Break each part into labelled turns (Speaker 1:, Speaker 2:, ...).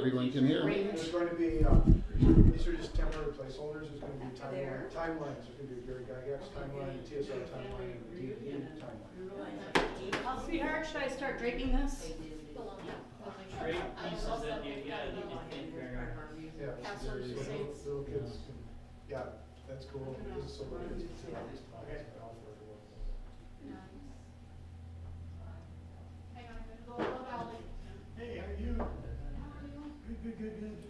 Speaker 1: everybody can hear me.
Speaker 2: There's going to be, these are just temporary placeholders. There's going to be timelines. There's going to be Gary Gygax's timeline, the TSR timeline, and the DD timeline.
Speaker 3: Oh, sweetheart, should I start draping this?
Speaker 4: Great pieces that you get.
Speaker 2: Yeah, so little kids can, yeah, that's cool. This is so little kids can see all these times. Hey, how are you? Good.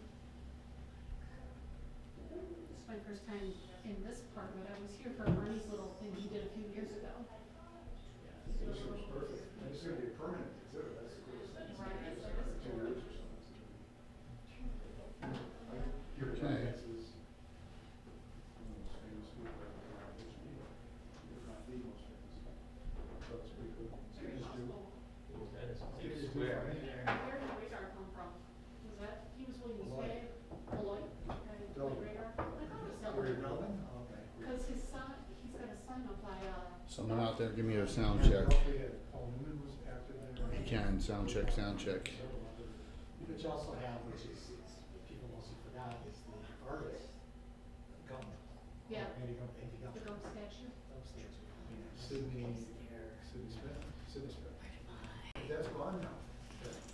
Speaker 3: This is my first time in this apartment. I was here for Bernie's little thing he did a few years ago.
Speaker 2: This looks perfect. And it's going to be permanent too. That's the coolest thing.
Speaker 3: Right.
Speaker 2: 2 years or something. Your
Speaker 1: Okay.
Speaker 2: Gygax is one of the most famous people in Geneva, if not the most famous. So it's pretty cool. So you just do.
Speaker 4: That is a big
Speaker 2: You just do
Speaker 4: square.
Speaker 2: fine.
Speaker 3: Where did Radar come from? Was that, he was Williams Bay, Beloit?
Speaker 2: Delaware.
Speaker 3: Radar? I thought it was
Speaker 2: Where you're
Speaker 3: Delaware.
Speaker 2: building? Okay.
Speaker 3: Cause his son, he's got a son up by,
Speaker 1: Someone out there, give me a sound
Speaker 2: And
Speaker 1: check.
Speaker 2: Ralphie had Paul Newman was active there.
Speaker 1: You can, sound check, sound check.
Speaker 5: Which you also have, which is, people mostly forgot, is the artist, Gump.
Speaker 3: yeah,
Speaker 5: Andy Gump, Andy Gump.
Speaker 3: the Gump statue.
Speaker 5: Upstairs.
Speaker 2: Sydney Smith. That's gone now.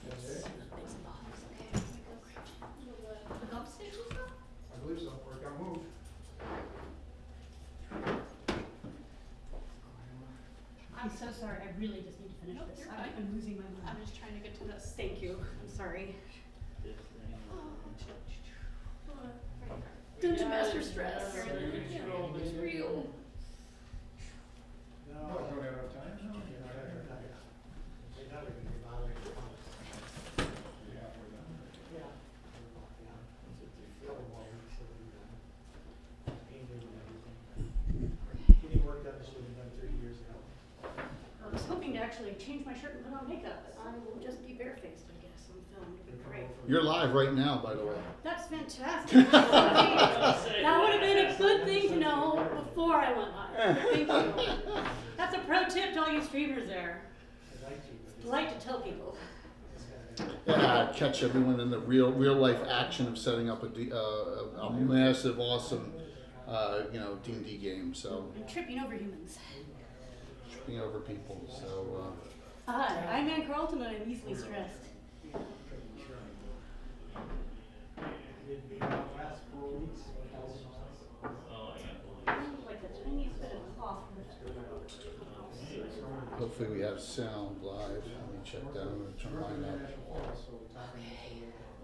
Speaker 2: That's it.
Speaker 3: The Gump statue stuff?
Speaker 2: I believe so, or it got moved.
Speaker 3: I'm so sorry, I really just need to finish this. I'm losing my mind. I'm just trying to get to this. Thank you, I'm sorry.
Speaker 4: This thing.
Speaker 3: Dungeon Master stress.
Speaker 4: It's
Speaker 3: It's real.
Speaker 2: No, I don't have enough time. No,
Speaker 5: They're never gonna be bothered with comments.
Speaker 2: Yeah, we're done.
Speaker 5: Yeah. Yeah. A couple more weeks, it'll be done. Painting and everything. Getting work done, this would have been done 30 years ago.
Speaker 3: I was hoping to actually change my shirt and put on makeup, but I will just be barefaced, I guess, on film. It'd be great.
Speaker 1: You're live right now, by the way.
Speaker 3: That's fantastic. That would have been a good thing to know before I went live. Thank you. That's a pro tip to all you streamers there.
Speaker 5: I'd like to, but
Speaker 3: I like to tell people.
Speaker 5: it's gotta
Speaker 1: Yeah, catch everyone in the real life action of setting up a massive, awesome, D&D game. So
Speaker 3: I'm tripping over humans.
Speaker 1: tripping over people. So
Speaker 3: Hi, I'm Ann Carlton and I'm easily stressed.
Speaker 5: It'd be last 4 weeks,
Speaker 4: Oh, I can't believe
Speaker 3: Like the tiniest bit of cloth.
Speaker 1: hopefully we have sound live. Let me check that. I'm gonna turn mine up.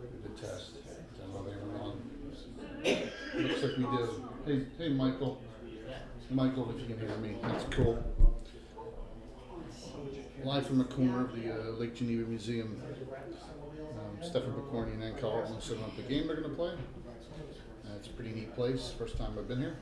Speaker 1: Do the test. Don't know if everyone on. Looks like we do. Hey, Michael. Michael, if you can hear me, that's cool. Live from the corner of the Lake Geneva Museum. Stefan Picorni and Ann Carlton setting up the game they're going to play. It's a pretty neat place. First time I've been here.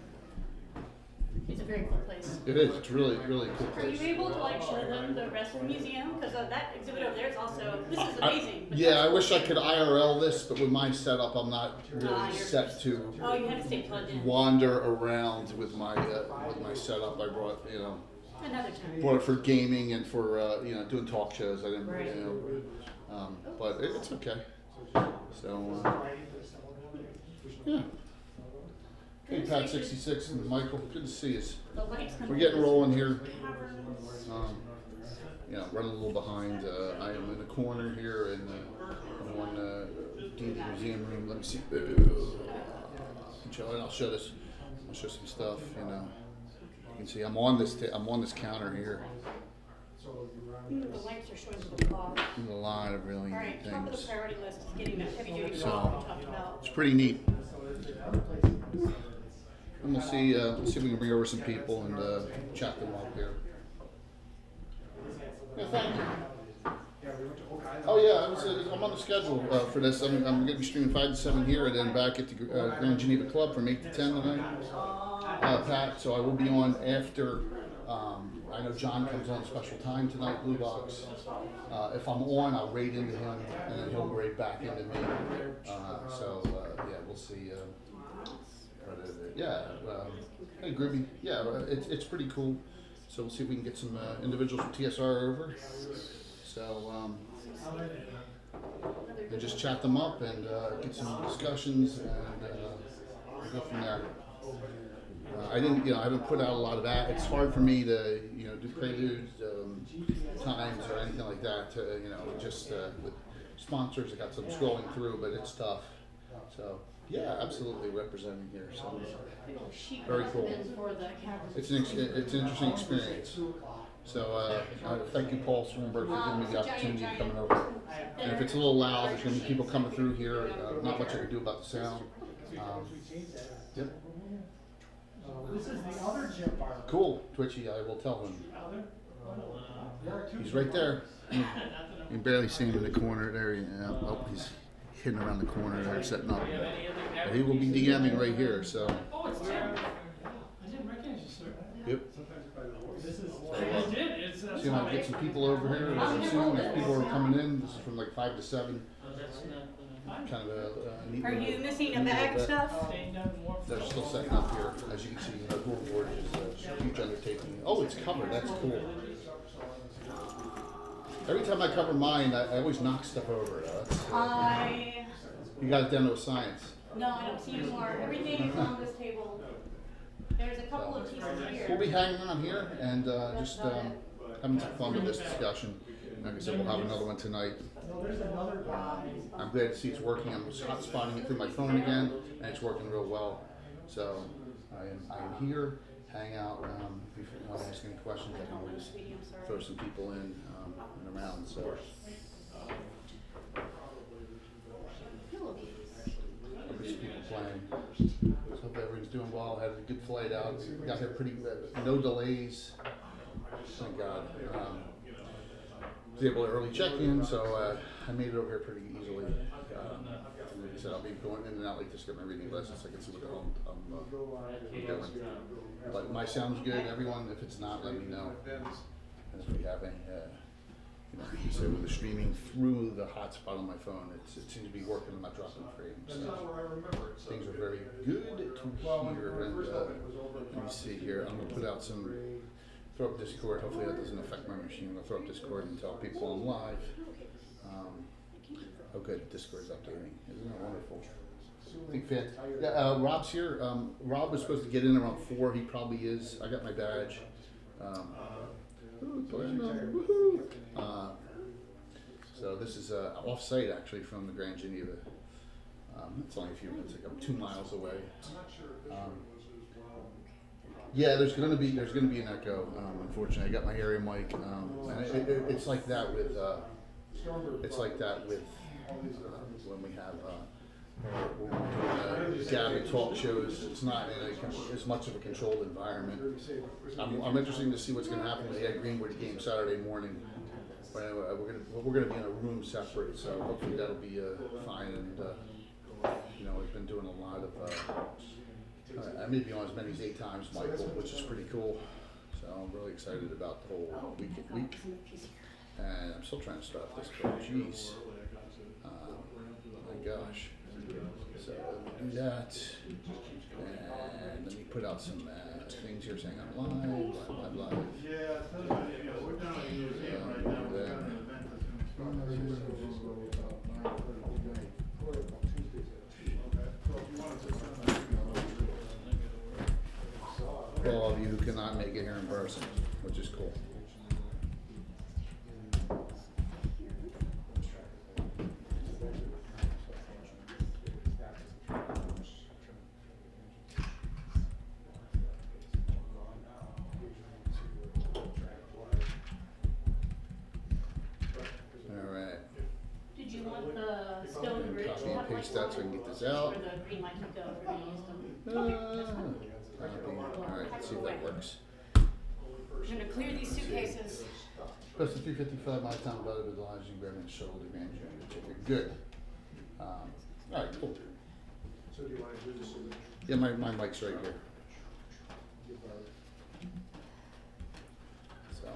Speaker 3: It's a very cool place.
Speaker 1: It is. It's really cool
Speaker 3: Are you
Speaker 1: place.
Speaker 3: able to like show them the rest of the museum? Because that exhibit over there is also, this is
Speaker 1: I-
Speaker 3: amazing. but
Speaker 1: Yeah, I
Speaker 3: that's-
Speaker 1: wish I could IRL this, but with my setup, I'm not really
Speaker 3: you're-
Speaker 1: set to
Speaker 3: Oh, you have to stay plugged in.
Speaker 1: wander around with my setup. I brought
Speaker 3: Another time.
Speaker 1: bought it for gaming and for doing talk shows. I didn't,
Speaker 3: Right.
Speaker 1: but it's okay. So yeah. Hey, Pat 66 and Michael, good to see you.
Speaker 3: The lights come
Speaker 1: We're getting rolling here.
Speaker 3: Caverns.
Speaker 1: Running a little behind. I am in the corner here in one D&D museum room. Let me see. I'll show this. I'll show some stuff. You can see I'm on this counter here.
Speaker 3: The lights are showing the cloth.
Speaker 1: A lot of really
Speaker 3: All
Speaker 1: neat
Speaker 3: right, top of the
Speaker 1: things.
Speaker 3: priority list is getting that heavy duty
Speaker 1: So-
Speaker 3: wall we talked about.
Speaker 1: It's pretty neat. And we'll see if we can bring over some people and chat them up here. Yeah, thank you. Oh yeah, I'm on the schedule for this. I'm going to be streaming 5 to 7 here, and then back at the Grand Geneva Club from 8 to 10 tonight. Pat, so I will be on after. I know John comes on special time tonight, Blue Box. If I'm on, I'll raid into him, and then he'll raid back into me. We'll see. Hey, Groovy. Yeah, it's pretty cool. So we'll see if we can get some individuals from TSR over. So, and just chat them up and get some discussions and go from there. I didn't, I haven't put out a lot of that. It's hard for me to, do preludes, times or anything like that. Just with sponsors, I got some scrolling through, but it's tough. So yeah, absolutely representing here. So very cool. It's an interesting experience. So thank you, Paul Swinberg, for giving me the opportunity of coming over. And if it's a little loud, there's going to be people coming through here. Not much I can do about the sound. Yep.
Speaker 5: This is the other gym bar.
Speaker 1: Cool, Twitchy. I will tell him. He's right there. You can barely see him in the corner there. Oh, he's hidden around the corner there, setting up. But he will be DMing right here. So.
Speaker 5: Oh, it's Tim. I didn't recognize you, sir.
Speaker 1: Yep.
Speaker 5: This is.
Speaker 4: I did. It's
Speaker 1: See, I get some people over here. Soon as people are coming in, this is from like 5 to 7.
Speaker 4: That's not
Speaker 1: Kind of a neat.
Speaker 3: Are you missing a bag stuff?
Speaker 1: They're still setting up here. As you can see, the whole board is a huge undertaking. Oh, it's covered. That's cool. Every time I cover mine, I always knock stuff over. You got it down to a science.
Speaker 3: No, I don't see any more. Everything is on this table. There's a couple of pieces here.
Speaker 1: We'll be hanging around here and just having some fun with this discussion. Like I said, we'll have another one tonight. I'm glad to see it's working. I'm hotspotting it through my phone again, and it's working real well. So I am here. Hang out. If you want to ask any questions, I can always throw some people in and around. So. There's people playing. So hope everything's doing well. Had a good flight out. We got here pretty no delays. Thank God. Was able to early check in, so I made it over here pretty easily. Like I said, I'll be going in and out like this, get my reading lessons so I can see what the hell I'm doing. But my sound's good. Everyone, if it's not, let me know. And if we have any, like you said, with the streaming through the hotspot on my phone, it seems to be working. I'm not dropping frames. So things are very good to hear. And let me see here. I'm gonna put out some. Throw up Discord. Hopefully that doesn't affect my machine. I'll throw up Discord and tell people I'm live. Oh, good. Discord's updating. Isn't that wonderful? Big fan. Yeah, Rob's here. Rob was supposed to get in around 4. He probably is. I got my badge. So this is off-site actually from the Grand Geneva. It's only a few minutes. Like I'm 2 miles away. Yeah, there's gonna be an echo. Unfortunately, I got my area mic, and it's like that with when we have when we're doing gathered talk shows. It's not in as much of a controlled environment. I'm interested to see what's gonna happen with the Ed Greenwood game Saturday morning. But anyway, we're gonna be in a room separate, so hopefully that'll be fine. And we've been doing a lot of. I may be on as many as 8 times, Michael, which is pretty cool. So I'm really excited about the whole week. And I'm still trying to start this, but jeez. My gosh. So let me do that. And let me put out some things here saying I'm live.
Speaker 6: We're down in the museum right now.
Speaker 1: For all of you who cannot make it here in person, which is cool.
Speaker 3: Did you want the stone bridge?
Speaker 1: Copy and paste that so I can get this out.
Speaker 3: Where the green light could go for the wisdom.
Speaker 1: Alright, let's see if that works.
Speaker 3: I'm gonna clear these suitcases.
Speaker 1: Press the 355 my time about it with the lives you grab and show the Grand Geneva. Good. Alright, cool.
Speaker 2: So do you want to do this?
Speaker 1: Yeah, my mic's right here. So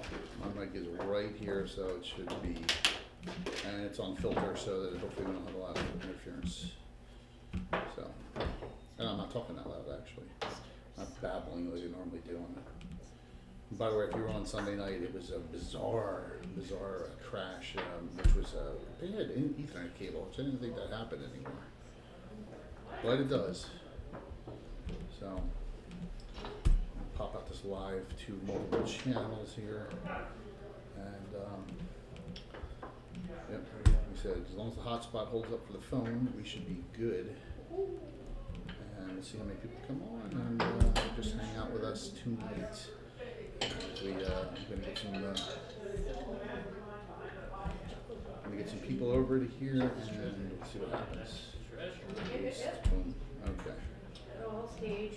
Speaker 1: my mic is right here, so it should be, and it's on filter so that hopefully we don't have a lot of interference. So, and I'm not talking that loud actually. I'm babbling like I normally do on it. By the way, if you were on Sunday night, it was a bizarre crash, which was they had an Ethernet cable, which I didn't think that happened anymore, but it does. So I'll pop out this live to multiple channels here, and yep, like we said, as long as the hotspot holds up for the phone, we should be good. And we'll see how many people come on and just hang out with us tonight. I'm gonna get some people over to here and we'll see what happens. Boom. Okay.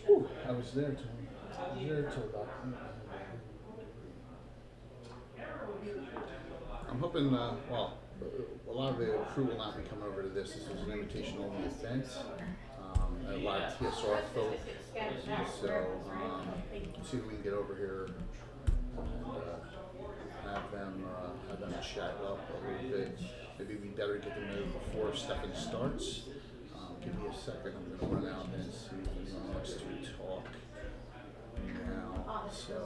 Speaker 1: Whew, I was there till about. I'm hoping. Well, a lot of the crew will not be coming over to this. This is an invitation-only event. A lot of TSR folk. So see if we can get over here and have them chat up a little bit. Maybe we better get them there before Stefan starts. Give me a second. I'm going to run out and see who wants to talk now. So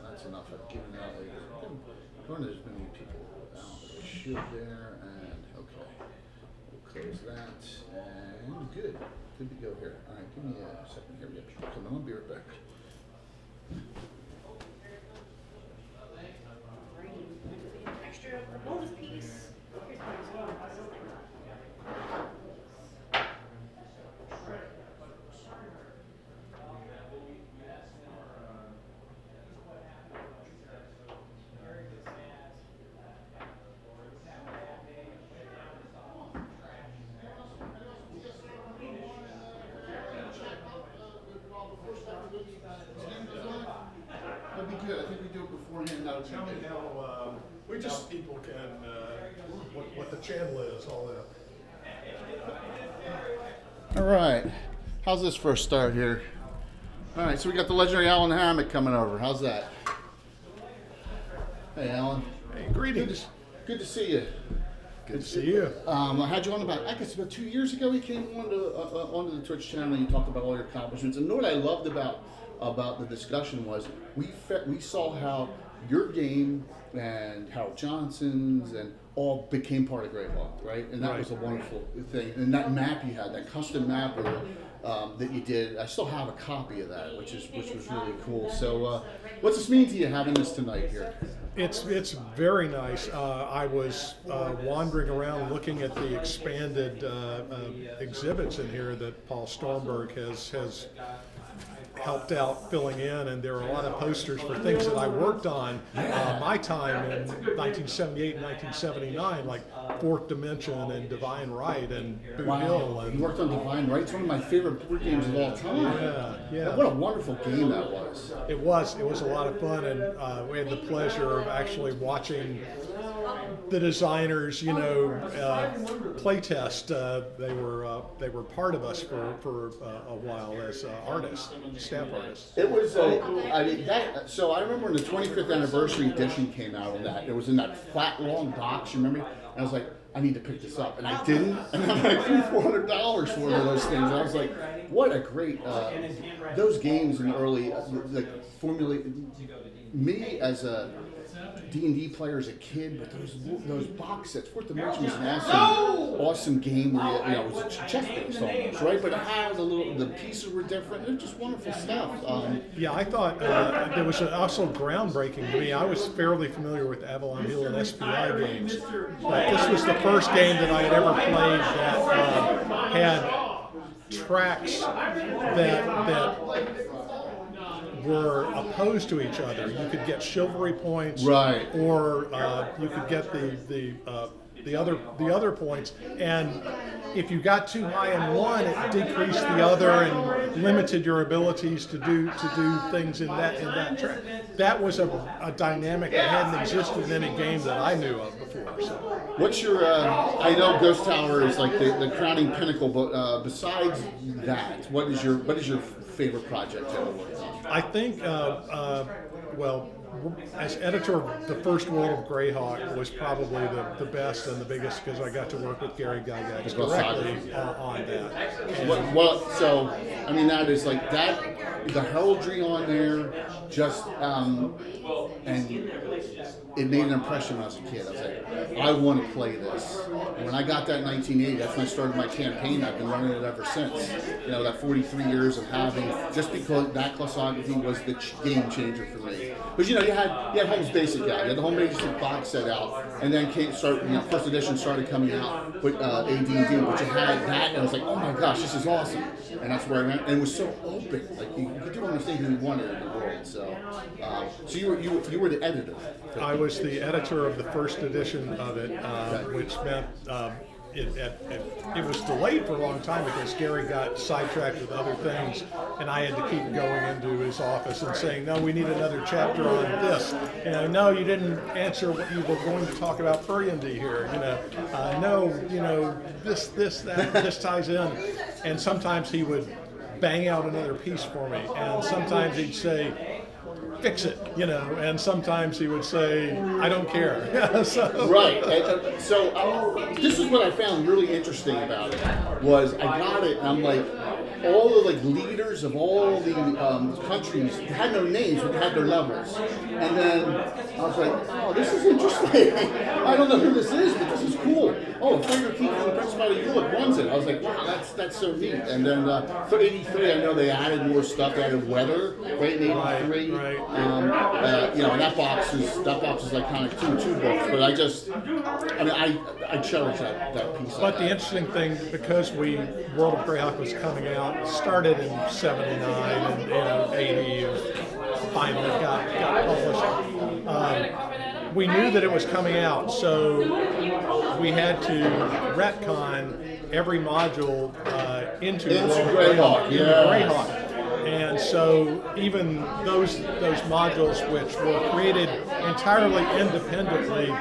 Speaker 1: that's enough. I've given out. There's many people out that I should there, and okay, we'll close that and good to go here. All right, give me a second here. We have people coming. I'll be right back.
Speaker 3: Extra bonus piece. Here's
Speaker 1: That'd be good. I think we do it beforehand. That would
Speaker 2: Tell me
Speaker 1: be good.
Speaker 2: how,
Speaker 5: We just-
Speaker 2: how people can, what the channel is, all that.
Speaker 1: All right. How's this first start here? All right, so we got the legendary Alan Hammock coming over. How's that? Hey, Alan.
Speaker 2: Hey, greetings.
Speaker 1: Good to see you.
Speaker 2: Good to see you.
Speaker 1: I had you on I guess about 2 years ago. He came onto the Twitch channel and you talked about all your accomplishments. And what I loved about the discussion was we saw how your game and Harold Johnson's and all became part of Great Hawk, right? And that was a wonderful thing. And that map you had, that custom map that you did, I still have a copy of that, which was really cool. So, what's this mean to you having this tonight here?
Speaker 2: It's very nice. I was wandering around looking at the expanded exhibits in here that Paul Stormberg has helped out filling in, and there are a lot of posters for things that I worked on my time in 1978 and 1979, like Fourth Dimension and Divine Right and Boot Hill. And
Speaker 1: You worked on Divine Right. It's one of my favorite board games of all time.
Speaker 2: Yeah.
Speaker 1: What a wonderful game that was.
Speaker 2: It was a lot of fun, and we had the pleasure of actually watching the designers, play test. They were part of us for a while as artists, staff artists.
Speaker 1: It was, so I remember when the 25th anniversary edition came out on that, it was in that flat long box, you remember? And I was like, I need to pick this up. And I didn't, and I'm like $400 for one of those things. And I was like, what a great, those games in the early, me as a D&D player as a kid, but those box sets, Fourth Dimension was an awesome game where it was a chess based almost, right? But it had the pieces were different. It was just wonderful stuff.
Speaker 2: Yeah, I thought there was also groundbreaking to me. I was fairly familiar with Avalon Hill and SPI games, but this was the first game that I had ever played that had tracks that were opposed to each other. You could get chivalry points,
Speaker 1: Right.
Speaker 2: Or you could get the other points. And if you got too high in one, it decreased the other and limited your abilities to do things in that track. That was a dynamic that hadn't existed in any game that I knew of before. So.
Speaker 1: What's your? I know Ghost Tower is like the crowning pinnacle, but besides that, what is your favorite project you ever worked on?
Speaker 2: I think, as editor of the first World of Greyhawk was probably the best and the biggest because I got to work with Gary Gygax directly on that. And
Speaker 1: So, I mean, that is like that, the heraldry on there, just, and it made an impression when I was a kid. I was like, I want to play this. And when I got that in 1980, that's when I started my campaign. I've been running it ever since. You know, that 43 years of having, just because that classography was the game changer for me. Because, you know, you had Holmes Basic out, you had the Home Basic box set out, and then first edition started coming out with AD&D, but you had that, and I was like, oh my gosh, this is awesome. And that's where I went, and it was so open. Like, you could do anything you wanted in the world. So, so you were the editor.
Speaker 2: I was the editor of the first edition of it, which meant it was delayed for a long time because Gary got sidetracked with other things, and I had to keep going into his office and saying, no, we need another chapter on this. You know, no, you didn't answer what you were going to talk about Burgundy here. You know, no, you know, this ties in. And sometimes he would bang out another piece for me, and sometimes he'd say, fix it, you know, and sometimes he would say, I don't care.
Speaker 1: Right. So this is what I found really interesting about it, was I got it, and I'm like, all the like leaders of all the countries had no names, but had their levels. And then I was like, oh, this is interesting. I don't know who this is, but this is cool. Oh, Fraser Keith from the Principality of Europe runs it. I was like, wow, that's so neat. And then for 83, I know they added more stuff. They added weather, right, in 83.
Speaker 2: Right.
Speaker 1: You know, and that box is like kind of two books. But I cherish that piece.
Speaker 2: But the interesting thing, because World of Greyhawk was coming out, started in '79 and, you know, '80 finally got published. We knew that it was coming out, so we had to retcon every module into World of Greyhawk.
Speaker 1: Yeah.
Speaker 2: And so even those modules which were created entirely independently,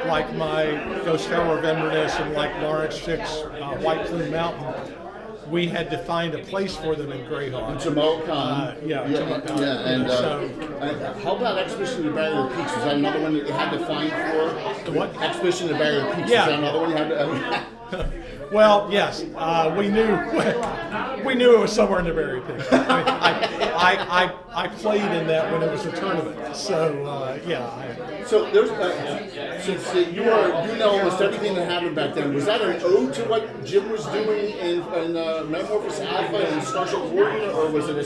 Speaker 2: like my Ghost Tower of Inverness and like Lawrence Schick's White Plume Mountain, we had to find a place for them in Greyhawk.
Speaker 1: Jamaican. And how about Expedition to the Barrier Peaks? Was that another one that you had to find for?
Speaker 2: What?
Speaker 1: Expedition to the Barrier Peaks.
Speaker 2: Yeah.
Speaker 1: Was that another one you had to?
Speaker 2: Well, yes, we knew it was somewhere in the Barrier Peaks. I played in that when it was a tournament, so yeah.
Speaker 1: So there's since you know almost everything that happened back then. Was that an ode to what Jim was doing in Metamorphosis Alpha and Starship Warrior, or was it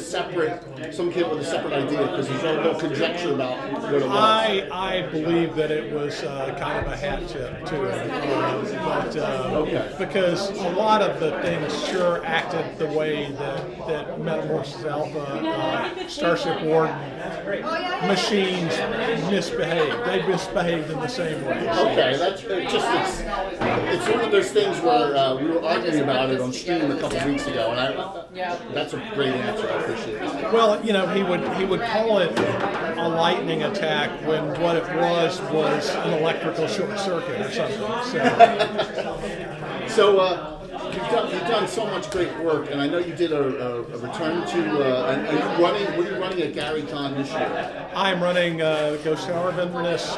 Speaker 1: some kid with a separate idea? Because there's no conjecture about what it was.
Speaker 2: I believe that it was kind of a hat tip to it, because a lot of the things sure acted the way that Metamorphosis Alpha, Starship Warden machines misbehaved. They misbehaved in the same way.
Speaker 1: Okay, it's one of those things where we were arguing about it on stream a couple of weeks ago, and that's a great answer. I appreciate it.
Speaker 2: Well, you know, he would call it a lightning attack when what it was an electrical short circuit or something.
Speaker 1: So you've done so much great work, and I know you did a return to. And were you running at Gary Con this year?
Speaker 2: I'm running Ghost Tower of Inverness,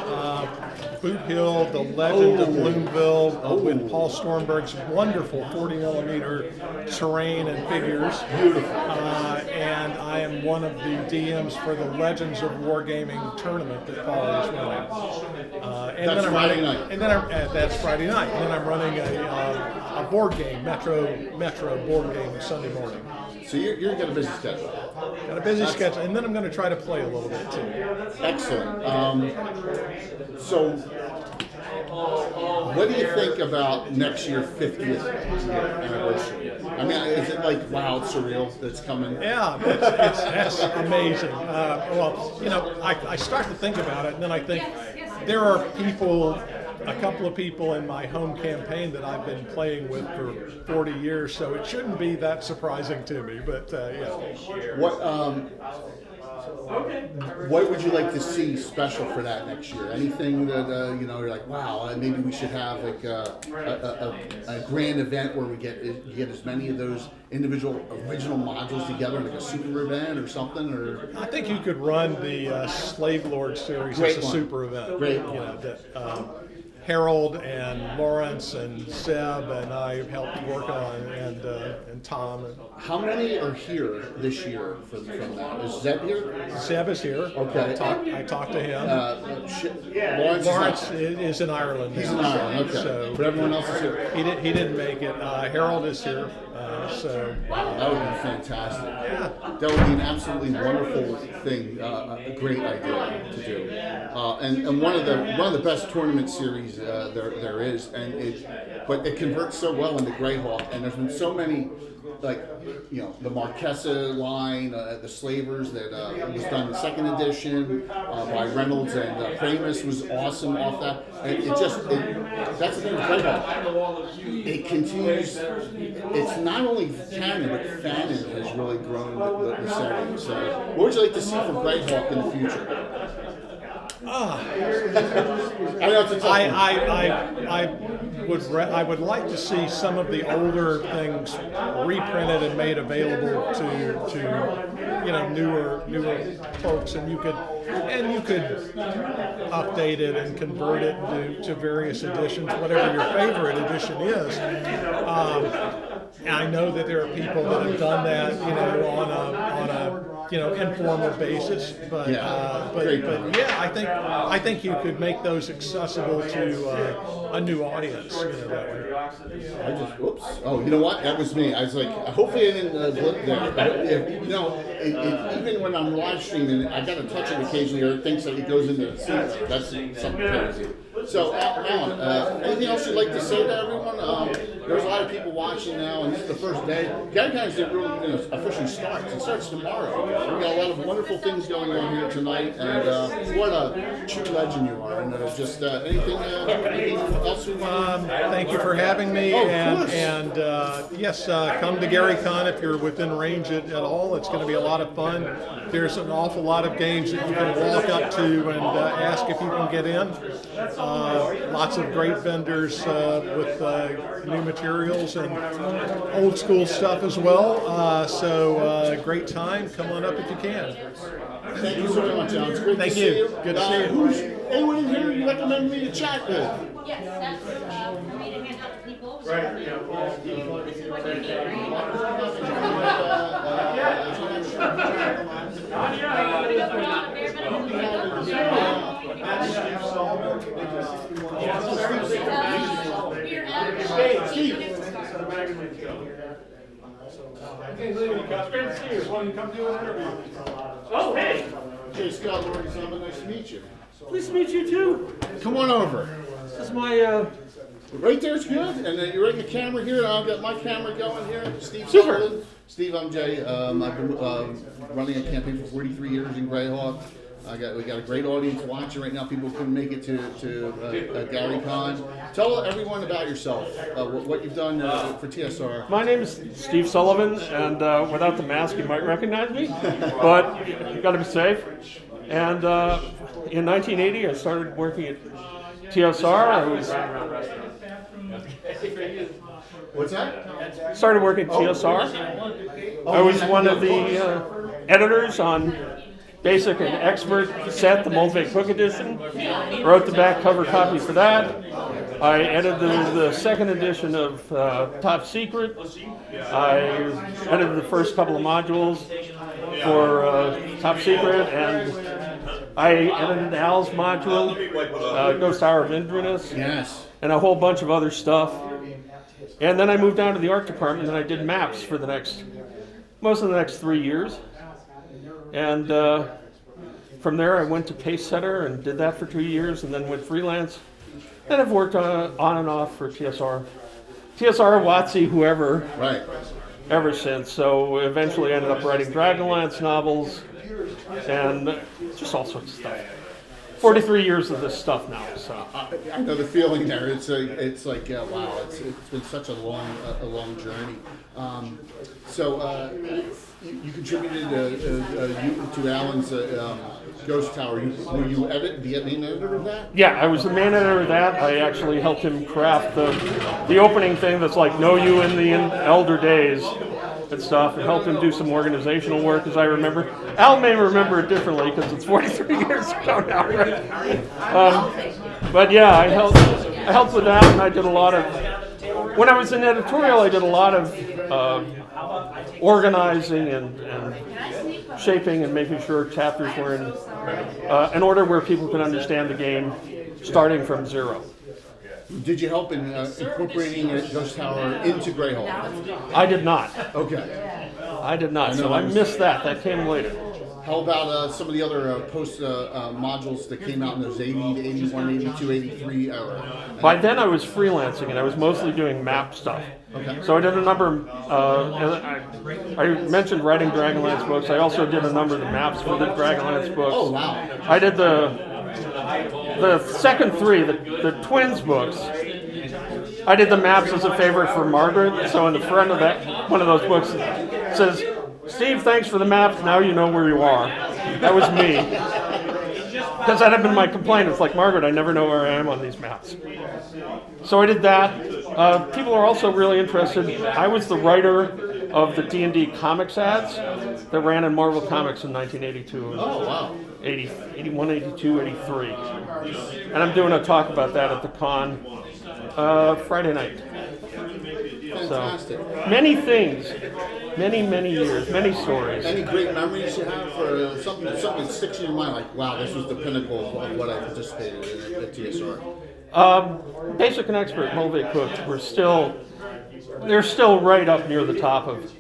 Speaker 2: Boot Hill, The Legend of Bloomville, with Paul Stormberg's wonderful 40mm terrain and figures.
Speaker 1: Beautiful.
Speaker 2: And I am one of the DMs for the Legends of Wargaming tournament that Paul is running.
Speaker 1: That's Friday night.
Speaker 2: And then that's Friday night. And then I'm running a board game, Metro board game Sunday morning.
Speaker 1: So you're got a busy schedule.
Speaker 2: Got a busy schedule, and then I'm going to try to play a little bit too.
Speaker 1: Excellent. So, what do you think about next year's 50th anniversary? I mean, is it like, wow, it's surreal that it's coming?
Speaker 2: Yeah, that's amazing. Well, you know, I start to think about it, and then I think there are a couple of people in my home campaign that I've been playing with for 40 years, so it shouldn't be that surprising to me, but yeah.
Speaker 1: What,
Speaker 4: Okay.
Speaker 1: What would you like to see special for that next year? Anything that you know you're like, wow, maybe we should have like a grand event where we get as many of those individual original modules together, like a super event or something, or
Speaker 2: I think you could run the Slave Lord series
Speaker 1: Great
Speaker 2: as a
Speaker 1: one.
Speaker 2: super event.
Speaker 1: Great
Speaker 2: You know, that Harold and Lawrence and Zeb and I helped work on, and Tom. And
Speaker 1: how many are here this year from that? Is Zeb here?
Speaker 2: Zeb is here.
Speaker 1: Okay.
Speaker 2: I talked to him.
Speaker 1: Lawrence,
Speaker 2: Lawrence is in Ireland now.
Speaker 1: He's in Ireland, okay.
Speaker 2: So
Speaker 1: But everyone else is here.
Speaker 2: he didn't make it. Harold is here. So
Speaker 1: That would be fantastic. That would be an absolutely wonderful thing, a great idea to do, and one of the best tournament series there is, but it converts so well into Greyhawk, and there's been so many, like, you know, the Marquesa line, the Slavers that was done in the second edition by Reynolds, and Pramus was awesome off that. And that's the thing with Greyhawk. It continues. It's not only canon, but Fanon has really grown the series. So, what would you like to see from Greyhawk in the future? I know it's a tough one.
Speaker 2: I would like to see some of the older things reprinted and made available to you know, newer folks, and you could update it and convert it to various editions, whatever your favorite edition is. And I know that there are people that have done that, you know, on a you know, informal basis, but yeah, I think you could make those accessible to a new audience, you know, that way.
Speaker 1: Whoops. Oh, you know what? That was me. I was like, hopefully I didn't blip there. But you know, even when I'm live streaming, I got to touch it occasionally, or it thinks that it goes into the seat. That's something crazy. So, Alan, anything else you'd like to say to everyone? There's a lot of people watching now, and this is the first day. Gary Cons didn't really officially start. It starts tomorrow. We got a lot of wonderful things going on here tonight, and what a true legend you are. And just anything else we want?
Speaker 2: Thank you for having me, and yes, come to Gary Con if you're within range at all. It's going to be a lot of fun. There's an awful lot of games that you can walk up to and ask if you can get in. Lots of great vendors with new materials and old school stuff as well. So great time. Come on up if you can.
Speaker 1: Thank you so much, John. It's great to see you.
Speaker 2: Good to see you.
Speaker 1: Anyone in here you recommend me to chat with?
Speaker 3: Yes, that's for me to hand out to people.
Speaker 6: Right, yeah.
Speaker 3: This is what you need, right? Everybody go put on a bare
Speaker 4: Oh, hey.
Speaker 1: Hey, Scott, Lord Zamba, nice to meet you.
Speaker 4: Nice to meet you too.
Speaker 1: Come on over.
Speaker 4: This is my
Speaker 1: Right there's good, and then you're right in the camera here, and I'll get my camera going here. Steve
Speaker 4: Super.
Speaker 1: Sullivan. Steve, I'm Jay. I've been running a campaign for 43 years in Greyhawk. We got a great audience watching right now. People couldn't make it to Gary Con. Tell everyone about yourself, what you've done for TSR.
Speaker 4: My name is Steve Sullivan, and without the mask, you might recognize me, but you got to be safe. And in 1980, I started working at TSR.
Speaker 1: What's that?
Speaker 4: Started working at TSR. I was one of the editors on Basic and Expert set, the Multi Quick Edition. Wrote the back cover copy for that. I edited the second edition of Top Secret. I edited the first couple of modules for Top Secret, and I edited Al's module, Ghost Hour of Inverness,
Speaker 1: Yes.
Speaker 4: and a whole bunch of other stuff. And then I moved down to the art department, and I did maps for most of the next 3 years. And from there, I went to Pace Setter and did that for 2 years, and then went freelance. And I've worked on and off for TSR, WotC, whoever,
Speaker 1: Right.
Speaker 4: ever since. So eventually, I ended up writing Dragonlance novels and just all sorts of stuff. 43 years of this stuff now. So
Speaker 1: I know the feeling there. It's like wow. It's been such a long journey. You contributed to Alan's Ghost Tower. Were you the main editor of that?
Speaker 4: yeah, I was the main editor of that. I actually helped him craft the opening thing that's like "Know You in the Elder Days" and stuff, and helped him do some organizational work, as I remember. Al may remember it differently because it's 43 years ago now, right? But yeah, I helped with that, and I did a lot of. When I was in editorial, I did a lot of organizing and shaping and making sure chapters were in an order where people could understand the game, starting from zero.
Speaker 1: Did you help in incorporating Ghost Tower into Greyhawk?
Speaker 4: I did not.
Speaker 1: Okay.
Speaker 4: I did not. So I missed that. That came later.
Speaker 1: How about some of the other post modules that came out in those 80 to 81, 82, 83 era?
Speaker 4: By then I was freelancing and I was mostly doing map stuff.
Speaker 1: Okay.
Speaker 4: So I did a number, I mentioned writing Dragonlance books. I also did a number of the maps for the Dragonlance books.
Speaker 1: Oh, wow.
Speaker 4: I did the second three, the twins books. I did the maps as a favor for Margaret. So in the front of that, one of those books it says, "Steve, thanks for the maps. Now you know where you are." That was me. Because that had been my complaint. It's like, Margaret, I never know where I am on these maps. So I did that. People are also really interested. I was the writer of the D&D comics ads that ran in Marvel Comics in 1982.
Speaker 1: Oh, wow.
Speaker 4: 81, 82, 83. And I'm doing a talk about that at the con Friday night.
Speaker 1: Fantastic.
Speaker 4: So, many things, many years, many stories.
Speaker 1: Any great memories you have for something that sticks in your mind, like, wow, this was the pinnacle of what I participated in at TSR?
Speaker 4: Basic and Expert, Mulvey Cook, they're still right up near the top of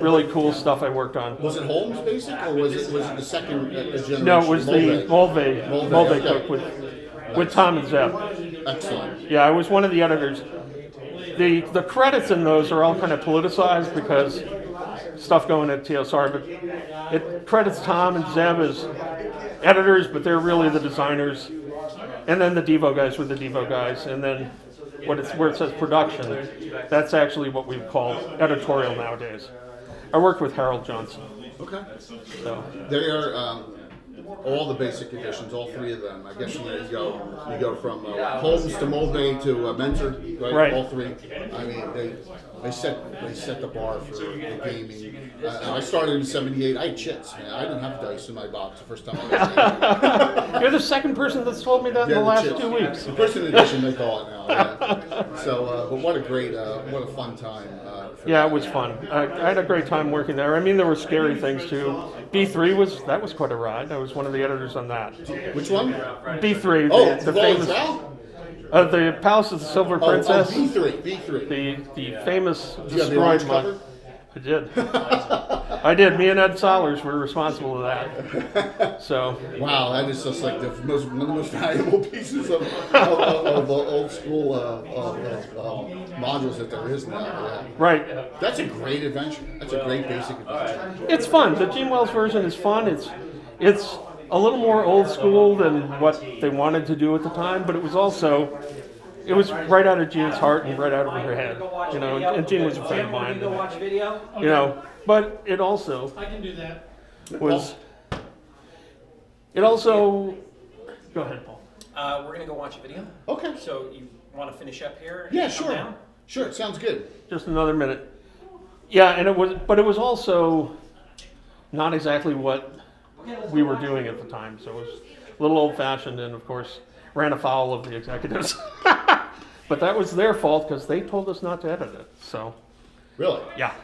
Speaker 4: really cool stuff I worked on.
Speaker 1: Was it Holmes Basic, or was it the second generation?
Speaker 4: No, it was the Mulvey
Speaker 1: okay.
Speaker 4: Cook with Tom and Zeb.
Speaker 1: Excellent.
Speaker 4: Yeah, I was one of the editors. The credits in those are all kind of politicized because stuff going at TSR, but it credits Tom and Zeb as editors, but they're really the designers. And then the Devo guys were the Devo guys, and then where it says production, that's actually what we call editorial nowadays. I worked with Harold Johnson.
Speaker 1: Okay.
Speaker 4: So
Speaker 1: They are all the basic editions, all three of them. I guess you go from Holmes to Mulvey to Mentor, right?
Speaker 4: Right.
Speaker 1: All three. I mean, they set the bar for the gaming. I started in '78. I had chits. Man. I didn't have dice in my box the first time I was
Speaker 4: you're the second person that's told me that in the last 2 weeks.
Speaker 1: The first edition, they call it now. Yeah. So, but what a fun time.
Speaker 4: Yeah, it was fun. I had a great time working there. I mean, there were scary things too. B3 was quite a ride. I was one of the editors on that.
Speaker 1: Which one?
Speaker 4: B3, the famous. The Palace of the Silver Princess.
Speaker 1: B3.
Speaker 4: The famous
Speaker 1: Did you have the orange
Speaker 4: destroyed
Speaker 1: cover?
Speaker 4: I did. I did. Me and Ed Solers were responsible for that. So.
Speaker 1: Wow, that is just like one of the most valuable pieces of old school modules that there is now. Yeah.
Speaker 4: Right.
Speaker 1: That's a great adventure. That's a great basic adventure.
Speaker 4: It's fun. The Gene Wells version is fun. It's a little more old school than what they wanted to do at the time, but it was right out of Gene's heart and right out of her head, you know. And Gene was a friend of mine, and, you know. But it also
Speaker 5: I can do that.
Speaker 4: was. It also. Go ahead, Paul.
Speaker 7: We're gonna go watch a video.
Speaker 1: Okay.
Speaker 7: So you want to finish up here?
Speaker 1: Yeah,
Speaker 7: and come
Speaker 1: sure.
Speaker 7: down?
Speaker 1: Sure, it sounds good.
Speaker 4: Just another minute. Yeah, and it was also not exactly what we were doing at the time, so it was a little old-fashioned, and of course ran afoul of the executives. But that was their fault because they told us not to edit it. So
Speaker 1: Really?
Speaker 4: yeah,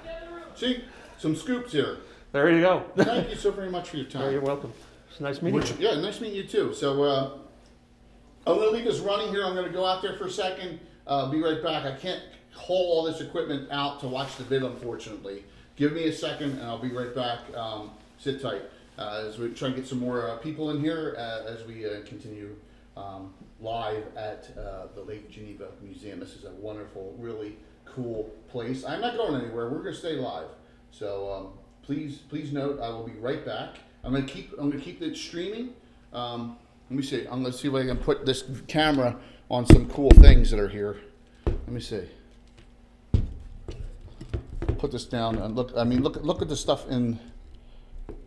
Speaker 1: See, some scoops here.
Speaker 4: there you go.
Speaker 1: Thank you so very much for your
Speaker 4: Oh, you're
Speaker 1: time.
Speaker 4: welcome. It's nice meeting you.
Speaker 1: Yeah, nice meeting you too. So I'm going to leave this running here. I'm going to go out there for a second. Be right back. I can't haul all this equipment out to watch the vid, unfortunately. Give me a second, and I'll be right back. Sit tight as we try and get some more people in here as we continue live at the Lake Geneva Museum. This is a wonderful, really cool place. I'm not going anywhere. We're going to stay live. So please note, I will be right back. I'm going to keep it streaming. Let me see. I'm gonna see if I can put this camera on some cool things that are here. Let me see. Put this down and look. I mean, look at the stuff in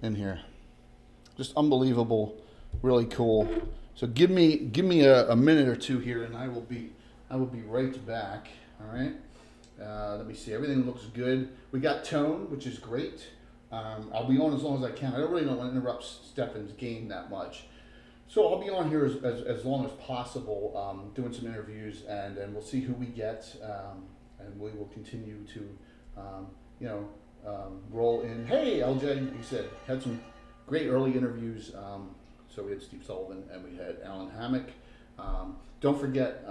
Speaker 1: here. Just unbelievable, really cool. So give me a minute or two here, and I will be right back. All right. Let me see. Everything looks good. We got tone, which is great. I'll be on as long as I can. I don't really want to interrupt Stefan's game that much. So I'll be on here as long as possible, doing some interviews, and we'll see who we get, and we will continue to, roll in. Hey, LJ, he said, had some great early interviews. So we had Steve Sullivan and we had Alan Hammock. Don't forget,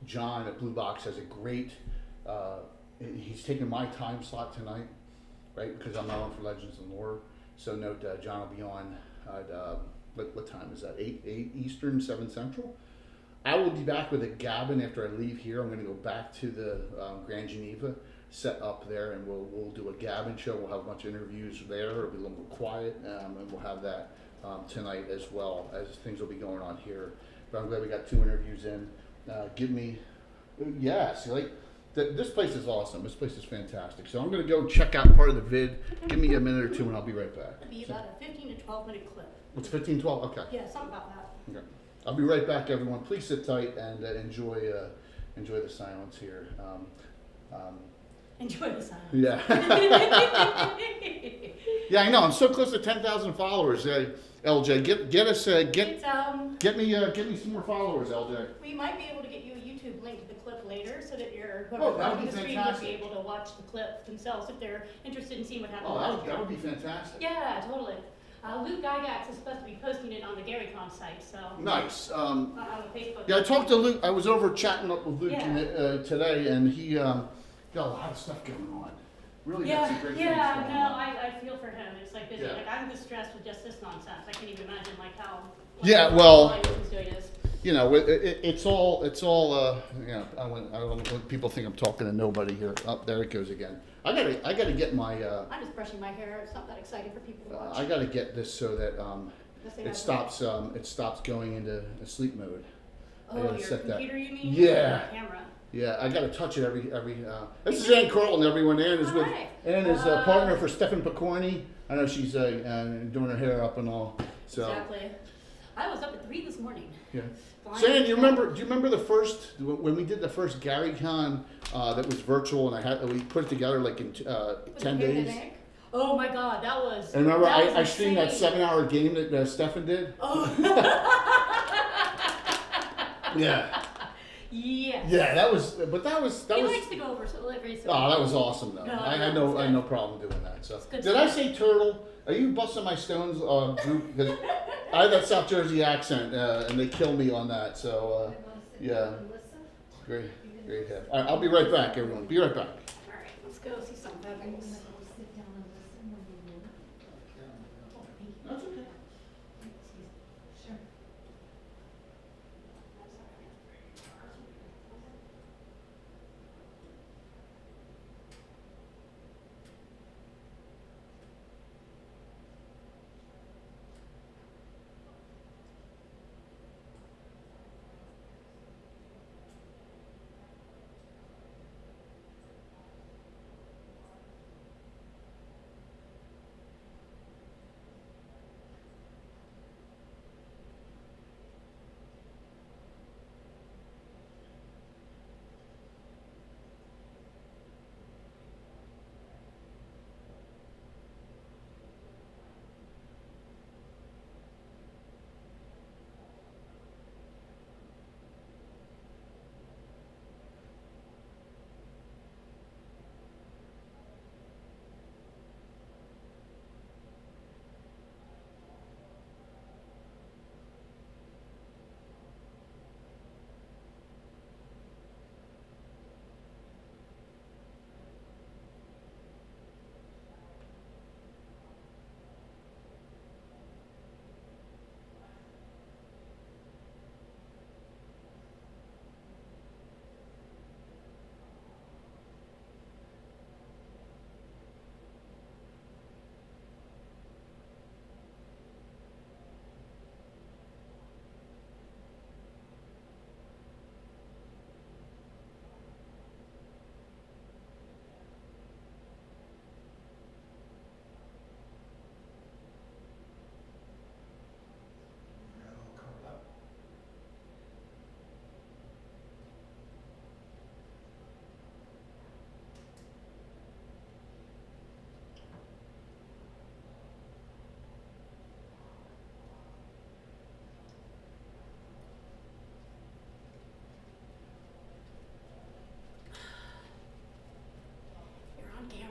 Speaker 1: John at Blue Box has a great, he's taking my time slot tonight, right? Because I'm not on for Legends and Lore. So note, John will be on at, what time is that? 8 Eastern, 7 Central. I will be back with a Gavin after I leave here. I'm going to go back to the Grand Geneva, set up there, and we'll do a Gavin show. We'll have a bunch of interviews there. It'll be a little more quiet, and we'll have that tonight as well, as things will be going on here. But I'm glad we got 2 interviews in. This place is awesome. This place is fantastic. So I'm going to go check out part of the vid. Give me a minute or two, and I'll be right back.
Speaker 3: It'll be about a 15 to 12 minute clip.
Speaker 1: It's 15, 12? Okay.
Speaker 3: Yeah, something about that.
Speaker 1: Okay. I'll be right back, everyone. Please sit tight and enjoy the silence here.
Speaker 3: Enjoy the silence.
Speaker 1: Yeah. Yeah, I know. I'm so close to 10,000 followers. LJ, get me some more followers, LJ.
Speaker 3: We might be able to get you a YouTube link to the clip later, so that your
Speaker 1: Oh,
Speaker 3: whoever's
Speaker 1: that would
Speaker 3: watching
Speaker 1: be
Speaker 3: the stream
Speaker 1: fantastic.
Speaker 3: would be able to watch the clip themselves if they're interested in seeing what happened.
Speaker 1: Oh,
Speaker 3: last year.
Speaker 1: that would be fantastic.
Speaker 3: Yeah, totally. Luke Gygax is supposed to be posting it on the GaryCon site, so
Speaker 1: Nice.
Speaker 3: on the Facebook.
Speaker 1: Yeah, I talked to Luke. I was over chatting up with Luke
Speaker 3: Yeah.
Speaker 1: today, and he got a lot of stuff going on. Really got some great things going on.
Speaker 3: I feel for him. It's like busy.
Speaker 1: Yeah.
Speaker 3: Like I'm distressed with just this nonsense. I can't even imagine like how.
Speaker 1: Yeah, well,
Speaker 3: what he's doing is.
Speaker 1: You know, it's all. I don't want people think I'm talking to nobody here. Oh, there it goes again. I gotta get my.
Speaker 3: I'm just brushing my hair. It's not that exciting for people to watch.
Speaker 1: I gotta get this so that
Speaker 3: Unless they
Speaker 1: it
Speaker 3: have
Speaker 1: stops going into a sleep mode. I
Speaker 3: Oh,
Speaker 1: gotta
Speaker 3: your
Speaker 1: set that.
Speaker 3: computer, you mean?
Speaker 1: Yeah.
Speaker 3: Or camera.
Speaker 1: Yeah, I gotta touch it every. This is Ann Carlton, everyone. Ann is with
Speaker 3: Hi.
Speaker 1: Ann is a partner for Stefan Picorni. I know she's doing her hair up and all. So.
Speaker 3: Exactly. I was up at 3 this morning.
Speaker 1: Yeah.
Speaker 3: Flying
Speaker 1: Sam, do you
Speaker 3: around.
Speaker 1: remember the first when we did the first GaryCon that was virtual, and we put it together like in
Speaker 3: With
Speaker 1: 10
Speaker 3: the
Speaker 1: days.
Speaker 3: pandemic? Oh my God, that was.
Speaker 1: And remember,
Speaker 3: that was
Speaker 1: I streamed that
Speaker 3: insane.
Speaker 1: 7-hour game that Stefan did.
Speaker 3: Oh.
Speaker 1: Yeah.
Speaker 3: Yes.
Speaker 1: Yeah, that was.
Speaker 3: He likes to go over so every.
Speaker 1: Oh, that was awesome though.
Speaker 3: No,
Speaker 1: I had
Speaker 3: no,
Speaker 1: no problem doing that. So
Speaker 3: good
Speaker 1: did I
Speaker 3: stuff.
Speaker 1: say turtle? Are you busting my stones group? Because I have that South Jersey accent, and they kill me on that. So yeah, great hit. All right, I'll be right back, everyone. Be right back.
Speaker 3: All right, let's go see some photos.
Speaker 1: That's okay.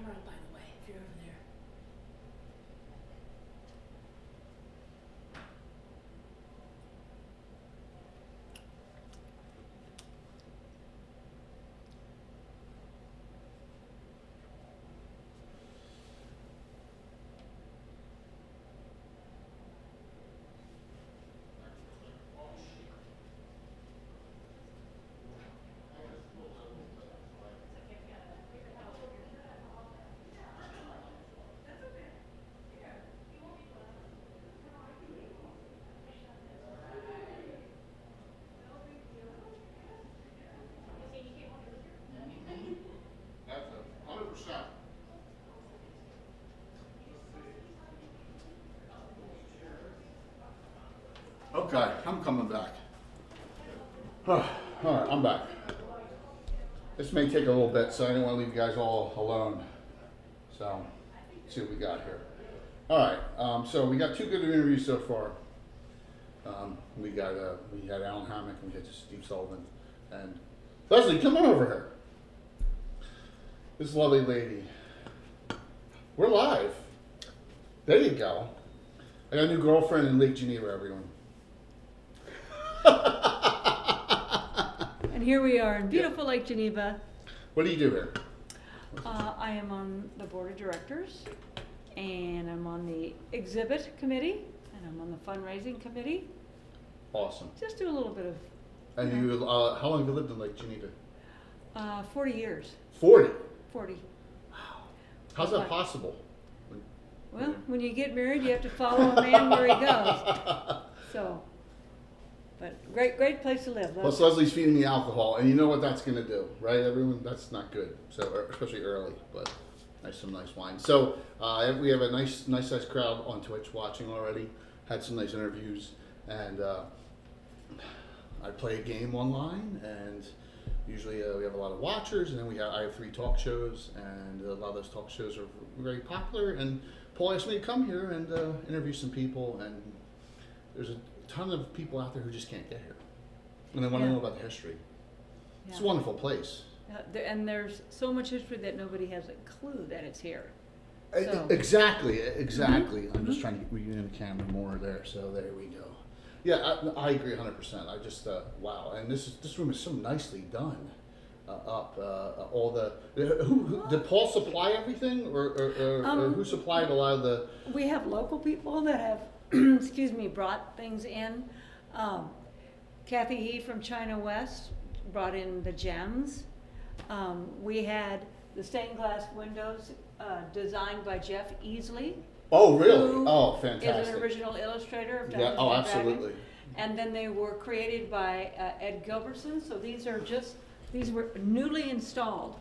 Speaker 3: camera, by the way, if you're over there.
Speaker 1: That's 100%. Okay, I'm coming back. All right, I'm back. This may take a little bit, so I didn't want to leave you guys all alone. So, let's see what we got here. All right, so we got 2 good interviews so far. We had Alan Hammock and we had Steve Sullivan. And Leslie, come on over here. This lovely lady. We're live. There you go. I got a new girlfriend in Lake Geneva, everyone.
Speaker 8: And here we are in beautiful Lake Geneva.
Speaker 1: What do you do here?
Speaker 8: I am on the board of directors, and I'm on the exhibit committee, and I'm on the fundraising committee.
Speaker 1: Awesome.
Speaker 8: Just do a little bit of.
Speaker 1: And you, how long have you lived in Lake Geneva?
Speaker 8: 40 years.
Speaker 1: 40.
Speaker 8: 40.
Speaker 1: How's that possible?
Speaker 8: Well, when you get married, you have to follow a man where he goes. So, but great place to live.
Speaker 1: Plus, Leslie's feeding me alcohol, and you know what that's going to do, right, everyone? That's not good. So, especially early, but some nice wine. So, we have a nice sized crowd on Twitch watching already. Had some nice interviews, and I play a game online, and usually we have a lot of watchers, and then I have 3 talk shows, and a lot of those talk shows are very popular. And Paul asked me to come here and interview some people, and there's a ton of people out there who just can't get here, and they want to know about the history. It's a wonderful place.
Speaker 8: And there's so much history that nobody has a clue that it's here. So.
Speaker 1: Exactly. I'm just trying to get you in the camera more there, so there we go. Yeah, I agree 100%. I just wow, and this room is so nicely done. All the who did Paul supply everything, or who supplied a lot of the?
Speaker 8: We have local people that have, excuse me, brought things in. Kathy He from China West brought in the gems. We had the stained glass windows designed by Jeff Easley.
Speaker 1: Oh, really?
Speaker 8: Who
Speaker 1: Oh, fantastic.
Speaker 8: is an original illustrator of Dungeons
Speaker 1: Yeah. Oh,
Speaker 8: and Dragons.
Speaker 1: absolutely.
Speaker 8: And then they were created by Ed Gilbertson. So these were newly installed.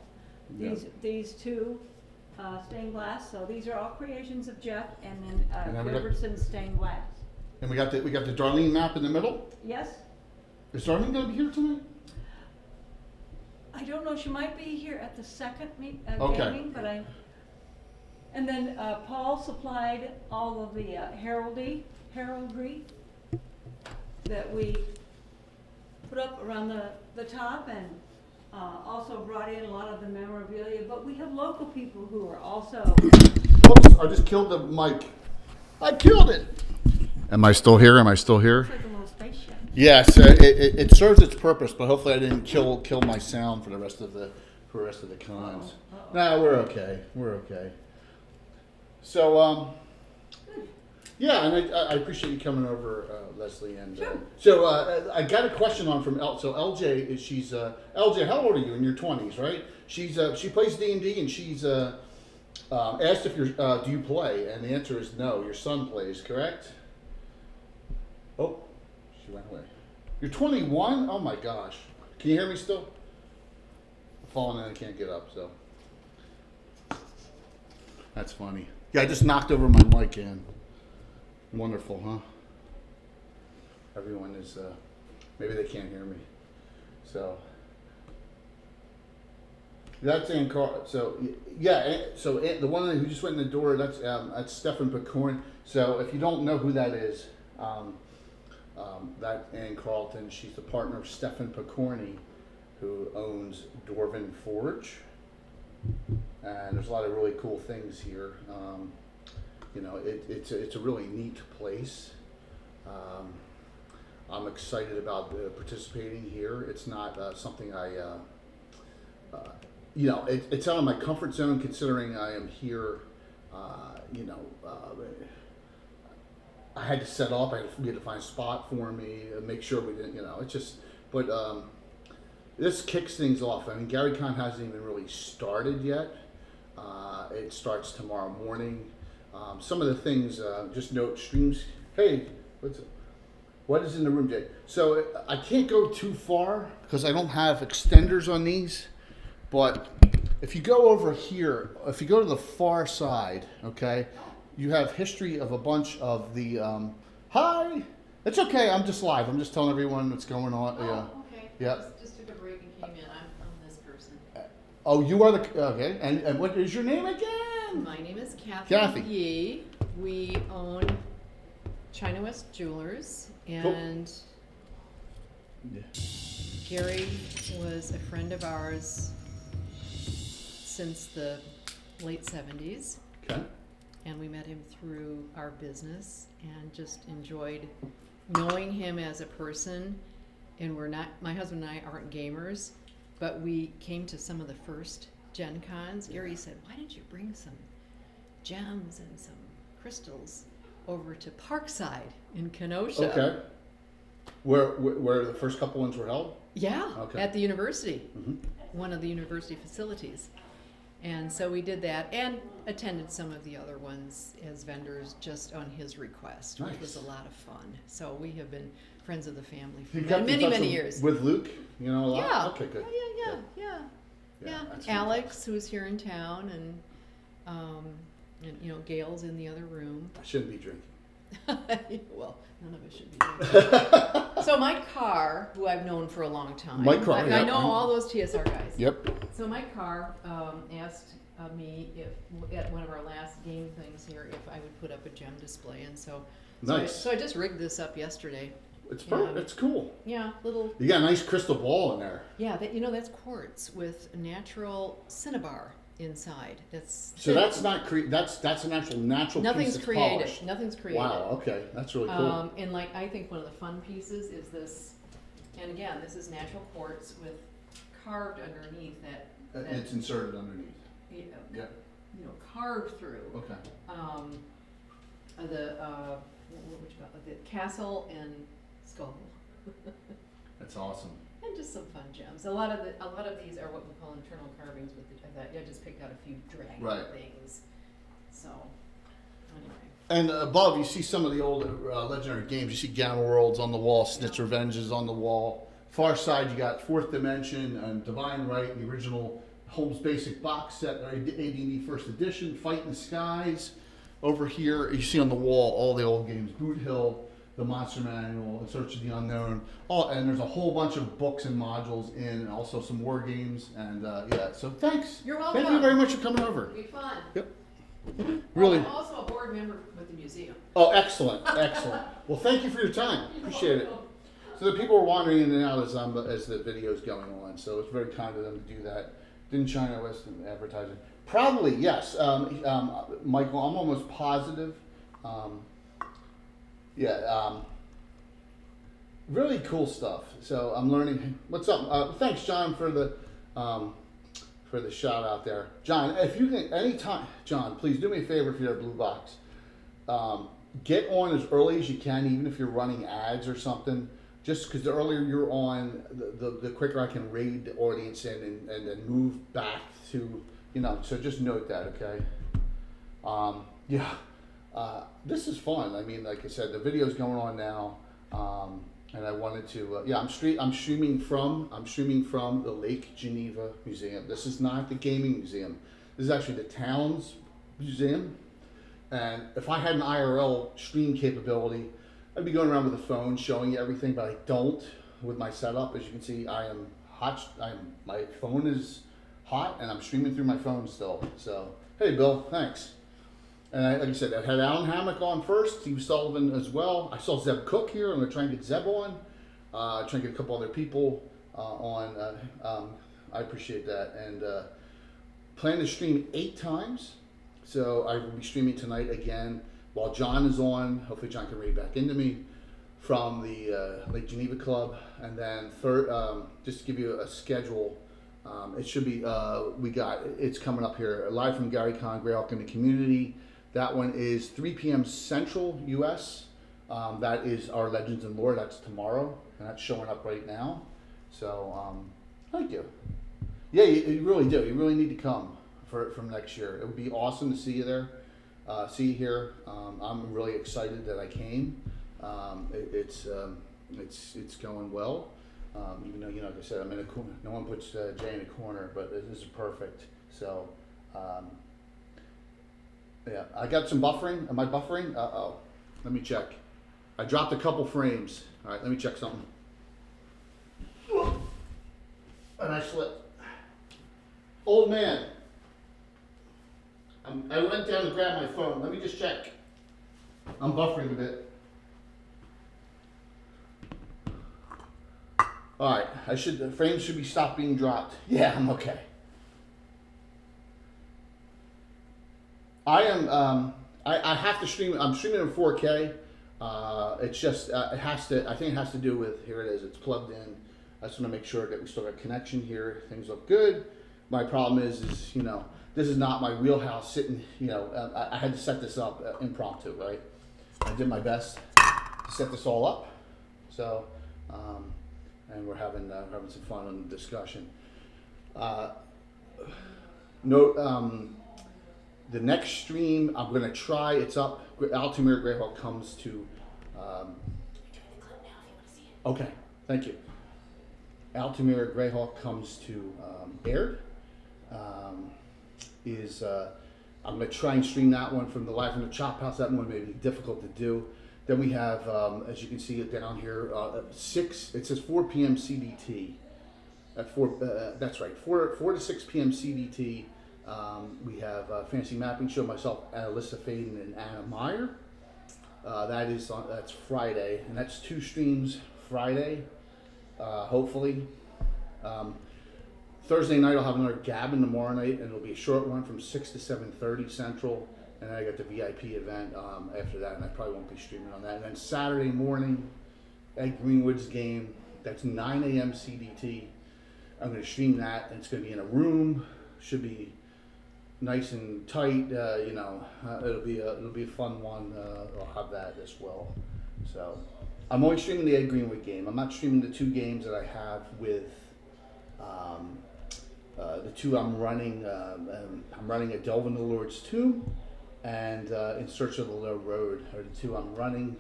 Speaker 8: These 2 stained glass. So these are all creations of Jeff, and then Gilbertson stained glass.
Speaker 1: And we got the Darlene map in the middle.
Speaker 8: Yes.
Speaker 1: Is Darlene going to be here tonight?
Speaker 8: I don't know. She might be here at the second
Speaker 1: Okay.
Speaker 8: gaming, but And then Paul supplied all of the heraldry that we put up around the top, and also brought in a lot of the memorabilia. But we have local people who are also.
Speaker 1: Oops, I just killed the mic. I killed it. Am I still here?
Speaker 8: It's like a little spaceship.
Speaker 1: Yes, it serves its purpose, but hopefully I didn't kill my sound for the rest of the cons. No, we're okay. So yeah, and I appreciate you coming over, Leslie. And
Speaker 8: Sure.
Speaker 1: So I got a question from LJ. LJ, how old are you? In your 20s, right? She plays D&D, and she's asked if do you play, and the answer is no. Your son plays, correct? Oh, she went away. You're 21? Oh my gosh. Can you hear me still? I'm falling in and can't get up, so. That's funny. Yeah, I just knocked over my mic in. Wonderful, huh? Everyone is, maybe they can't hear me. So. That's Ann Carl. So, yeah, so the one who just went in the door, that's Stefan Picorn. So if you don't know who that is, that Ann Carlton, she's the partner of Stefan Picorni, who owns Dwarven Forge. and there's a lot of really cool things here. You know, it's a really neat place. I'm excited about participating here. It's not something you know, it's out of my comfort zone considering I am here. You know, I had to set up. We had to find a spot for me, make sure we didn't. You know, it's just. But this kicks things off. I mean, GaryCon hasn't even really started yet. It starts tomorrow morning. Some of the things, just note streams. Hey, what is in the room, Jay? So I can't go too far because I don't have extenders on these. But if you go over here, if you go to the far side, okay, you have history of a bunch of the. Hi, it's okay. I'm just live. I'm just telling everyone what's going on.
Speaker 9: Okay.
Speaker 1: Yeah.
Speaker 9: Just took a break and came in. I'm this person.
Speaker 1: Oh, you are the okay. And what is your name again?
Speaker 9: My name is
Speaker 1: Kathy.
Speaker 9: Yee. We own China West Jewelers, and
Speaker 1: Yeah.
Speaker 9: Gary was a friend of ours since the late 70s,
Speaker 1: Okay.
Speaker 9: and we met him through our business and just enjoyed knowing him as a person. And my husband and I aren't gamers, but we came to some of the first Gen Cons. Gary said, why didn't you bring some gems and some crystals over to Parkside in Kenosha?
Speaker 1: Okay. Where the first couple ones were held?
Speaker 9: Yeah,
Speaker 1: Okay.
Speaker 9: at the university,
Speaker 1: Mm-hmm.
Speaker 9: one of the university facilities. And so we did that and attended some of the other ones as vendors just on his request, which was a
Speaker 1: Nice.
Speaker 9: lot of fun. So we have been friends of the family for
Speaker 1: You got in
Speaker 9: many,
Speaker 1: touch
Speaker 9: many
Speaker 1: with-
Speaker 9: years.
Speaker 1: With Luke, you know a lot.
Speaker 9: Yeah.
Speaker 1: Okay, good.
Speaker 9: Oh, yeah.
Speaker 1: Yeah, that's
Speaker 9: Alex, who's here in town, and you know, Gail's in the other room.
Speaker 1: I shouldn't be drinking.
Speaker 9: Well, none of us should be doing So Mike Carr, who I've known for a long time.
Speaker 1: Mike Carr,
Speaker 9: I
Speaker 1: yeah.
Speaker 9: know all those TSR guys.
Speaker 1: Yep.
Speaker 9: So Mike Carr asked me if at one of our last game things here if I would put up a gem display, and so
Speaker 1: Nice.
Speaker 9: so I just rigged this up yesterday.
Speaker 1: It's perfect.
Speaker 9: Yeah.
Speaker 1: It's cool.
Speaker 9: Yeah, little
Speaker 1: You got a nice crystal ball in there.
Speaker 9: yeah. That that's quartz with natural cinnabar inside. That's
Speaker 1: So that's not that's an actual natural
Speaker 9: nothing's
Speaker 1: piece that's
Speaker 9: created.
Speaker 1: polished.
Speaker 9: Nothing's created.
Speaker 1: Wow. Okay, that's really cool.
Speaker 9: And like I think one of the fun pieces is this, and again, this is natural quartz with carved underneath that
Speaker 1: It's inserted underneath.
Speaker 9: you know,
Speaker 1: Yeah.
Speaker 9: carved through
Speaker 1: Okay.
Speaker 9: the what would you call it? The castle and skull,
Speaker 1: That's awesome.
Speaker 9: and just some fun gems. A lot of these are what we call internal carvings. I just picked out a few dragon
Speaker 1: Right.
Speaker 9: things. So anyway.
Speaker 1: And above, you see some of the old legendary games. You see Gamma Worlds on the wall, Snitch Revenge is on the wall. Far side, you got Fourth Dimension and Divine Right, the original Holmes Basic box set, AD&D First Edition, Fight in the Skies. Over here, you see on the wall all the old games, Boot Hill, the Monster Manual, In Search of the Unknown. And there's a whole bunch of books and modules in, and also some war games. And yeah, so thanks.
Speaker 9: You're welcome.
Speaker 1: Thank you very much for coming over.
Speaker 9: It'll be fun.
Speaker 1: Yep. Really.
Speaker 9: I'm also a board member with the museum.
Speaker 1: Oh, excellent, excellent. Well, thank you for your time. Appreciate it. So the people are wandering in and out as the video's going on, so it's very kind of them to do that. Didn't China West advertising? Probably, yes. Michael, I'm almost positive. Really cool stuff. So I'm learning. What's up? Thanks, John, for the shout out there. John, if you can, anytime, John, please do me a favor if you're a Blue Box. Get on as early as you can, even if you're running ads or something. Just because the earlier you're on, the quicker I can raid the audience in and then move back to, so just note that, okay? This is fun. I mean, like I said, the video's going on now, and I wanted to, I'm streaming from the Lake Geneva Museum. This is not the gaming museum. This is actually the town's museum. And if I had an IRL stream capability, I'd be going around with a phone showing you everything, but I don't with my setup. As you can see, I am hot. My phone is hot, and I'm streaming through my phone still. So, hey, Bill, thanks. And like I said, I had Alan Hammock on first, Steve Sullivan as well. I saw Zeb Cook here. I'm going to try and get Zeb on. Try and get a couple other people on. I appreciate that. And plan to stream 8 times. So I will be streaming tonight again while John is on. Hopefully John can read back into me from the Lake Geneva Club. And then third, just to give you a schedule, it should be, it's coming up here, live from Gary Con, Greyhawk in the Community. That one is 3 p.m. Central US. That is our Legends and Lore. That's tomorrow, and that's showing up right now. So, thank you. Yeah, you really do. You really need to come from next year. It would be awesome to see you there, see you here. I'm really excited that I came. It's going well. Even though, like I said, I'm in a corner. No one puts Jay in a corner, but this is perfect. So, yeah, I got some buffering. Am I buffering? Uh-oh. Let me check. I dropped a couple frames. All right, let me check something. And I slipped. Old man. I went down to grab my phone. Let me just check. I'm buffering a bit. All right, the frames should be stopped being dropped. Yeah, I'm okay. I am. I have to stream. I'm streaming in 4K. It's just it has to. I think it has to do with, here it is. It's plugged in. I just want to make sure that we still got connection here. Things look good. My problem is this is not my wheelhouse. Sitting, I had to set this up impromptu, right? I did my best to set this all up. So, and we're having some fun in the discussion. The next stream I'm gonna try. It's up. Altamira Greyhawk comes to. Okay, thank you. Altamira Greyhawk comes to Baird. I'm gonna try and stream that one from the live from the Chop House. That one may be difficult to do. Then we have, as you can see it down here, 6. It says 4 p.m. CDT. At 4, that's right, 4 to 6 p.m. CDT. We have Fantasy Mapping Show, myself, Alyssa Faden, and Anna Meyer. That's Friday, and that's 2 streams Friday, hopefully. Thursday night I'll have another Gabbin tomorrow night, and it'll be a short one from 6 to 7:30 Central. And then I got the VIP event after that, and I probably won't be streaming on that. And then Saturday morning, at Greenwood's game, that's 9 a.m. CDT. I'm going to stream that, and it's going to be in a room. Should be nice and tight. It'll be a fun one. I'll have that as well. So I'm only streaming the Ed Greenwood game. I'm not streaming the 2 games that I have with the 2 I'm running. I'm running a Delve in the Lord's Tomb and In Search of the Low Road are the 2 I'm running.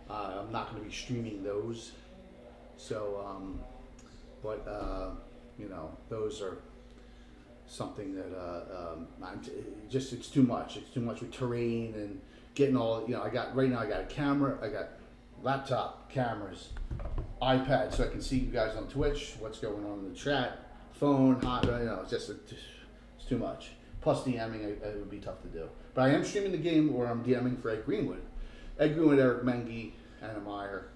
Speaker 1: I'm not going to be streaming those. So, those are something that it's too much. It's too much with terrain and getting all. I got a camera. I got laptop, cameras, iPad, so I can see you guys on Twitch. What's going on in the chat? Phone, it's too much. Plus DMing, it would be tough to do. But I am streaming the game where I'm DMing for Ed Greenwood. Ed Greenwood, Eric Mengi, Anna Meyer,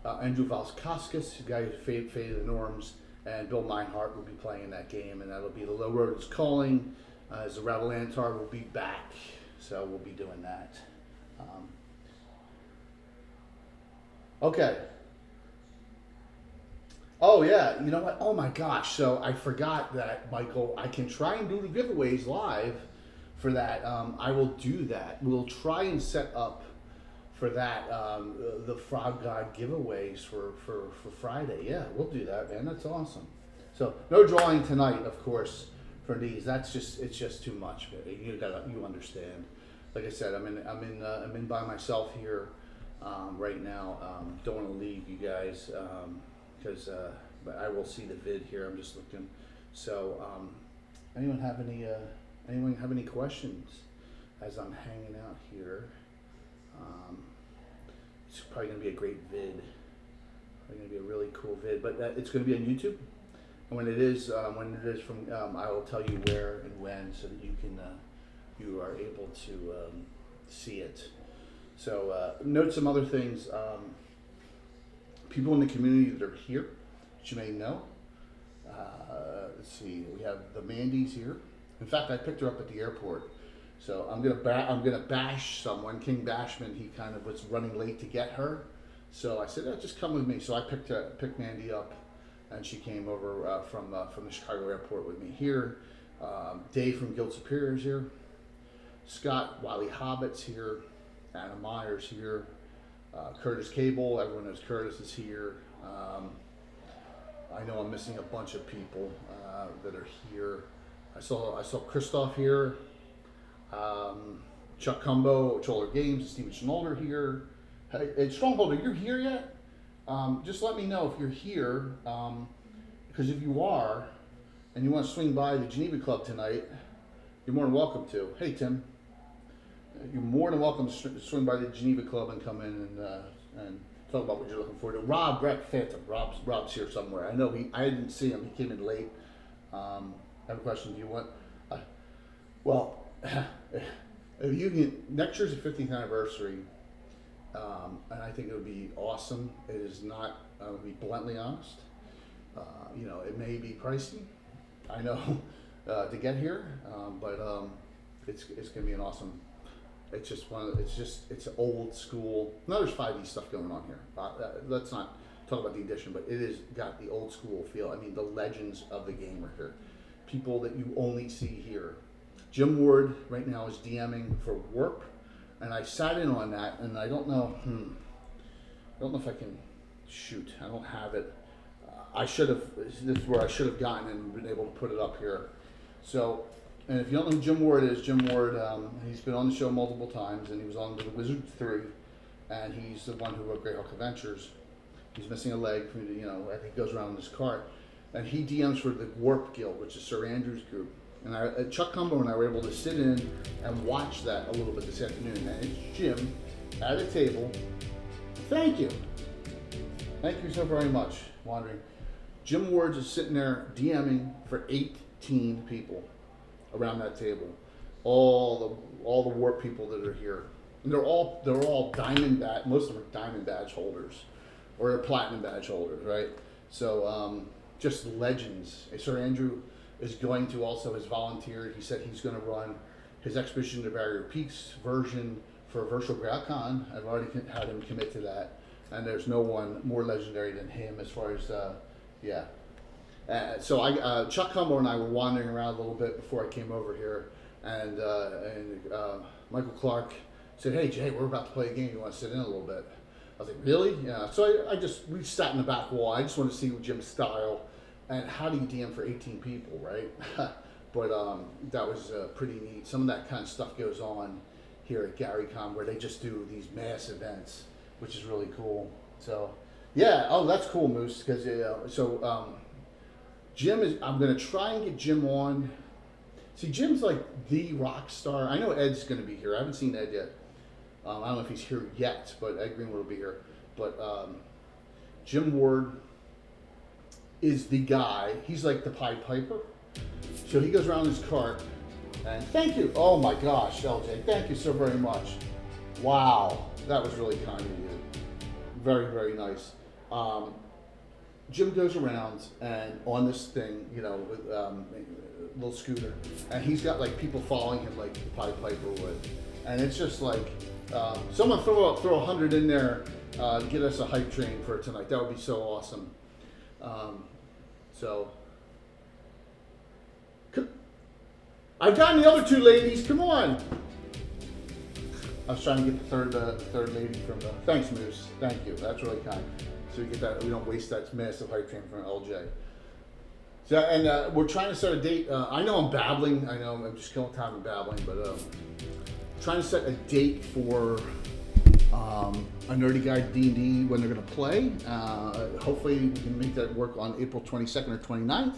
Speaker 1: Andrew Valskauskas, the guy who faded the norms, and Bill Meinhardt will be playing in that game, and that'll be The Low Road is Calling. As the Rebel Antar will be back, so we'll be doing that. Okay. Oh yeah, you know what? Oh my gosh! So I forgot that, Michael. I can try and do the giveaways live for that. I will do that. We'll try and set up for that the Frog God giveaways for Friday. Yeah, we'll do that, man. That's awesome. So no drawing tonight, of course, for these. It's just too much. You understand. Like I said, I'm in by myself here right now. Don't want to leave you guys. Because but I will see the vid here. I'm just looking. So, anyone have any questions as I'm hanging out here? It's probably gonna be a great vid. Probably gonna be a really cool vid. But it's gonna be on YouTube. And when it is from, I will tell you where and when, so that you are able to see it. So note some other things. People in the community that are here, that you may know. Let's see, we have the Mandy's here. In fact, I picked her up at the airport. So I'm gonna bash someone. King Bashman, he kind of was running late to get her. So I said, just come with me. So I picked Mandy up, and she came over from the Chicago airport with me here. Dave from Guild Superior's here. Scott Wiley Hobbit's here. Anna Myers here. Curtis Cable, everyone knows Curtis is here. I know I'm missing a bunch of people that are here. I saw Christoph here. Chuck Cumbo, Choller Games, Steven Schnolder here. Hey, Strongholder, you're here yet? Just let me know if you're here, because if you are, and you want to swing by the Geneva Club tonight, you're more than welcome to. Hey, Tim. You're more than welcome to swing by the Geneva Club and come in and talk about what you're looking for. Rob, Brett Phantom. Rob's here somewhere. I know I didn't see him. He came in late. I have a question. Do you want? Well, if you can. Next year's the 50th anniversary, and I think it would be awesome. It is not. I'm gonna be bluntly honest. It may be pricey. I know to get here, but it's gonna be an awesome. It's just it's old school. Now there's 5D stuff going on here. Let's not talk about the addition, but it has got the old school feel. I mean, the legends of the game are here. People that you only see here. Jim Ward right now is DMing for Warp, and I sat in on that, and I don't know. I don't know if I can shoot. I don't have it. I should have. This is where I should have gotten and been able to put it up here. So. And if you don't know who Jim Ward is, Jim Ward, he's been on the show multiple times, and he was on the Wizard 3, and he's the one who wrote Greyhawk Adventures. He's missing a leg, I think he goes around in his cart. And he DMs for the Warp Guild, which is Sir Andrew's group. And Chuck Cumbo and I were able to sit in and watch that a little bit this afternoon. And it's Jim at a table. Thank you. Thank you so very much, Wandering. Jim Ward is sitting there DMing for 18 people. Around that table, all the Warp people that are here, and they're all diamond badge. Most of them are diamond badge holders, or platinum badge holders, right? So just legends. Sir Andrew is going to also has volunteered. He said he's going to run his Expedition to Barrier Peaks version for Virtual GrowCon. I've already had him commit to that, and there's no one more legendary than him as far as yeah. So Chuck Cumbo and I were wandering around a little bit before I came over here, and Michael Clark said, "Hey Jay, we're about to play a game. You want to sit in a little bit?" I was like, "Really?" Yeah. So we sat in the back wall. I just want to see Jim's style, and how do you DM for 18 people, right? But that was pretty neat. Some of that kind of stuff goes on here at GaryCon, where they just do these mass events, which is really cool. So yeah, oh that's cool, Moose, because Jim is, I'm going to try and get Jim on. See, Jim's like the rock star. I know Ed's going to be here. I haven't seen Ed yet. I don't know if he's here yet, but Ed Greenwood will be here. But Jim Ward is the guy. He's like the Pied Piper. So he goes around his cart. And thank you. Oh my gosh, LJ. Thank you so very much. Wow. That was really kind of you. Very, very nice. Jim goes around and on this thing, with a little scooter, and he's got like people following him like the Pied Piper would, and it's just like someone throw 100 in there, get us a hype train for tonight. That would be so awesome. So I've gotten the other two ladies. Come on. I was trying to get the third lady from the. Thanks, Moose. Thank you. That's really kind. So we get that. We don't waste that massive hype train from LJ. So and we're trying to set a date. I know I'm babbling. I know I'm just killing time and babbling, but trying to set a date for a Nerdy Guide D&D when they're going to play. Hopefully we can make that work on April 22nd or 29th.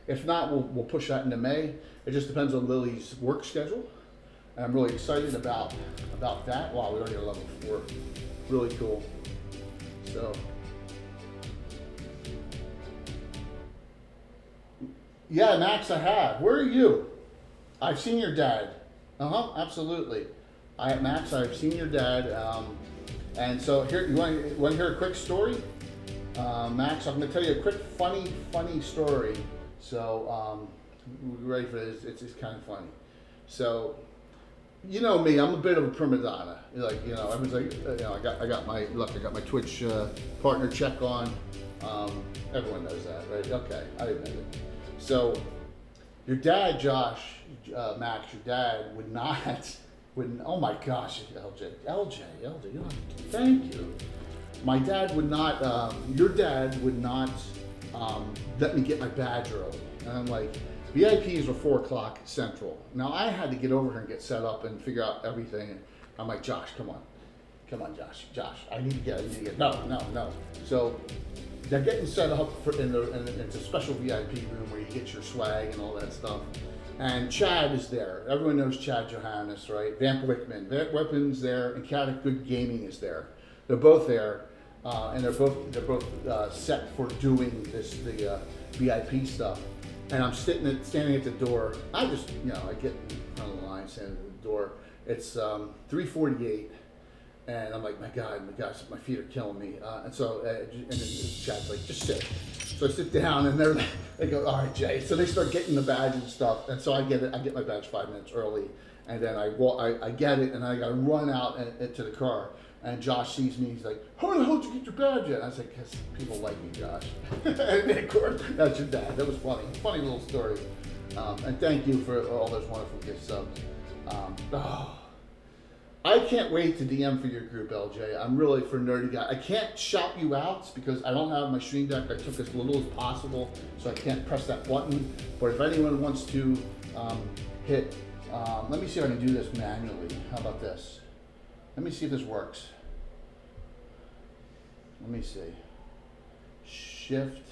Speaker 1: If not, we'll push that into May. It just depends on Lily's work schedule. And I'm really excited about that. Wow, we already have level 4. Really cool. So. Yeah, Max, I have. Where are you? I've seen your dad. Absolutely. Max, I've seen your dad. And so here, you want to hear a quick story? Max, I'm going to tell you a quick, funny story. So We're ready for this. It's kind of funny. So, you know me, I'm a bit of a prima donna. Like, you know, everyone's like, you know, I got my Twitch partner check on. Everyone knows that, right? Okay, I admit it. So, your dad, Josh, Max, your dad would not, oh my gosh, LJ, you know, thank you. My dad would not, your dad would not let me get my badge early. And I'm like, VIPs are 4 o'clock Central. Now I had to get over here and get set up and figure out everything. And I'm like, Josh, come on, Josh, I need to get, no. So they're getting set up it's a special VIP room where you get your swag and all that stuff. And Chad is there. Everyone knows Chad Johannes, right? Vamp Wickman, Weapons there, and Chaotic Good Gaming is there. They're both there, and they're both set for doing the VIP stuff. And I'm standing at the door. I just, you know, I get in front of the line, standing at the door. It's 3:48, and I'm like, my God, my feet are killing me. And so, and then Chad's like, just sit. So I sit down, and they go, all right, Jay. So they start getting the badge and stuff, and so I get my badge 5 minutes early, and then I get it, and I got to run out to the car. And Josh sees me, he's like, how the hell did you get your badge yet? I was like, because people like me, Josh. And of course, that's your dad. That was funny. Funny little story. And thank you for all those wonderful gift subs. I can't wait to DM for your group, LJ. I'm really for Nerdy Guy. I can't shout you out because I don't have my stream deck. I took as little as possible, so I can't press that button. But if anyone wants to hit, let me see if I can do this manually. How about this? Let me see if this works. Let me see. Shift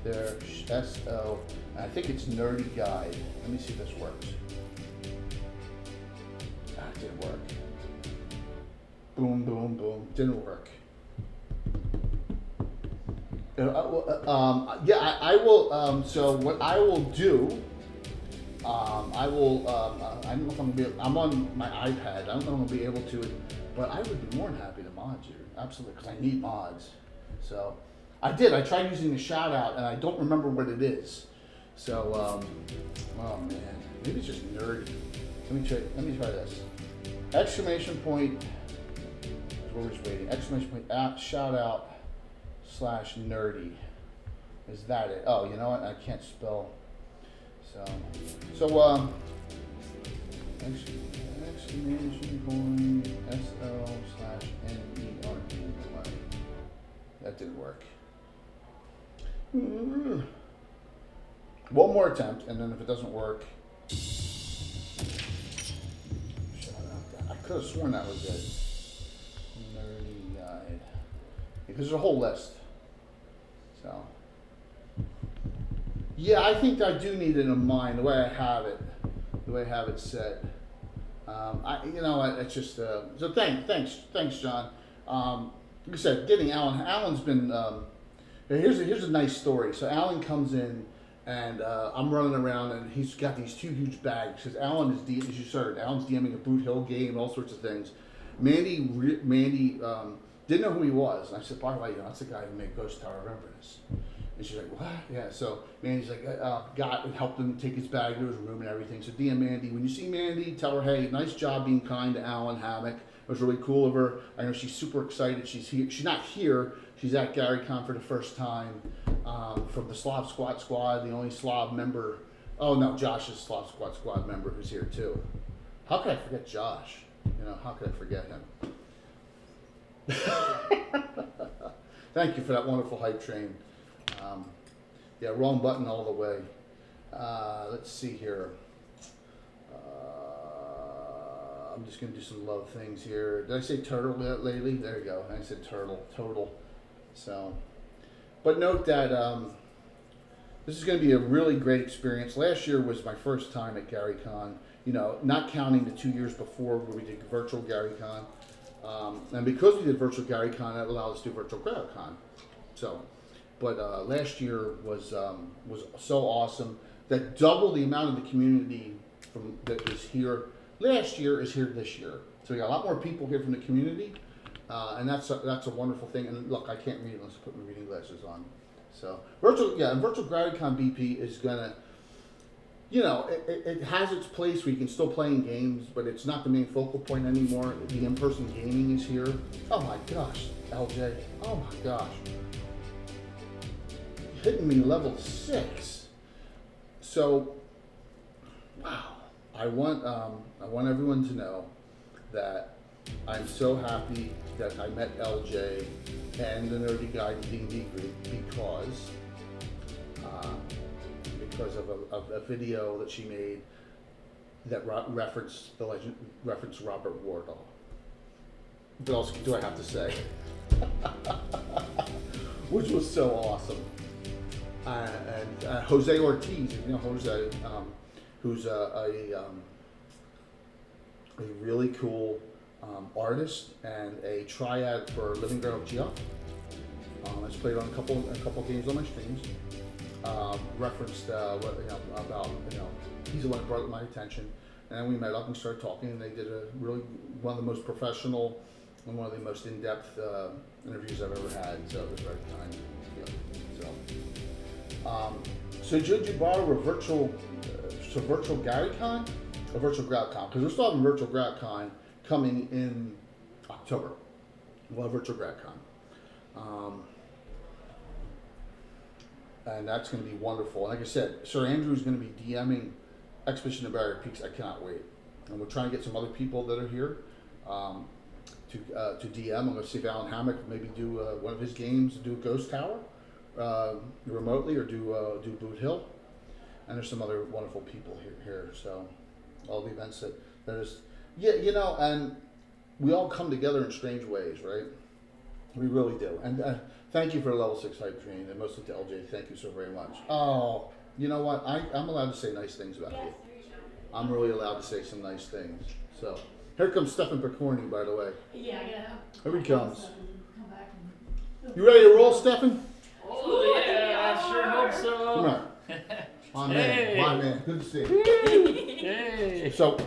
Speaker 1: there, SO, and I think it's Nerdy Guide. Let me see if this works. It didn't work. Boom, boom, boom. Didn't work. Yeah, I will. So what I will do, I will. I don't know if I'm gonna be. I'm on my iPad. I don't know if I'm gonna be able to. But I would be more than happy to mod you, absolutely, because I need mods. So I did. I tried using the shout out, and I don't remember what it is. So, oh man, maybe it's just nerdy. Let me try this. Exclamation point. We're just waiting. Exclamation point. Shout out / nerdy. Is that it? Oh, you know what? I can't spell. So exclamation point SL / NERD. That didn't work. One more attempt, and then if it doesn't work, I could have sworn that was it. Nerdy Guide. Because there's a whole list. So, yeah, I think I do need it in mind the way I have it set. You know, it's just so thanks, John. Like I said, getting Alan. Alan's been. Here's a nice story. So Alan comes in, and I'm running around, and he's got these 2 huge bags. Because Alan is, as you heard, Alan's DMing a Boot Hill game, all sorts of things. Mandy didn't know who he was. And I said, by the way, you know, that's the guy who made Ghost Tower. Remember this? And she's like, what? Yeah, so Mandy's like, got and helped him take his bag to his room and everything. So DM Mandy, when you see Mandy, tell her, hey, nice job being kind to Alan Hammock. It was really cool of her. I know she's super excited. She's here. She's not here. She's at GaryCon for the first time from the Slav Squad, the only Slav member. Oh no, Josh is Slav Squad member who's here too. How could I forget Josh? You know, how could I forget him? Thank you for that wonderful hype train. Yeah, wrong button all the way. Let's see here. I'm just going to do some love things here. Did I say turtle lately? There you go. I said total. So, but note that this is going to be a really great experience. Last year was my first time at GaryCon. You know, not counting the 2 years before where we did virtual GaryCon. And because we did virtual GaryCon, that allowed us to do virtual GaryCon. So, but last year was so awesome. That doubled the amount of the community that is here. Last year is here this year. So we got a lot more people here from the community, and that's a wonderful thing. And look, I can't read unless I put my reading glasses on. So virtual GaryCon BP is gonna. you know, it has its place where you can still play in games, but it's not the main focal point anymore. The in-person gaming is here. Oh my gosh, LJ. Oh my gosh. Hitting me level 6. So, wow. I want everyone to know that I'm so happy that I met LJ and the Nerdy Guide D&D group because of a video that she made that referenced Robert Wardle. What else do I have to say? Which was so awesome. And Jose Ortiz, you know Jose, who's a really cool artist and a triad for Living Ground of Gia. I've played on a couple games on my streams. Referenced about he's the one that brought it to my attention, and then we met up and started talking. And they did one of the most professional and one of the most in-depth interviews I've ever had. So it was very kind. So did you borrow a virtual GaryCon or virtual GradCon? Because we're still having virtual GradCon coming in October. We'll have virtual GradCon. And that's going to be wonderful. Like I said, Sir Andrew's going to be DMing Expedition to Barrier Peaks. I cannot wait. And we're trying to get some other people that are here to DM. I'm going to see if Alan Hammock maybe do one of his games, do a Ghost Tower remotely, or do Boot Hill. And there's some other wonderful people here. So all the events that is, yeah, you know, and we all come together in strange ways, right? We really do. And thank you for the level 6 hype train, and mostly to LJ. Thank you so very much. Oh, you know what? I'm allowed to say nice things about you. I'm really allowed to say some nice things. So here comes Stefan Picorni, by the way.
Speaker 3: Yeah, yeah.
Speaker 1: Here he comes. You ready to roll, Stefan?
Speaker 10: Oh yeah, I sure hope so.
Speaker 1: Come on. My
Speaker 10: Hey.
Speaker 1: man. Good to see you.
Speaker 10: Hey.
Speaker 1: So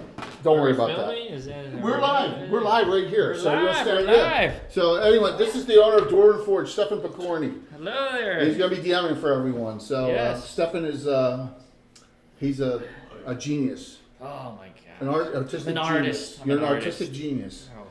Speaker 1: don't worry about
Speaker 10: Filming?
Speaker 1: that.
Speaker 10: Is that
Speaker 1: We're live. We're live right here.
Speaker 10: We're
Speaker 1: So you'll
Speaker 10: live,
Speaker 1: stand
Speaker 10: we're live.
Speaker 1: So anyway, this is the owner of Dwarven Forge, Stefan Picorni.
Speaker 10: Hello there.
Speaker 1: He's gonna be DMing for everyone. So
Speaker 10: Yes.
Speaker 1: Stefan is he's a genius,
Speaker 10: Oh my
Speaker 1: an
Speaker 10: god.
Speaker 1: artistic
Speaker 10: I'm an
Speaker 1: genius.
Speaker 10: artist. I'm
Speaker 1: You're
Speaker 10: an
Speaker 1: an
Speaker 10: artist.
Speaker 1: artistic genius,
Speaker 10: Oh,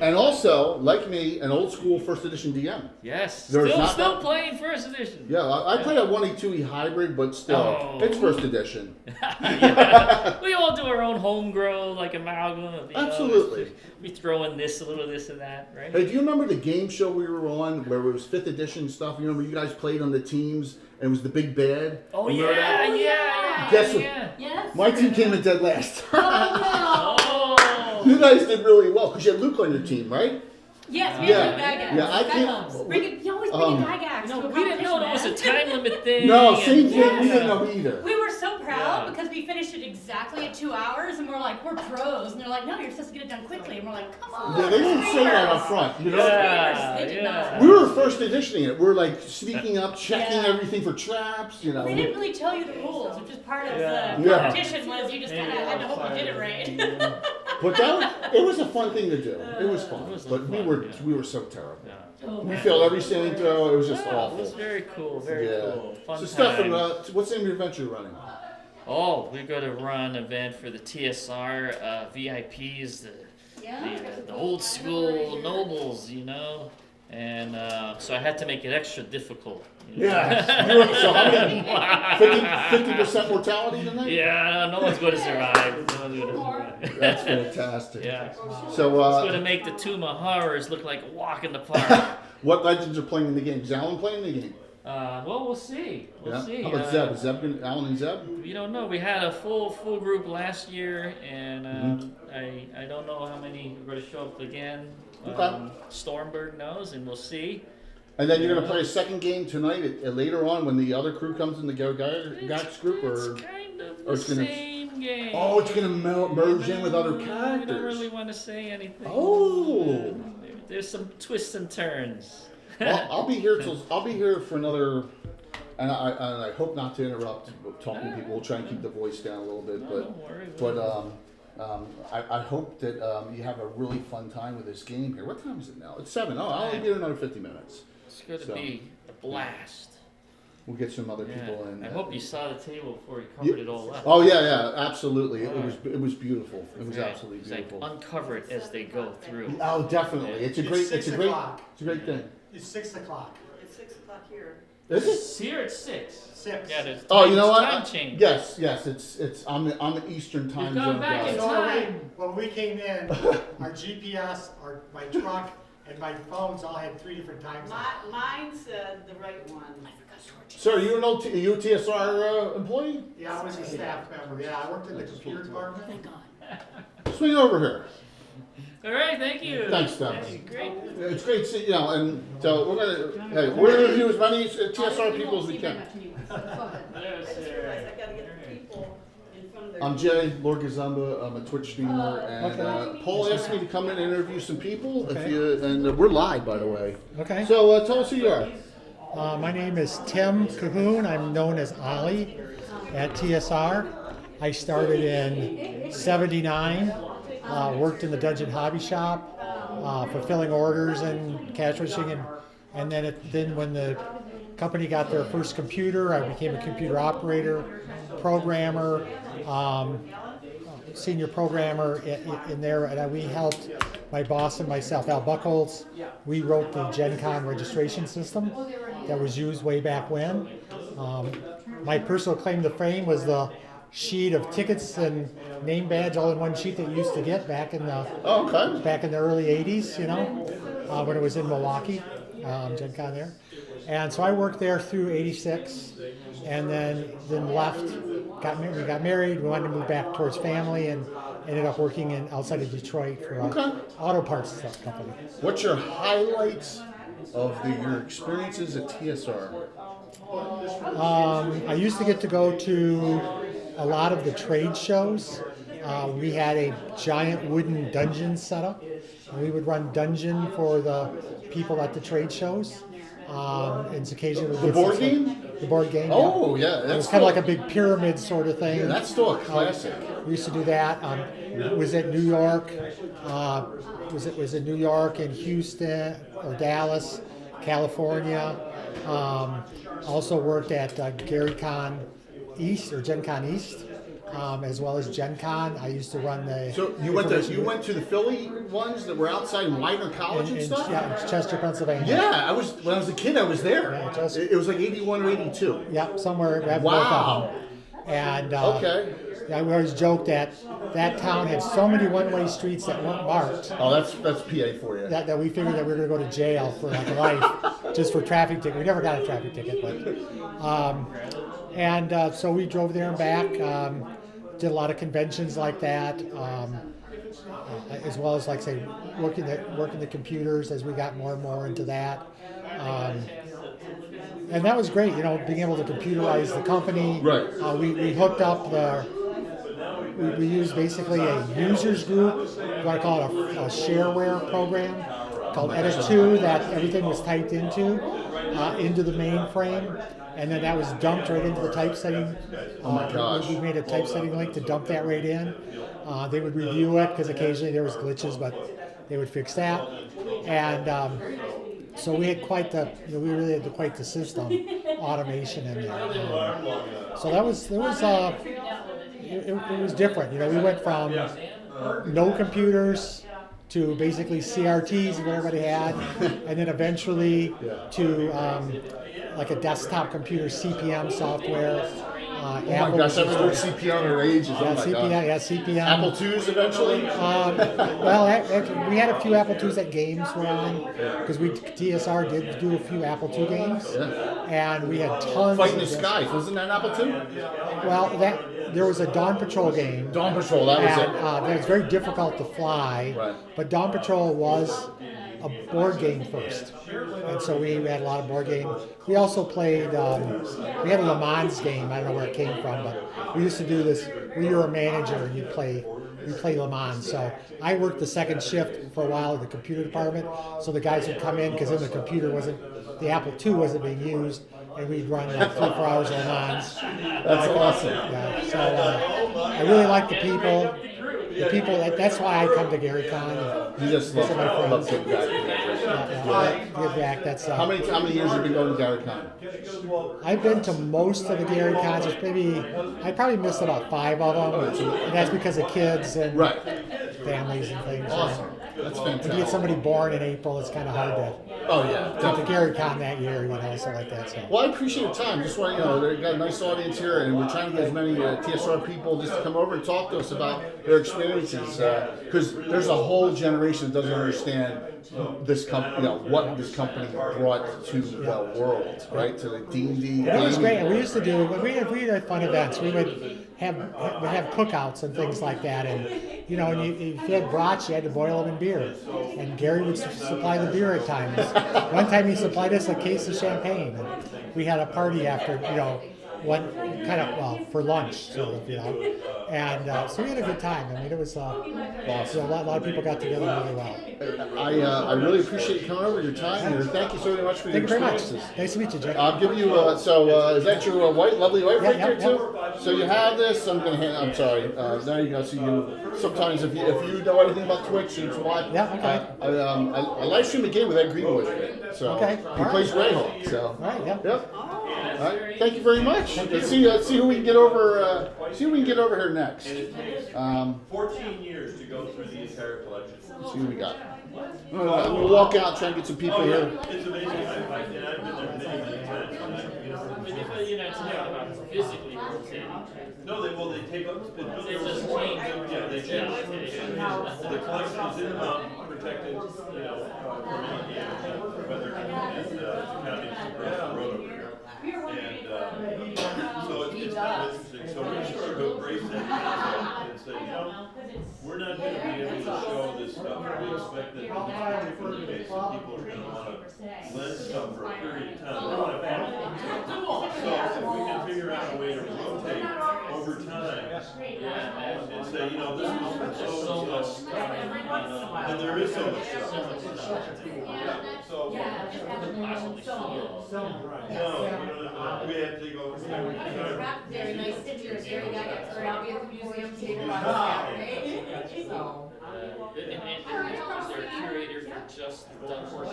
Speaker 1: and also like me, an old school first edition DM.
Speaker 10: yes.
Speaker 1: There's not
Speaker 10: Still
Speaker 1: that-
Speaker 10: playing first edition.
Speaker 1: Yeah, I play a 1E2E hybrid, but still,
Speaker 10: Oh.
Speaker 1: it's first edition.
Speaker 10: Yeah. We all do our own homegrown like amalgam of,
Speaker 1: Absolutely.
Speaker 10: We throw in this a little this and that, right?
Speaker 1: Hey, do you remember the game show we were on where it was 5th edition stuff? You remember you guys played on the teams and it was the big bad?
Speaker 10: Oh
Speaker 1: Remember
Speaker 10: yeah,
Speaker 1: that?
Speaker 10: yeah.
Speaker 1: Guess what?
Speaker 10: Yeah.
Speaker 3: Yes.
Speaker 1: My team came in dead last.
Speaker 10: Oh.
Speaker 1: You guys did really well because you had Luke on your team, right?
Speaker 3: Yes, we
Speaker 1: Yeah.
Speaker 3: have Gygax.
Speaker 1: Yeah, I
Speaker 3: That
Speaker 1: can't-
Speaker 3: helps. You always bring in Gygax.
Speaker 10: You know,
Speaker 3: to a
Speaker 10: we didn't know there was a
Speaker 3: competition,
Speaker 10: time limit thing.
Speaker 1: No,
Speaker 10: and-
Speaker 1: same thing. We
Speaker 3: Yeah.
Speaker 1: didn't know either.
Speaker 3: We were so proud
Speaker 10: Yeah.
Speaker 3: because we finished it exactly at 2 hours, and we're like, we're pros, and they're like, no, you're supposed to get it done quickly, and we're like, come on.
Speaker 1: Yeah, they didn't say that up front. You know?
Speaker 10: Yeah,
Speaker 3: They did
Speaker 10: yeah.
Speaker 3: not.
Speaker 1: We were first editioning it. We were like sneaking up, checking
Speaker 3: Yeah.
Speaker 1: everything for traps. You know.
Speaker 3: They didn't really tell you the rules, which is part of
Speaker 10: Yeah.
Speaker 3: the
Speaker 1: Yeah.
Speaker 3: competition was you just kind of had to hope you did it right.
Speaker 1: But it was a fun thing to do. It was fun.
Speaker 10: It was
Speaker 1: But
Speaker 10: fun, yeah.
Speaker 1: we were so terrible.
Speaker 10: Yeah.
Speaker 1: We failed every saving throw. It was just
Speaker 10: Yeah,
Speaker 1: awful.
Speaker 10: It was very cool, very cool. Fun
Speaker 1: So Stefan,
Speaker 10: times.
Speaker 1: what's the name of your adventure you're running?
Speaker 10: Oh, we're going to run an event for the TSR VIPs, the old school nobles, you know. And so I had to make it extra difficult. You know?
Speaker 1: Yeah. So how many? 50% mortality tonight?
Speaker 10: Yeah, no one's going to survive. No one's going to survive.
Speaker 1: That's fantastic.
Speaker 10: Yeah.
Speaker 1: So
Speaker 10: It's going to make the Tomb of Horrors look like a walk in the park.
Speaker 1: what legends are playing in the game? Is Alan playing the game?
Speaker 10: Well, we'll see. We'll see.
Speaker 1: How about Zeb? Is Alan and Zeb?
Speaker 10: We don't know. We had a full group last year, and I don't know how many are going to show up again.
Speaker 1: Okay.
Speaker 10: Stormberg knows, and we'll see.
Speaker 1: And then you're going to play a second game tonight later on when the other crew comes in the Gax group? Or
Speaker 10: It's kind of
Speaker 1: or
Speaker 10: the
Speaker 1: it's gonna-
Speaker 10: same game.
Speaker 1: Oh, it's going to merge in with other
Speaker 10: I don't
Speaker 1: characters.
Speaker 10: really want to say anything.
Speaker 1: Oh.
Speaker 10: There's some twists and turns.
Speaker 1: Well, I'll be here for another, and I hope not to interrupt talking to people. We'll try and keep the voice down a little bit,
Speaker 10: No,
Speaker 1: but
Speaker 10: don't worry.
Speaker 1: I hope that you have a really fun time with this game here. What time is it now? It's 7. Oh, I'll only be here another 50 minutes.
Speaker 10: It's going to
Speaker 1: so.
Speaker 10: be a blast.
Speaker 1: we'll get some other people in.
Speaker 10: I hope you saw the table before you covered it all up.
Speaker 1: Oh yeah, absolutely. It was beautiful. It was
Speaker 10: Right.
Speaker 1: absolutely
Speaker 10: It's like
Speaker 1: beautiful.
Speaker 10: uncover it as they go through.
Speaker 1: Oh, definitely. It's a great thing.
Speaker 5: It's 6 o'clock.
Speaker 8: It's 6 o'clock here.
Speaker 1: Is it?
Speaker 10: It's here at 6.
Speaker 5: 6.
Speaker 10: Yeah, there's time,
Speaker 1: Oh, you know what?
Speaker 10: time change.
Speaker 1: Yes. It's on the Eastern time
Speaker 10: gone
Speaker 1: zone.
Speaker 10: back
Speaker 1: guys.
Speaker 10: in
Speaker 5: So
Speaker 10: time.
Speaker 5: when we came in, our GPS, my truck, and my phones all had 3 different times.
Speaker 8: Mine said the right one.
Speaker 1: Sir, are you a TSR employee?
Speaker 5: Yeah, I was a staff member. Yeah, I worked in the computer department.
Speaker 3: Thank God.
Speaker 1: Swing over here.
Speaker 10: All right, thank you.
Speaker 1: Thanks, Doug.
Speaker 10: That's great.
Speaker 1: It's great, and so we're gonna review as many TSR people as we can.
Speaker 10: Yes,
Speaker 8: I
Speaker 10: sir.
Speaker 8: gotta get the people in front of their.
Speaker 1: I'm Jay, Lord Gazamba. I'm a Twitch streamer, and Paul asked me to come in and interview some people. And we're live, by the way.
Speaker 11: Okay.
Speaker 1: So tell us who you are.
Speaker 11: My name is Tim Cahoon. I'm known as Ollie at TSR. I started in '79. Worked in the Dungeon Hobby Shop, fulfilling orders and cash registering, and then when the company got their first computer, I became a computer operator, programmer, senior programmer in there, and we helped my boss and myself, Al Buckles. We wrote the Gen Con registration system that was used way back when. My personal claim to fame was the sheet of tickets and name badge all in one sheet that you used to get back in the early 80s, when it was in Milwaukee, Gen Con there. And so I worked there through 86 and then left, we got married, we wanted to move back towards family and ended up working outside of Detroit for an auto parts company.
Speaker 1: What's your highlights of your experiences at TSR?
Speaker 11: I used to get to go to a lot of the trade shows. We had a giant wooden dungeon set up, and we would run dungeon for the people at the trade shows. And occasionally
Speaker 1: The board game?
Speaker 11: The board game.
Speaker 1: Oh, yeah.
Speaker 11: It was
Speaker 1: That's
Speaker 11: kind of
Speaker 1: cool.
Speaker 11: like a big pyramid sort of thing.
Speaker 1: Yeah, that's still a classic.
Speaker 11: We used to do that. Was it New York? Was it New York and Houston or Dallas, California? Also worked at Gary Con East or Gen Con East, as well as Gen Con. I used to run the.
Speaker 1: So you went to the Philly ones that were outside in Widener College and stuff?
Speaker 11: Yeah, Chester, Pennsylvania.
Speaker 1: Yeah, when I was a kid, I was there.
Speaker 11: Yeah,
Speaker 1: It was like 81 or 82.
Speaker 11: Yep, somewhere.
Speaker 1: Wow.
Speaker 11: And
Speaker 1: Okay.
Speaker 11: I always joked that town had so many one-way streets that weren't marked.
Speaker 1: Oh, that's PA for you.
Speaker 11: That we figured that we were going to go to jail for like life, just for traffic ticket. We never got a traffic ticket, but so we drove there and back. Did a lot of conventions like that, as well as like say working the computers as we got more and more into that. And that was great, being able to computerize the company.
Speaker 1: Right.
Speaker 11: We hooked up we used basically a users group, what I call it a shareware program called Edit2 that everything was typed into the mainframe. And then that was dumped right into the typesetting.
Speaker 1: Oh my gosh.
Speaker 11: We made a typesetting link to dump that right in. They would review it because occasionally there was glitches, but they would fix that. And so we had we really had quite the system automation in there. So it was different. We went from no computers to basically CRTs and what everybody had, and then eventually to like a desktop computer CPM software.
Speaker 1: Oh my gosh, I remember CPM or ages.
Speaker 11: Yeah, CPM.
Speaker 1: Apple IIs eventually?
Speaker 11: Well, actually, we had a few Apple IIs that games were on, because TSR did do a few Apple II games, and we had tons.
Speaker 1: Fight in the
Speaker 11: of
Speaker 1: Skies, wasn't that an Apple II?
Speaker 11: Well, there was a Dawn Patrol game.
Speaker 1: Dawn Patrol, that was it.
Speaker 11: That was very difficult to fly,
Speaker 1: Right.
Speaker 11: but Dawn Patrol was a board game first, and so we had a lot of board games. We also played. We had a Le Mans game. I don't know where it came from, but we used to do this. We were a manager, and you play Le Mans. So I worked the second shift for a while in the computer department. So the guys would come in because then the Apple II wasn't being used, and we'd run like 3 or 4 hours of Le Mans.
Speaker 1: That's awesome.
Speaker 11: Yeah. So I really liked the people. the people, that's why I come to Gary Con.
Speaker 1: You just
Speaker 11: Those are my
Speaker 1: love
Speaker 11: friends.
Speaker 1: giving back.
Speaker 11: Give back. That's
Speaker 1: How many years have you been going to Gary Con?
Speaker 11: I've been to most of the Gary concerts. Maybe I probably missed about 5 of them, and that's because of kids and
Speaker 1: Right.
Speaker 11: families and things.
Speaker 1: Awesome. That's
Speaker 11: If you
Speaker 1: fantastic.
Speaker 11: get somebody born in April, it's kind of hard to
Speaker 1: Oh yeah.
Speaker 11: get to Gary Con that year, stuff like that. So.
Speaker 1: Well, I appreciate your time. Just want they've got a nice audience here, and we're trying to get as many TSR people just to come over and talk to us about their experiences. Because there's a whole generation that doesn't understand this company, what this company brought to the world, right? To the D&D.
Speaker 11: It was great. We used to do. We had fun events. We would have cookouts and things like that, and if you had brats, you had to boil them in beer, and Gary would supply the beer at times. One time he supplied us a case of champagne, and we had a party after, for lunch, sort of, and so we had a good time. I mean, it was awesome. A lot of people got together really well.
Speaker 1: I really appreciate you coming over your time here. Thank you so very much for your
Speaker 11: Thank you very much.
Speaker 1: experiences.
Speaker 11: Nice to meet you, Jake.
Speaker 1: I'll give you. Is that your lovely wife right there too? So you have this. I'm sorry. There you go. So sometimes if you know anything about Twitch, you can watch.
Speaker 11: Yeah. Okay.
Speaker 1: I live stream a game with Ed Greenwood. So
Speaker 11: Okay.
Speaker 1: he plays Greyhawk. So.
Speaker 11: All right. Yeah.
Speaker 1: Yep. All right. Thank you very much. Let's see who we can get over. See who we can get over here next.
Speaker 6: 14 years to go through the entire collection.
Speaker 1: Let's see who we got. We'll walk out and try and get some people here.
Speaker 6: It's amazing. I've been there many times.
Speaker 10: Physically rotating.
Speaker 6: No, they take up.
Speaker 10: They just change.
Speaker 6: Yeah, they change. The collection is in the mountain, protected, from any weather and counties across the road over here. And so it's kind of interesting. So we sort of embrace that concept and say, we're not going to be able to show this stuff. We expect that in this particular case, that people are going to want to lend stuff for a period of time. They want to have fun. So if we can figure out a way to rotate over time and say, this was so much stuff, and there is so much stuff. So no, we have to go.
Speaker 12: Very nice pictures. Gary got it. I'll be at the museum table on Saturday. So.
Speaker 10: Is there a curator for just the Dunmore?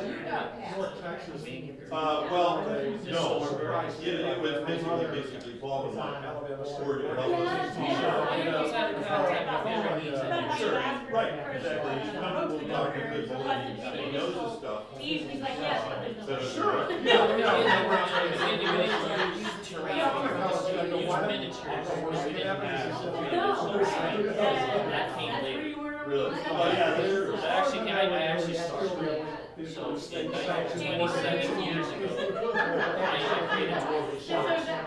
Speaker 6: Well, no. It was basically Paul and I scored it. Sure, right, exactly. He's comfortable talking to people and he knows his stuff.
Speaker 3: He's like, yes, but there's
Speaker 6: Sure.
Speaker 10: That came later.
Speaker 6: Really? Oh, yeah, that's true.
Speaker 10: I actually started. So, 27 years ago, I created 12 shops and I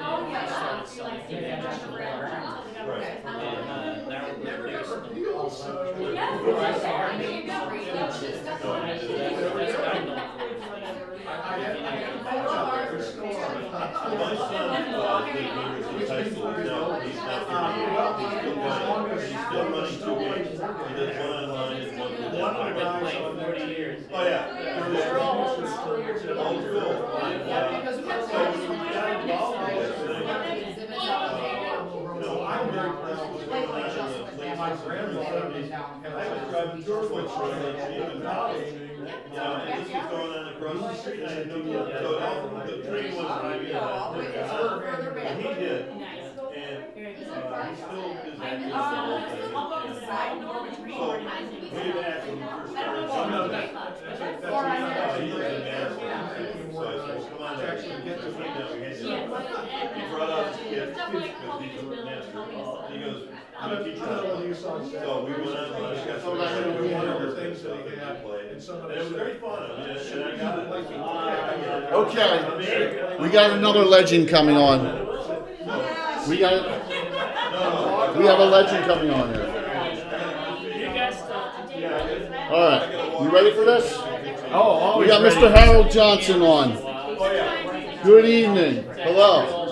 Speaker 10: started selling international art.
Speaker 6: Right.
Speaker 10: And that was the biggest thing.
Speaker 6: My son did high school. Now he's not he's still running 2 games. He does one online and one with that.
Speaker 10: I've been playing 40 years.
Speaker 6: Oh, yeah. They're all full. And, so when we got involved with this thing, I'm very proud of what's going on in the late 60s. I was driving through Twitch for Geneva College. And this was going on across the street. I had no idea. So the train wasn't driving. But he did. And he still is active in the whole thing. So way back when we first started, he lives in Madison. So I said, well, come on, actually get this thing down. We had to. He brought out his kids because he's a master. He goes, I'm going to teach you how to play. So we went on and I got some of the things that he had played. And it was very fun. And I got it.
Speaker 1: Okay, we got another legend coming on. We have a legend coming on here. All right, you ready for this?
Speaker 4: Oh,
Speaker 1: We got Mr. Harold Johnson on. Good evening. Hello.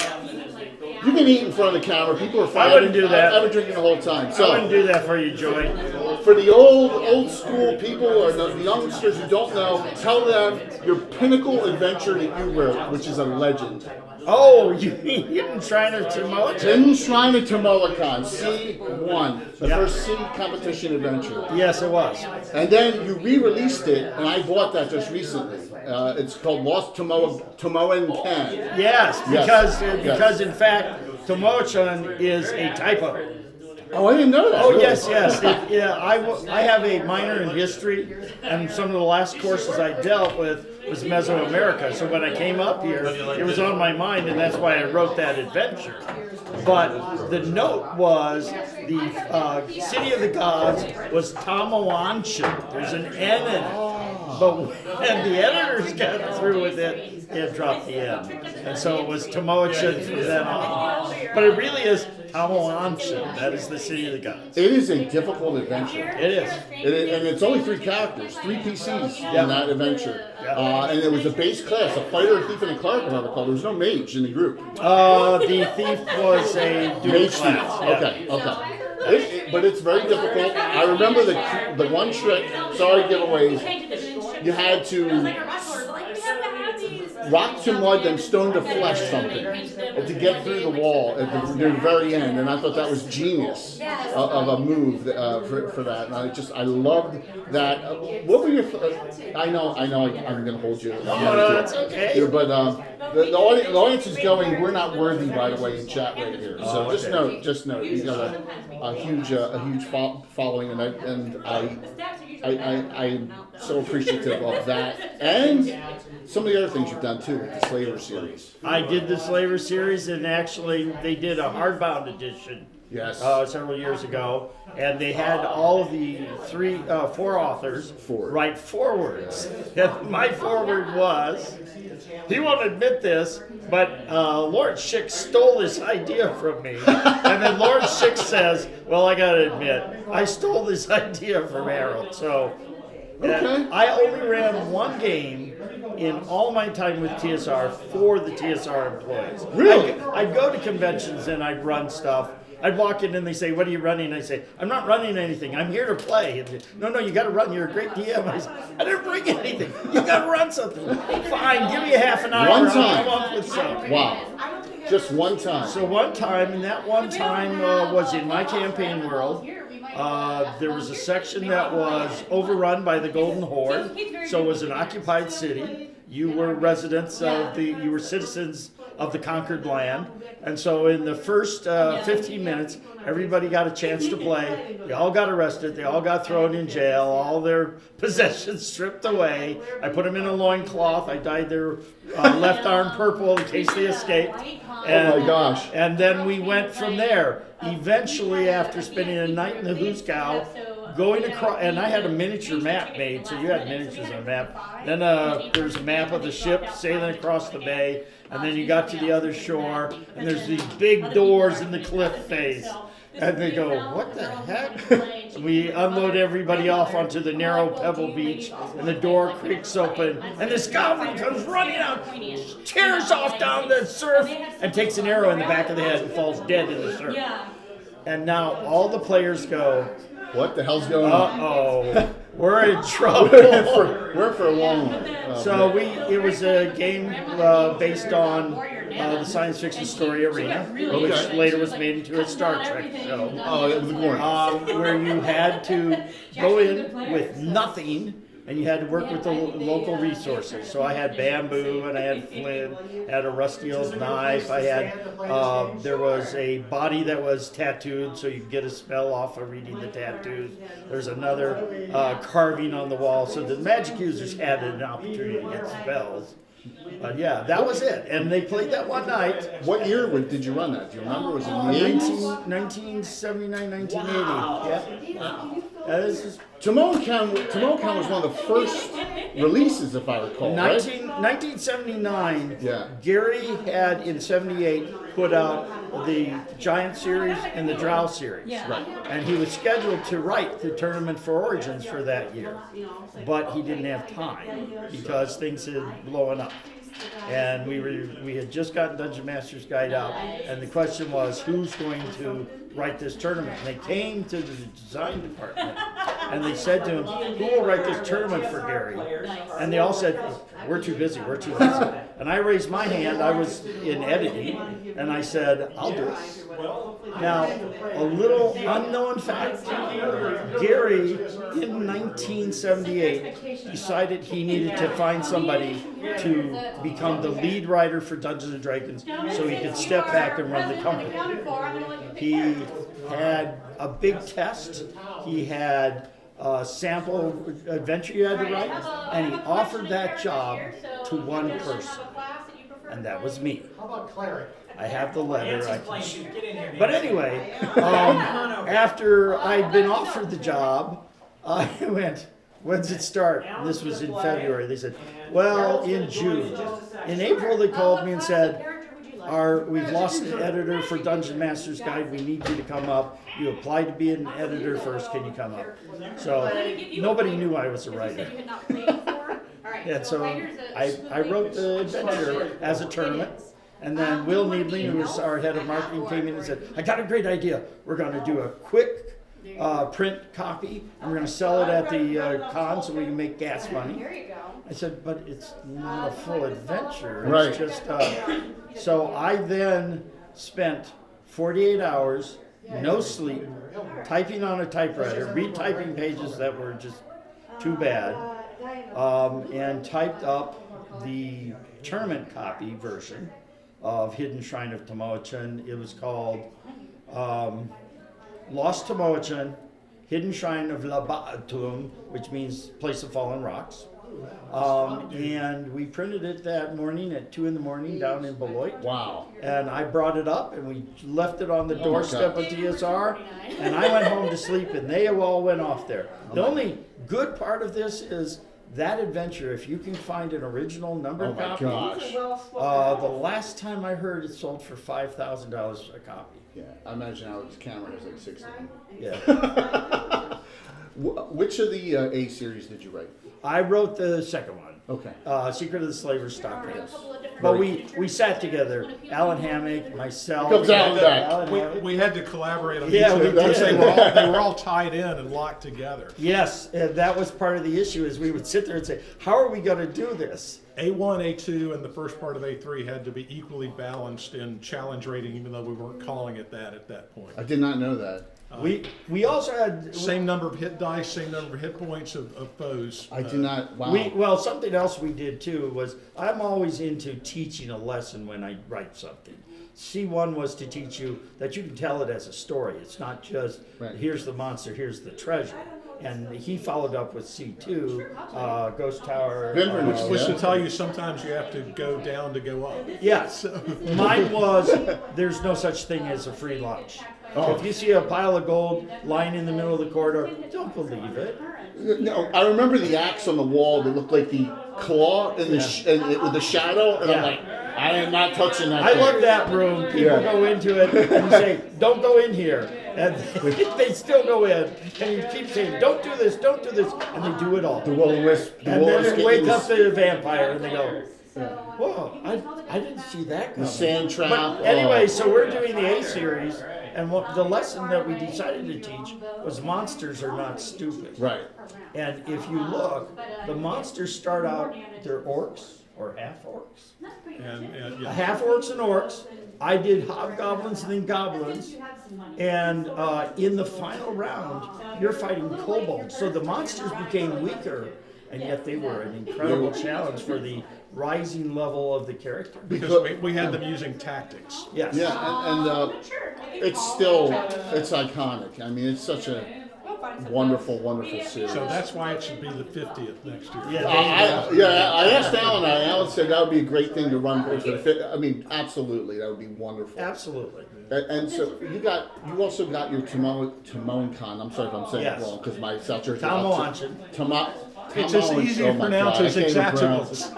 Speaker 1: You can eat in front of the camera. People are fine.
Speaker 4: I wouldn't do that.
Speaker 1: I've been drinking the whole time.
Speaker 4: I
Speaker 1: So
Speaker 4: wouldn't do that for you, Joey.
Speaker 1: for the old school people or the youngsters who don't know, tell them your pinnacle adventure that you wrote, which is a legend.
Speaker 13: Oh, you mean Hidden Shrine of Timocha?
Speaker 1: Hidden Shrine of Tomolacon, C1, the
Speaker 13: Yeah.
Speaker 1: first city competition adventure.
Speaker 13: Yes, it was.
Speaker 1: And then you re-released it, and I bought that just recently. It's called Lost Tomoan Can.
Speaker 13: Yes,
Speaker 1: Yes.
Speaker 13: because in fact, Tomochan is a typo.
Speaker 1: Oh, I didn't know that.
Speaker 13: Oh,
Speaker 1: really.
Speaker 13: yes. I have a minor in history, and some of the last courses I dealt with was Mesoamerica. So when I came up here, it was on my mind, and that's why I wrote that adventure. But the note was the city of the gods was Tamawanshan. There's an N in it. But when the editors got through with it, it dropped the N. And so it was Tamoachan from then on. But it really is Tamawanshan. That is the city of the gods.
Speaker 1: It is a difficult adventure.
Speaker 13: It is.
Speaker 1: And it's only 3 characters, 3 PCs in that adventure.
Speaker 13: Yeah.
Speaker 1: And it was a base class, a fighter, a thief, and a cleric, if I recall. There was no mage in the group.
Speaker 13: The thief was a dual
Speaker 1: Mage thief.
Speaker 13: class. Yeah.
Speaker 1: Okay. But it's very difficult. I remember the one trick, sorry giveaways, you had to rock to mud, then stone to flesh something to get through the wall at the very end. And I thought that was genius of a move for that. And I loved that. What were your? I know. I'm going to hold you.
Speaker 13: No, that's okay.
Speaker 1: But the audience is going. We're not worthy, by the way, in chat right here. So just note, you got a huge following, and I'm so appreciative of that, and some of the other things you've done too with the Slaver series.
Speaker 13: I did the Slaver series, and actually they did a hardbound edition.
Speaker 1: Yes.
Speaker 13: Several years ago, and they had all of the 4 authors write forewords. And my foreword was, he won't admit this, but Lord Schick stole this idea from me. And then Lord Schick says, well, I gotta admit, I stole this idea from Harold. So I only ran 1 game in all my time with TSR for the TSR employees.
Speaker 1: Really?
Speaker 13: I'd go to conventions and I'd run stuff. I'd walk in and they say, what are you running? I say, I'm not running anything. I'm here to play. And no, you got to run. You're a great DM. I say, I didn't bring anything. You got to run something. Fine, give me a half an hour.
Speaker 1: One
Speaker 13: I'll
Speaker 1: time.
Speaker 13: come up with something.
Speaker 1: Wow. Just one time.
Speaker 13: So one time, and that one time was in my campaign world. There was a section that was overrun by the Golden Horde. So it was an occupied city. You were residents you were citizens of the conquered land. And so in the first 15 minutes, everybody got a chance to play. They all got arrested. They all got thrown in jail. All their possessions stripped away. I put them in a loincloth. I dyed their left arm purple in case they escaped. And,
Speaker 1: oh my gosh.
Speaker 13: And then we went from there. Eventually, after spending a night in the Hooskow, going across, and I had a miniature map made, so you had miniatures on a map. Then there's a map of the ship sailing across the bay, and then you got to the other shore, and there's these big doors in the cliff face. And they go, what the heck? We unload everybody off onto the narrow pebble beach, and the door creaks open, and this goblin comes running out, tears off down the surf, and takes an arrow in the back of the head and falls dead in the surf. And now all the players go,
Speaker 1: what the hell's going on?
Speaker 13: Uh-oh, we're in trouble.
Speaker 1: we're for a long one.
Speaker 13: So it was a game based on the science fiction story Arena, which later was made into a Star Trek show.
Speaker 1: Oh, it was boring.
Speaker 13: Where you had to go in with nothing, and you had to work with the local resources. So I had bamboo, and I had flint, had a rusty old knife. I had, there was a body that was tattooed, so you could get a spell off of reading the tattoos. There's another carving on the wall, so the magic users had an opportunity to get spells. But yeah, that was it. And they played that one night.
Speaker 1: What year did you run that? Do you remember? Was it in the 80s?
Speaker 13: 1979, 1980.
Speaker 1: Wow.
Speaker 13: Yeah.
Speaker 1: Tomocon was one of the first releases, if I recall, right?
Speaker 13: 1979,
Speaker 1: yeah.
Speaker 13: Gary had, in 78, put out the Giant series and the Drow series.
Speaker 3: Yeah.
Speaker 1: Right.
Speaker 13: And he was scheduled to write the Tournament for Origins for that year. But he didn't have time because things had blown up. And we had just gotten Dungeon Master's Guide out, and the question was, who's going to write this tournament? And they came to the design department, and they said to him, who will write this tournament for Gary? And they all said, we're too busy, we're too busy. And I raised my hand, I was in editing, and I said, I'll do it. Now, a little unknown fact, Gary in 1978 decided he needed to find somebody to become the lead writer for Dungeons and Dragons so he could step back and run the company. He had a big test, he had a sample adventure you had to write, and he offered that job to one person, and that was me.
Speaker 11: How about cleric?
Speaker 13: I have the letter. But anyway, after I'd been offered the job, I went, when's it start? And this was in February. They said, well, in June. In April, they called me and said, we've lost an editor for Dungeon Master's Guide. We need you to come up. You applied to be an editor first. Can you come up? So nobody knew I was a writer. And so I wrote the adventure as a tournament. And then Will Needling, who was our head of marketing, came in and said, I got a great idea. We're going to do a quick print copy, and we're going to sell it at the con so we can make gas money. I said, but it's not a full adventure.
Speaker 1: Right.
Speaker 13: It's just, so I then spent 48 hours, no sleep, typing on a typewriter, retyping pages that were just too bad, and typed up the tournament copy version of Hidden Shrine of Tomoe-chan. It was called Lost Tomoe-chan, Hidden Shrine of Laba'atum, which means Place of Fallen Rocks. And we printed it that morning at 2 in the morning down in Beloit.
Speaker 1: Wow.
Speaker 13: And I brought it up and we left it on the doorstep of TSR, and I went home to sleep and they all went off there. The only good part of this is that adventure, if you can find an original numbered copy, the last time I heard it sold for $5,000 a copy.
Speaker 1: Yeah, I imagine how his camera has like 6 of them.
Speaker 13: Yeah.
Speaker 1: Which of the A series did you write?
Speaker 13: I wrote the second one.
Speaker 1: Okay.
Speaker 13: Secret of the Slaver's Stockings. But we sat together, Alan Hammock, myself.
Speaker 1: Comes Alan back.
Speaker 2: We had to collaborate on
Speaker 13: Yeah,
Speaker 2: each
Speaker 13: we
Speaker 2: of them
Speaker 13: did.
Speaker 2: because they were all tied in and locked together.
Speaker 13: Yes, and that was part of the issue is we would sit there and say, how are we going to do this?
Speaker 2: A1, A2, and the first part of A3 had to be equally balanced in challenge rating, even though we weren't calling it that at that point.
Speaker 1: I did not know that.
Speaker 13: We also had
Speaker 2: Same number of hit dice, same number of hit points of foes.
Speaker 1: I do not. Wow.
Speaker 13: well, something else we did too was I'm always into teaching a lesson when I write something. C1 was to teach you that you can tell it as a story. It's not just here's the monster, here's the treasure. And he followed up with C2, Ghost Tower.
Speaker 2: Which was to tell you sometimes you have to go down to go up.
Speaker 13: Yes. Mine was there's no such thing as a free lunch.
Speaker 1: Oh.
Speaker 13: If you see a pile of gold lying in the middle of the corridor, don't believe it.
Speaker 1: No, I remember the axe on the wall that looked like the claw in the with the shadow, and I'm like, I am not touching that.
Speaker 13: I love that room. People go into it and say, "Don't go in here," and they still go in, and you keep saying, "Don't do this, don't do this," and they do it all.
Speaker 1: The will-o-wisp.
Speaker 13: And then they wake up the vampire, and they go, "Whoa, I didn't see that coming."
Speaker 1: The sand trap.
Speaker 13: But anyway, so we're doing the A series, and the lesson that we decided to teach was monsters are not stupid.
Speaker 1: Right.
Speaker 13: And if you look, the monsters start out, they're orcs or half orcs.
Speaker 2: And
Speaker 13: Half orcs and orcs. I did hobgoblins and then goblins. And in the final round, you're fighting kobolds. So the monsters became weaker, and yet they were an incredible challenge for the rising level of the character.
Speaker 2: because we had them using tactics.
Speaker 13: Yes.
Speaker 1: Yeah, and it's iconic. I mean, it's such a wonderful, wonderful series.
Speaker 2: So that's why it should be the 50th next year.
Speaker 1: I asked Alan. Alan said that would be a great thing to run for the fifth. I mean, absolutely, that would be wonderful.
Speaker 13: Absolutely.
Speaker 1: And so you also got your Tomoe-con. I'm sorry if I'm saying it wrong because my South Jersey.
Speaker 2: It's as easy to pronounce as exactables.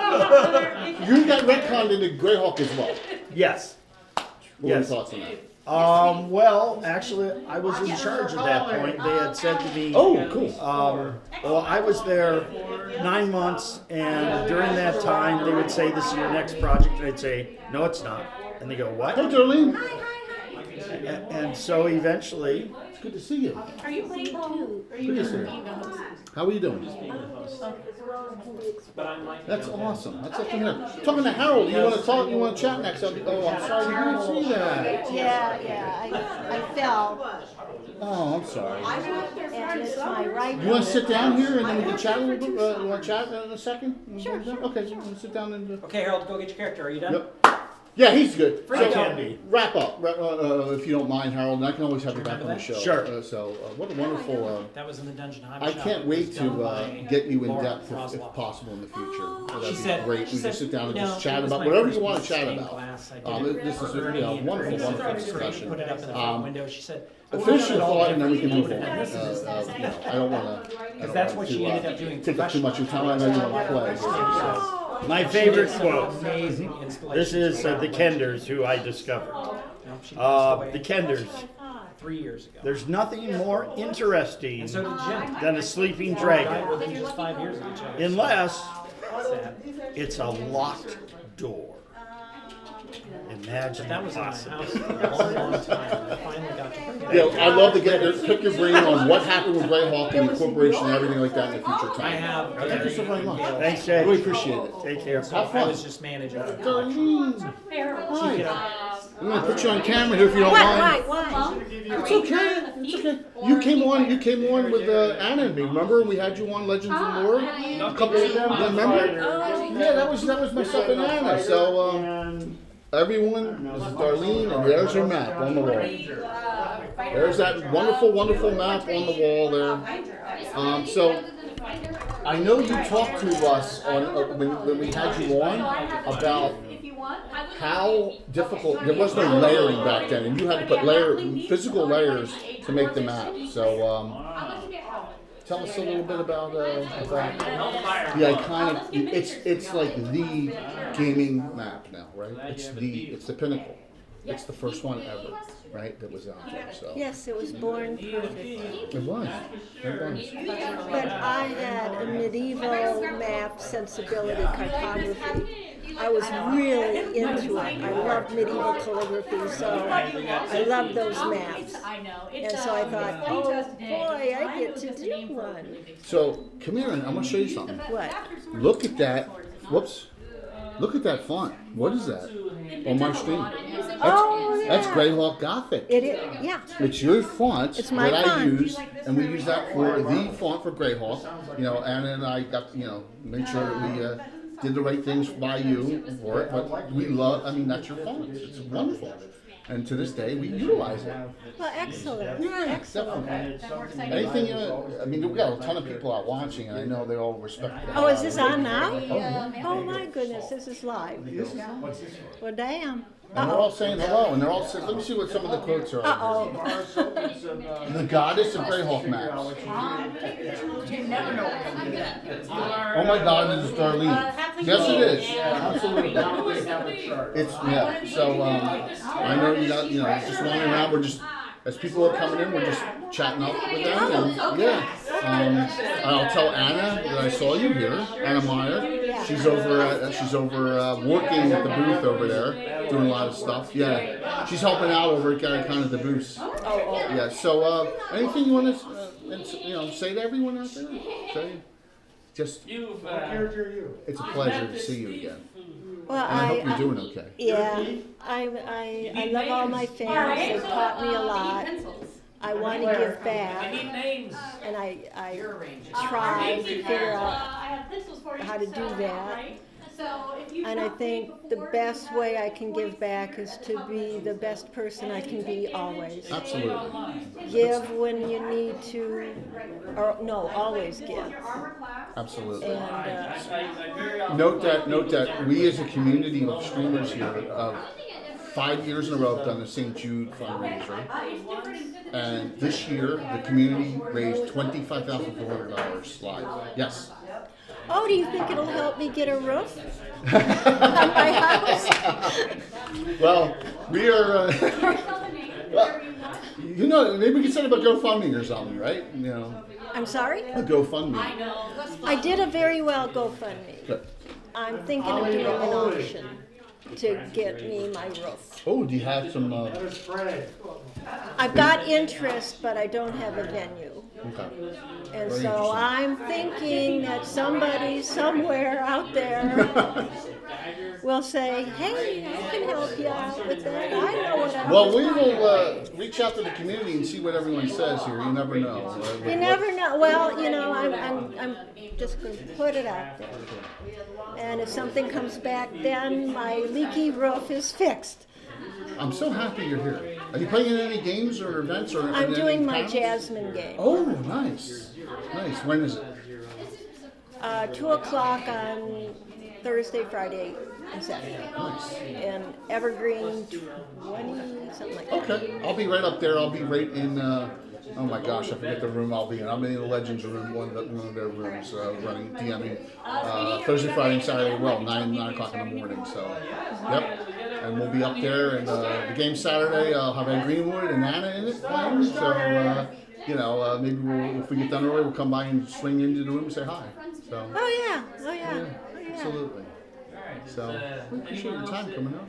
Speaker 1: You got retconned into Greyhawk as well.
Speaker 13: Yes.
Speaker 1: What are your thoughts on that?
Speaker 13: Well, actually, I was in charge at that point. They had said to me,
Speaker 1: "Oh, cool."
Speaker 13: Well, I was there 9 months, and during that time, they would say, "This is your next project," and I'd say, "No, it's not." And they go, "What?"
Speaker 1: Hey, Darlene.
Speaker 13: And so eventually,
Speaker 1: it's good to see you.
Speaker 3: Are you playing too? Or are you
Speaker 1: Good to
Speaker 3: just
Speaker 1: see you.
Speaker 3: being the host?
Speaker 1: How are you doing?
Speaker 7: But I'm like.
Speaker 1: That's awesome. That's up to here. Talking to Harold, you want to talk? You want to chat next? Oh, I'm sorry, you didn't see that.
Speaker 8: Yeah, I fell,
Speaker 1: Oh, I'm sorry.
Speaker 8: and it's my right.
Speaker 1: You want to sit down here and then we can chat a little bit? You want to chat in a second?
Speaker 8: Sure.
Speaker 1: Okay, you want to sit down and.
Speaker 7: Okay, Harold, go get your character. Are you done?
Speaker 1: Yep. Yeah, he's good.
Speaker 7: Free
Speaker 1: So,
Speaker 7: candy.
Speaker 1: wrap up, if you don't mind, Harold. And I can always have you back on the show.
Speaker 13: Sure.
Speaker 1: What a wonderful.
Speaker 7: That was in the dungeon.
Speaker 1: I can't wait to get you in depth if possible in the future. That'd be great. We can sit down and just chat about whatever you want to chat about. This is a wonderful, wonderful discussion.
Speaker 7: Put it up in the front window. She said.
Speaker 1: Finish your thought and then we can move on. I don't want
Speaker 7: Because that's what she ended up doing.
Speaker 1: take up too much of your time. I know you want to play.
Speaker 13: My favorite quote.
Speaker 7: Amazing installation.
Speaker 13: This is the Kenders, who I discovered. The Kenders.
Speaker 7: 3 years ago.
Speaker 13: There's nothing more interesting
Speaker 7: And so did Jim.
Speaker 13: than a sleeping
Speaker 7: Died
Speaker 13: dragon,
Speaker 7: within just 5 years of each other.
Speaker 13: unless
Speaker 7: Sad.
Speaker 13: it's a locked door. Imagine
Speaker 7: That was in my
Speaker 13: possible.
Speaker 7: house for a long, long time. I finally got to bring it.
Speaker 1: Yeah, I'd love to pick your brain on what happened with Greyhawk and the corporation and everything like that in the future time.
Speaker 7: I have.
Speaker 1: Thank you so very much.
Speaker 13: Thanks, Jay.
Speaker 1: Really appreciate it.
Speaker 13: Take care.
Speaker 1: Have
Speaker 7: I
Speaker 1: fun.
Speaker 7: was just managing.
Speaker 1: Darlene.
Speaker 3: Harold.
Speaker 1: I'm gonna put you on camera here if you don't mind.
Speaker 8: Why?
Speaker 1: It's okay. It's okay. You came on with Anna and me. Remember we had you on Legends and Lore? A couple of them. Remember? Yeah, that was myself and Anna. So everyone, this is Darlene, and there's her map on the wall. There's that wonderful, wonderful map on the wall there. So I know you talked to us on when we had you on about how difficult. There was no layering back then, and you had to put physical layers to make the map. So tell us a little bit about the iconic. It's like the gaming map now, right? It's the pinnacle. It's the first one ever, right? That was out there. So
Speaker 8: Yes, it was born perfectly.
Speaker 1: it was.
Speaker 8: But I had a medieval map sensibility cartography. I was really into it. I loved medieval calligraphy, so I loved those maps. And so I thought, oh boy, I get to do one.
Speaker 1: So come here, and I'm gonna show you something.
Speaker 8: What?
Speaker 1: Look at that. Whoops. Look at that font. What is that? On my screen. That's Greyhawk Gothic.
Speaker 8: It is, yeah.
Speaker 1: It's your font
Speaker 8: It's my
Speaker 1: that I
Speaker 8: font.
Speaker 1: use, and we use that for the font for Greyhawk. Anna and I got, made sure that we did the right things by you for it. But we love, that's your font. It's wonderful. And to this day, we utilize it.
Speaker 8: Well, excellent.
Speaker 1: Yeah,
Speaker 8: Excellent.
Speaker 1: definitely. Anything, we got a ton of people out watching, and I know they all respect that.
Speaker 8: Oh, is this on now?
Speaker 1: Oh,
Speaker 8: Oh my goodness, this is live. Well, damn.
Speaker 1: and they're all saying hello, and they're all saying, let me see what some of the quotes are.
Speaker 8: Uh-oh.
Speaker 1: The goddess of Greyhawk maps. Oh my God, this is Darlene. Yes, it is. Absolutely. It's, so, I know you got, just wandering around, we're just, as people are coming in, we're just chatting up with them, and, I'll tell Anna that I saw you here, Anna Meyer. She's over working at the booth over there, doing a lot of stuff. Yeah, she's helping out over at kind of the booth. Yeah. So, anything you want to, say to everyone out there? Say, just. It's a pleasure to see you again.
Speaker 8: Well,
Speaker 1: And I hope you're doing okay.
Speaker 8: Yeah, I love all my fans. They've taught me a lot. I want to give back, and I try to figure out how to do that. And I think the best way I can give back is to be the best person I can be always.
Speaker 1: Absolutely.
Speaker 8: Give when you need to, or no, always give.
Speaker 1: Absolutely.
Speaker 8: And
Speaker 1: Note that we as a community of streamers here, 5 years in a row have done the St. Jude fundraiser. And this year, the community raised $25,400 live. Yes.
Speaker 8: oh, do you think it'll help me get a roof on my house?
Speaker 1: Well, we are, maybe we can set up a GoFundMe or something, right?
Speaker 8: I'm sorry?
Speaker 1: A GoFundMe.
Speaker 8: I did a very well GoFundMe.
Speaker 1: Good.
Speaker 8: I'm thinking of doing an auction to get me my roof.
Speaker 1: Oh, do you have some,
Speaker 8: I've got interest, but I don't have a venue.
Speaker 1: Okay.
Speaker 8: And
Speaker 1: Very
Speaker 8: so
Speaker 1: interesting.
Speaker 8: I'm thinking that somebody somewhere out there will say, hey, I can help you out with that. I know what I'm
Speaker 1: Well, we will reach out to the community and see what everyone says here. You never know.
Speaker 8: You never know. Well, you know, I'm just going to put it out there. And if something comes back, then my leaky roof is fixed.
Speaker 1: I'm so happy you're here. Are you playing in any games or events or?
Speaker 8: I'm
Speaker 1: any
Speaker 8: doing my
Speaker 1: panels?
Speaker 8: Jasmine game.
Speaker 1: Oh, nice, nice. When is it?
Speaker 8: 2 o'clock on Thursday, Friday, and Saturday.
Speaker 1: Nice.
Speaker 8: And Evergreen 20, something like that.
Speaker 1: Okay, I'll be right up there. I'll be right in. Oh my gosh, I forget the room I'll be in. I'm in the Legends room, one of their rooms, running DMing Thursday, Friday, and Saturday. Well, 9 o'clock in the morning. So, yep. And we'll be up there. And the game Saturday, I'll have Ed Greenwood and Anna in it playing. So, you know, maybe if we get done early, we'll come by and swing into the room and say hi. So.
Speaker 8: Oh yeah, oh yeah.
Speaker 1: Yeah, absolutely. So, we appreciate your time coming over.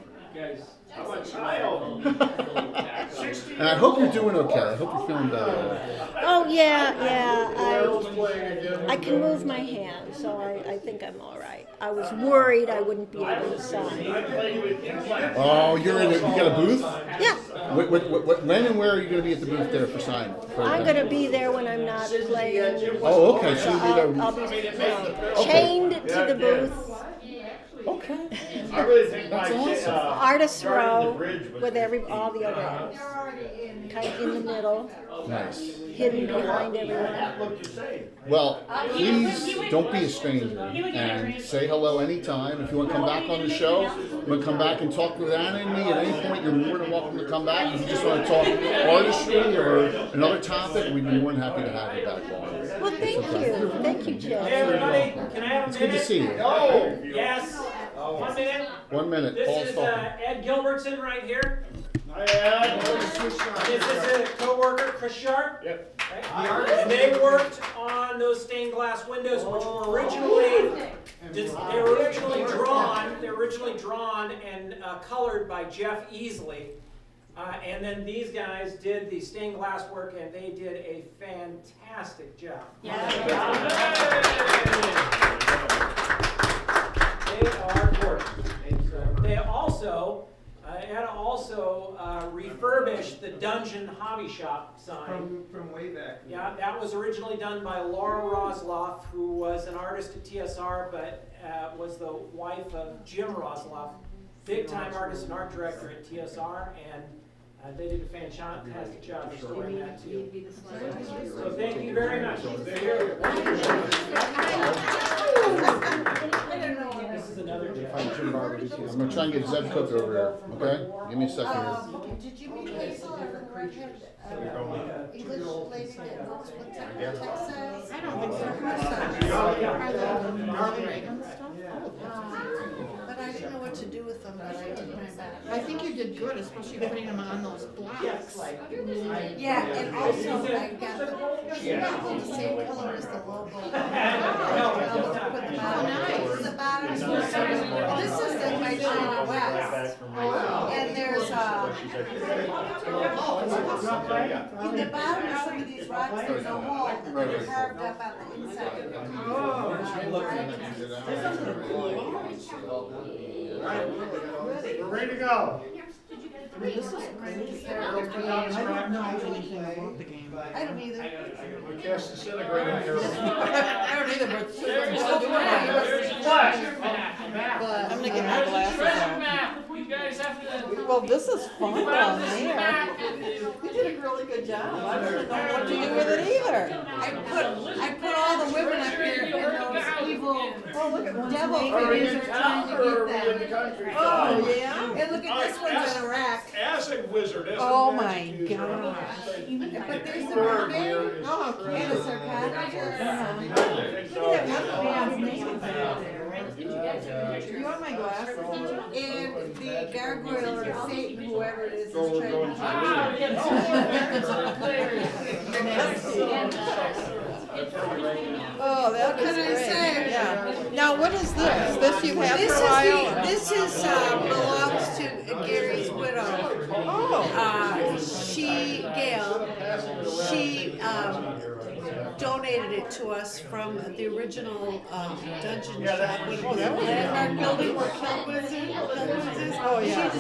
Speaker 1: And I hope you're doing okay. I hope you're feeling better.
Speaker 8: Oh yeah. I can move my hand, so I think I'm all right. I was worried I wouldn't be able to sign.
Speaker 1: Oh, you got a booth?
Speaker 8: Yeah.
Speaker 1: When and where are you going to be at the booth there for signing?
Speaker 8: I'm going to be there when I'm not playing.
Speaker 1: Oh, okay. So you'll be there.
Speaker 8: I'll be chained to the booth.
Speaker 1: Okay.
Speaker 13: I really think
Speaker 1: That's awesome.
Speaker 8: Artist row with all the other acts. Kind of in the middle,
Speaker 1: Nice.
Speaker 8: hidden behind everyone.
Speaker 1: Well, please don't be a stranger and say hello anytime. If you want to come back on the show, you want to come back and talk with Anna and me at any point, you're more than welcome to come back. If you just want to talk artistry or another topic, we'd be more than happy to have you back on.
Speaker 8: Well, thank you. Thank you, Jeff.
Speaker 5: Hey, everybody, can I have a
Speaker 1: It's good to see you.
Speaker 5: Oh, yes. 1 minute.
Speaker 1: 1 minute.
Speaker 5: This
Speaker 1: Paul's
Speaker 5: is
Speaker 1: talking.
Speaker 5: Ed Gilbertson right here. This is a co-worker, Chris Sharp. Yep. Right? And they worked on those stained glass windows, which were originally drawn and colored by Jeff Easley. And then these guys did the stained glass work, and they did a fantastic job. They are gorgeous. They also refurbished the Dungeon Hobby Shop sign.
Speaker 14: From way back.
Speaker 5: Yeah, that was originally done by Laura Rosloff, who was an artist at TSR, but was the wife of Jim Rosloff, big-time artist and art director at TSR, and they did a fantastic job restoring that too. So thank you very much. This is another
Speaker 1: I'm going to try and get Zeb Cook over here, okay? Give me a second here.
Speaker 12: Did you meet Hazel or the redhead English lady that works with Texas?
Speaker 9: I don't think so.
Speaker 12: Are the Reagan stuff? But I didn't know what to do with them, but I did my best.
Speaker 9: I think you did good, especially putting them on those blocks.
Speaker 12: Yeah, and also I got the same color as the logo. The bottoms were sort of, this is in my China West. And there's in the bottom of some of these rocks, there's a hole, and they're carved up on the inside.
Speaker 13: We're ready to go.
Speaker 12: This is great.
Speaker 11: I don't know anything about the game.
Speaker 12: I don't either.
Speaker 13: We cast disintegrating arrows.
Speaker 9: I don't either, but
Speaker 12: But
Speaker 9: I'm gonna get my glasses out. Well, this is fun down there. You did a really good job. I don't know what to do with it either.
Speaker 12: I put all the women up here in those evil devil figures are trying to get them.
Speaker 9: Oh, yeah?
Speaker 12: And look at this one's in a rack.
Speaker 13: Acid wizard.
Speaker 9: Oh my gosh.
Speaker 12: But there's the mermaid
Speaker 9: Oh,
Speaker 12: and a
Speaker 9: cute.
Speaker 12: sarcophagus.
Speaker 9: Look at that man's name up there. You want my glasses?
Speaker 12: And the gargoyle or Satan, whoever it is, is trying
Speaker 9: Oh, that was
Speaker 12: What can I
Speaker 9: great.
Speaker 12: say?
Speaker 9: Yeah. Now, what is this? This you've had for a while?
Speaker 12: This is belongs to Gary's widow.
Speaker 9: Oh.
Speaker 12: Gail, she donated it to us from the original dungeon shop. When Landmark building where Kelwitz is. Oh, yeah.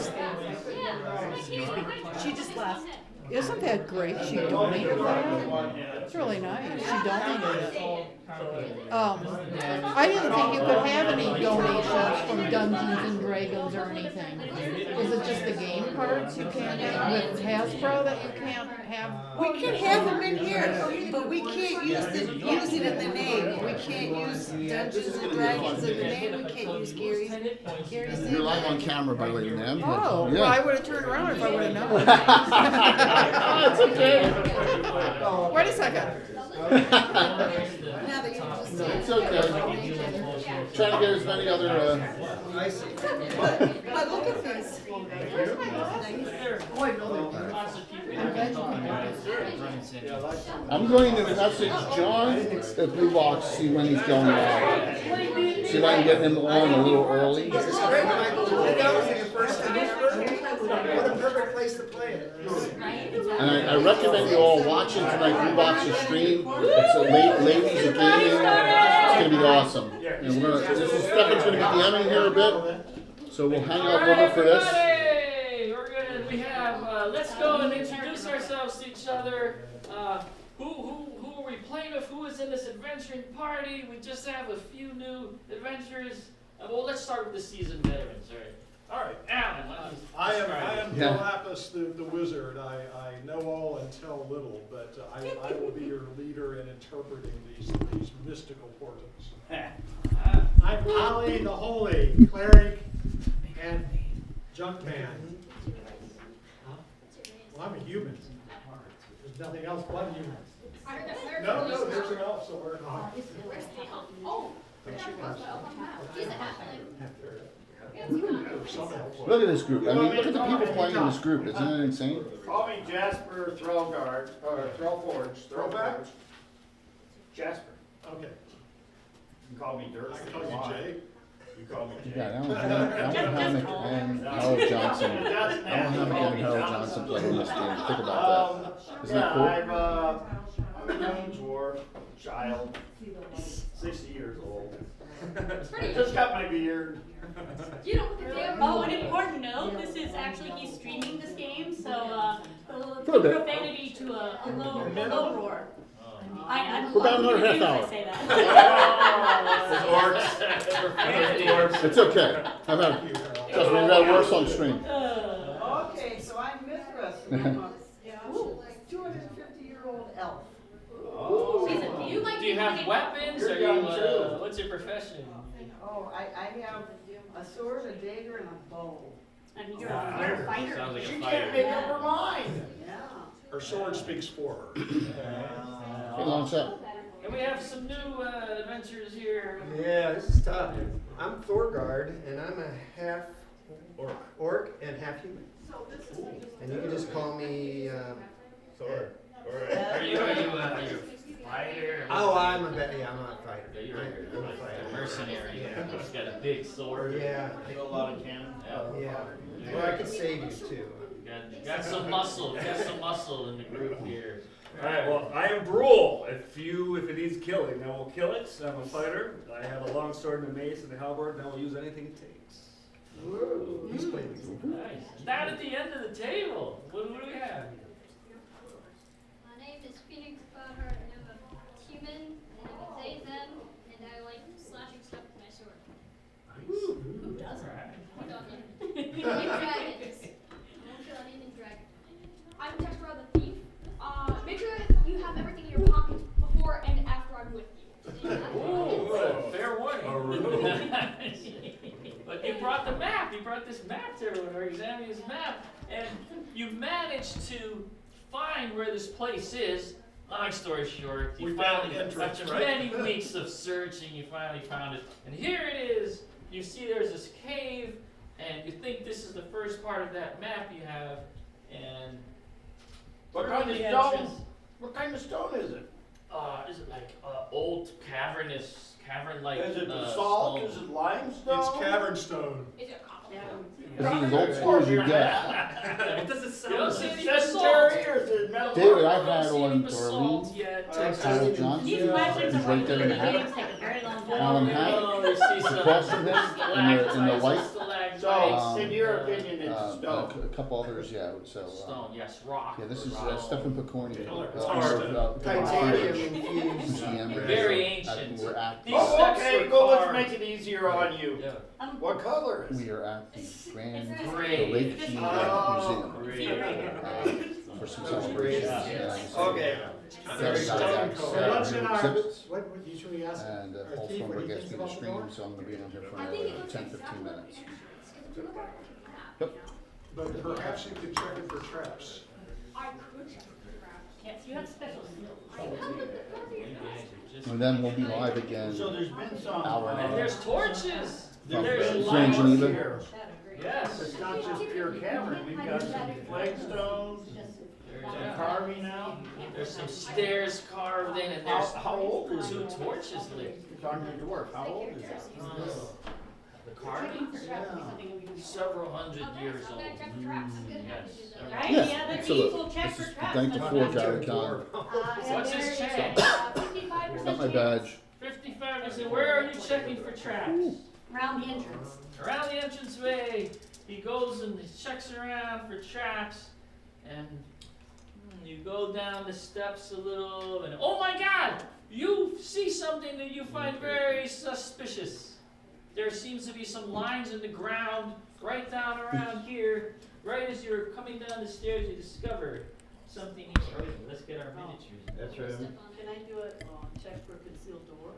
Speaker 12: She just left.
Speaker 9: Isn't that great? She donated that? It's really nice. She donated it. I didn't think you could have any donations from Dungeons and Dragons or anything. Is it just the game cards you can't have with Hasbro that you can't have?
Speaker 12: We can have them in here, but we can't use it in the name. We can't use Dungeons and Dragons in the name. We can't use Gary's name.
Speaker 1: You're live on camera, by the way, ma'am.
Speaker 9: Oh,
Speaker 1: Yeah.
Speaker 9: well, I would have turned around if I would have known.
Speaker 1: It's okay.
Speaker 9: Wait a second.
Speaker 12: Now that you just said
Speaker 1: It's okay. Trying to get as many other.
Speaker 12: But look at these.
Speaker 9: Where's my
Speaker 1: I'm going to message John at Blue Box, see when he's going live. See if I can get him on a little early.
Speaker 14: This is great, Michael. What a perfect place to play it.
Speaker 1: And I recommend you all watching tonight Blue Box's stream. It's a ladies of gaming. It's going to be awesome. And Stefan's going to be DMing here a bit. So we'll hang out with her for this.
Speaker 10: We have, let's go and introduce ourselves to each other. Who are we playing with? Who is in this adventuring party? We just have a few new adventurers. Well, let's start with the seasoned veterans, all right, Alan.
Speaker 2: I am Galapis the wizard. I know all and tell little, but I will be your leader in interpreting these mystical portents.
Speaker 11: I'm Ali the Holy, cleric and junkman. Well, I'm a human. There's nothing else but humans.
Speaker 2: No, there's an elf somewhere.
Speaker 1: Look at this group. I mean, look at the people playing in this group. Isn't that insane?
Speaker 13: Call me Jasper Threllguard, or Threllforge.
Speaker 2: Throwback?
Speaker 13: Jasper.
Speaker 2: Okay.
Speaker 13: You can call me Dirk.
Speaker 2: I can call you Jay.
Speaker 13: You call me
Speaker 1: You
Speaker 13: Jay.
Speaker 1: got Alan Hammock and Harold Johnson. Alan Hammock and Harold Johnson playing in this game. Think about that. Isn't that cool?
Speaker 13: I'm a young dwarf, child, 60 years old. I just got my beard.
Speaker 3: You know, oh, an important note, this is actually, he's streaming this game, so, profanity to a low roar. I'm
Speaker 1: We're about another half hour.
Speaker 3: I say that.
Speaker 1: It's okay. Trust me, we got worse on stream.
Speaker 12: Okay, so I'm Mithras. I'm a 250-year-old elf.
Speaker 10: Do you have weapons, or what's your profession?
Speaker 12: Oh, I have a sword, a dagger, and a bow.
Speaker 3: And you're a fighter.
Speaker 10: Sounds like a
Speaker 13: She
Speaker 10: fighter.
Speaker 13: can't make up her mind.
Speaker 12: Yeah.
Speaker 2: Her sword speaks for her.
Speaker 1: Hey, long shot.
Speaker 10: And we have some new adventurers here.
Speaker 14: Yeah, this is tough. I'm Thorgard, and I'm a half orc and half human. And you can just call me Thor.
Speaker 10: Are you a fighter?
Speaker 14: Oh, I'm a fighter.
Speaker 10: You're
Speaker 14: I'm a fighter.
Speaker 10: mercenary. He's got a big sword.
Speaker 14: Yeah.
Speaker 10: A lot of cannon.
Speaker 14: Yeah. Well, I could save you too.
Speaker 10: You got some muscle. You got some muscle in the group here.
Speaker 15: Alright, well, I am Brule. If it needs killing, then we'll kill it. I'm a fighter. I have a long sword and a mace and a halberd, and I will use anything it takes.
Speaker 14: He's playing me.
Speaker 10: Nice. Down at the end of the table, what do we have?
Speaker 16: My name is Phoenix Butthart, and I'm a human, and I'm a they, them, and I like slashing stuff with my sword.
Speaker 3: Who doesn't?
Speaker 16: Who doesn't? Dragons. I won't kill any dragon. I'm Tefra the thief. Make sure that you have everything in your pockets before and after I'm with you.
Speaker 10: Ooh, fair warning. But you brought the map. You brought this map to everyone. We're examining this map, and you managed to find where this place is. Long story short, you finally, after many weeks of searching, you finally found it. And here it is. You see there's this cave, and you think this is the first part of that map you have, and
Speaker 13: What kind of stone? What kind of stone is it?
Speaker 10: Is it like old cavern-like?
Speaker 13: Is it basalt?
Speaker 10: stone?
Speaker 13: Is it limestone?
Speaker 2: It's cavern stone.
Speaker 16: Is it copper?
Speaker 1: This is as old school as you get.
Speaker 15: It doesn't sound
Speaker 10: You don't
Speaker 15: like
Speaker 10: see any
Speaker 13: Sedentary
Speaker 10: basalt.
Speaker 13: or is it metal?
Speaker 1: David, I've
Speaker 10: You don't
Speaker 1: had
Speaker 10: see any
Speaker 1: on
Speaker 10: basalt
Speaker 1: Darlene,
Speaker 10: yet.
Speaker 1: Kyle Johnson,
Speaker 3: These questions
Speaker 1: who's
Speaker 3: are
Speaker 1: right there in the
Speaker 3: games
Speaker 1: hat.
Speaker 3: take a very long time.
Speaker 1: Alan Hack,
Speaker 10: Oh, you see some
Speaker 1: across from him, in the
Speaker 10: stalactites
Speaker 1: white.
Speaker 10: and stalagmites.
Speaker 13: So, in your opinion, it's stone.
Speaker 1: A couple others, yeah, so.
Speaker 10: Stone, yes, rock.
Speaker 1: Yeah, this is
Speaker 10: Stone.
Speaker 1: Stefan Picorni.
Speaker 15: It's hard.
Speaker 14: Titanium infused.
Speaker 10: Very ancient.
Speaker 1: We're at,
Speaker 10: These
Speaker 13: Oh,
Speaker 10: steps
Speaker 13: okay,
Speaker 10: were
Speaker 13: go, let's
Speaker 10: carved.
Speaker 13: make it easier on you.
Speaker 10: Yeah.
Speaker 13: What color is it?
Speaker 1: we are at the Grand, the
Speaker 10: Great.
Speaker 1: Lake Geneva
Speaker 10: Great.
Speaker 1: Museum, for some celebrations.
Speaker 10: Yeah.
Speaker 13: Okay.
Speaker 1: Very
Speaker 11: So what's in our,
Speaker 1: exhibits.
Speaker 11: what usually ask
Speaker 1: And
Speaker 11: our
Speaker 1: Paul
Speaker 11: chief, what
Speaker 1: Thornburg
Speaker 11: he
Speaker 1: asked
Speaker 11: thinks
Speaker 1: me to
Speaker 11: about the
Speaker 1: stream,
Speaker 11: door?
Speaker 1: so I'm gonna be on here for another 10-15 minutes.
Speaker 2: But perhaps you could check it for traps.
Speaker 16: I could check the graph.
Speaker 3: Yes, you have special skills.
Speaker 1: And then we'll be live again.
Speaker 13: So there's been some.
Speaker 1: Hour and a
Speaker 10: And
Speaker 1: half.
Speaker 10: there's torches.
Speaker 1: From
Speaker 10: There's
Speaker 1: here in
Speaker 10: lights.
Speaker 1: Geneva.
Speaker 13: Here.
Speaker 10: Yes.
Speaker 13: It's not just pure Cameron, we've got some flagstones, some carving now.
Speaker 10: There's some stairs carved in, and
Speaker 13: How,
Speaker 10: there's
Speaker 13: how old is
Speaker 10: two
Speaker 13: it?
Speaker 10: torches lit.
Speaker 13: It's on the dwarf, how old is that?
Speaker 10: The carving, several hundred years old. Yes.
Speaker 3: Right?
Speaker 1: Yes,
Speaker 3: Yeah, the
Speaker 1: so
Speaker 3: thief
Speaker 1: look,
Speaker 3: will check
Speaker 1: this
Speaker 3: for
Speaker 1: is
Speaker 3: traps.
Speaker 1: thank the
Speaker 3: but-
Speaker 1: forge out of town.
Speaker 10: What's his check?
Speaker 3: 55%
Speaker 1: Got my
Speaker 3: chance.
Speaker 1: badge.
Speaker 10: 55%. Where are you checking for traps?
Speaker 3: Around the entrance.
Speaker 10: Around the entranceway, he goes and he checks around for traps, and you go down the steps a little, and oh my God, you see something that you find very suspicious. There seems to be some lines in the ground right down around here. Right as you're coming down the stairs, you discover something. Oh, let's get our miniatures.
Speaker 13: That's right.
Speaker 12: Can I do a check for concealed door?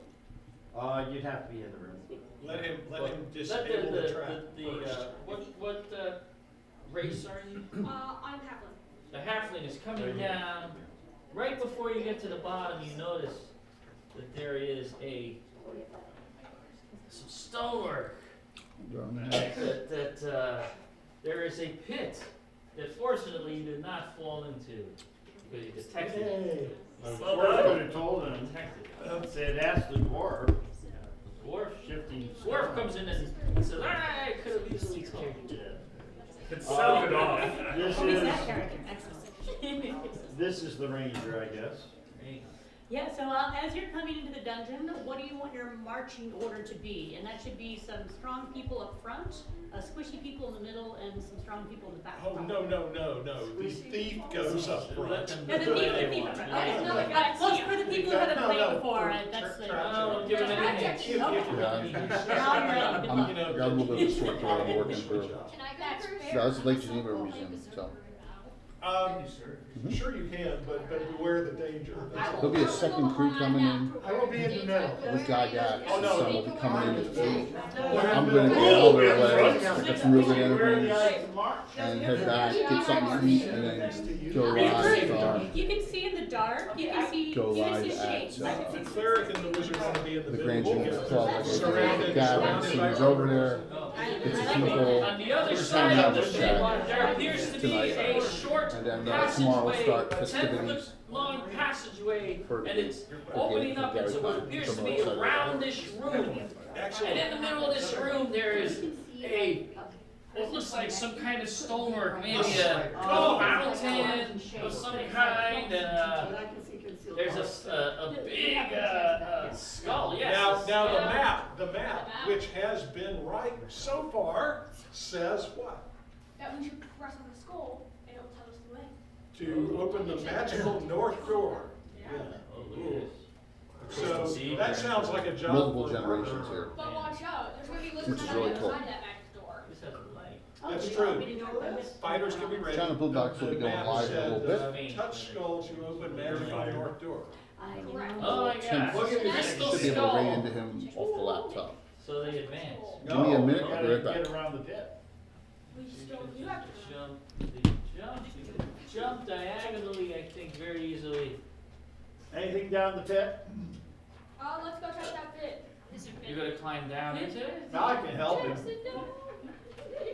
Speaker 13: You'd have to be in the room.
Speaker 2: Let him
Speaker 10: Let
Speaker 2: disable the trap first.
Speaker 10: what race are you?
Speaker 16: I'm Halfling.
Speaker 10: The halfling is coming down. Right before you get to the bottom, you notice that there is some stonework. That there is a pit that fortunately you did not fall into because you detected it.
Speaker 13: My dwarf could have told him,
Speaker 10: Detected it.
Speaker 13: said, ask the dwarf.
Speaker 10: Dwarf
Speaker 13: Shifting.
Speaker 10: Dwarf comes in and says, I could have easily told you.
Speaker 15: It sounded off.
Speaker 13: This
Speaker 3: Who is
Speaker 13: is,
Speaker 3: that character? Excellent.
Speaker 13: this is the ranger, I guess.
Speaker 3: Yeah, so as you're coming into the dungeon, what do you want your marching order to be? And that should be some strong people up front, squishy people in the middle, and some strong people in the back.
Speaker 2: Oh, no. The thief goes up front.
Speaker 3: Yeah, the thief up front. Okay, no, well, for the people who haven't played before, that's the.
Speaker 10: Oh, give it a name.
Speaker 3: Okay.
Speaker 1: Yeah,
Speaker 3: Now you're ready. Good
Speaker 1: I'm,
Speaker 3: luck.
Speaker 1: I got a little bit of a short throw I'm working through.
Speaker 16: Can I go first?
Speaker 1: No, this is Lake Geneva Museum, so.
Speaker 2: Sure you can, but beware the danger.
Speaker 1: There'll be a second crew coming in
Speaker 11: I will be in the middle.
Speaker 1: with Guy Gax.
Speaker 2: Oh, no.
Speaker 1: Son will be coming in at 8. I'm gonna go all the way, get some real good interviews, and head back, get something to eat, and then go live,
Speaker 3: You can see in the dark, you can see,
Speaker 1: go
Speaker 3: you can
Speaker 1: live
Speaker 3: see shapes.
Speaker 1: at
Speaker 2: The cleric and the wizard want to be in the
Speaker 1: the
Speaker 2: middle.
Speaker 1: Grand Geneva Club.
Speaker 2: Surrounded
Speaker 1: Gavin, see who's over there, get some people,
Speaker 10: On the other
Speaker 1: just
Speaker 10: side
Speaker 1: hang out
Speaker 10: of the
Speaker 1: and
Speaker 10: pit,
Speaker 1: chat
Speaker 10: there appears to be
Speaker 1: tonight.
Speaker 10: a short
Speaker 1: And then tomorrow we'll
Speaker 10: passageway,
Speaker 1: start
Speaker 10: a 10-foot
Speaker 1: festivities
Speaker 10: long passageway,
Speaker 1: for-
Speaker 10: and it's
Speaker 1: for
Speaker 10: opening
Speaker 1: Gary
Speaker 10: up into what
Speaker 1: Pine.
Speaker 10: appears to
Speaker 1: From
Speaker 10: be a
Speaker 1: outside of the
Speaker 10: roundish room. And in the middle of this room, there is what looks like some kind of stonework, maybe a fountain of some kind, and there's a big skull. Yes.
Speaker 2: Now the map, which has been right so far, says what?
Speaker 16: That we should press on the skull and it'll tell us the way.
Speaker 2: To open the magical north door. So that sounds like a job.
Speaker 1: multiple
Speaker 2: for a
Speaker 1: generations
Speaker 2: murderer.
Speaker 1: here.
Speaker 16: But watch out, there's gonna be
Speaker 1: Which
Speaker 16: lizards
Speaker 1: is
Speaker 16: on
Speaker 1: really
Speaker 16: the
Speaker 1: cool.
Speaker 16: other side of that back door.
Speaker 10: This has a light.
Speaker 2: That's true. Fighters can be ready.
Speaker 1: China Blue Box will be going
Speaker 2: The map
Speaker 1: live in a little
Speaker 2: said,
Speaker 1: bit.
Speaker 2: Touch skull to open magical north door.
Speaker 10: Oh my God!
Speaker 2: Look at
Speaker 1: You
Speaker 10: That's the
Speaker 1: should be able to raid
Speaker 10: skull.
Speaker 1: into him off the laptop.
Speaker 10: So they advance.
Speaker 1: Give me a minute,
Speaker 13: you
Speaker 1: I'll be right
Speaker 13: gotta
Speaker 1: back.
Speaker 13: get around the pit.
Speaker 16: We still do have to.
Speaker 10: Jump diagonally, I think, very easily.
Speaker 13: Anything down the pit?
Speaker 16: Let's go check that pit.
Speaker 10: You're gonna climb down into it?
Speaker 13: Now I can help him.
Speaker 16: Jackson, no.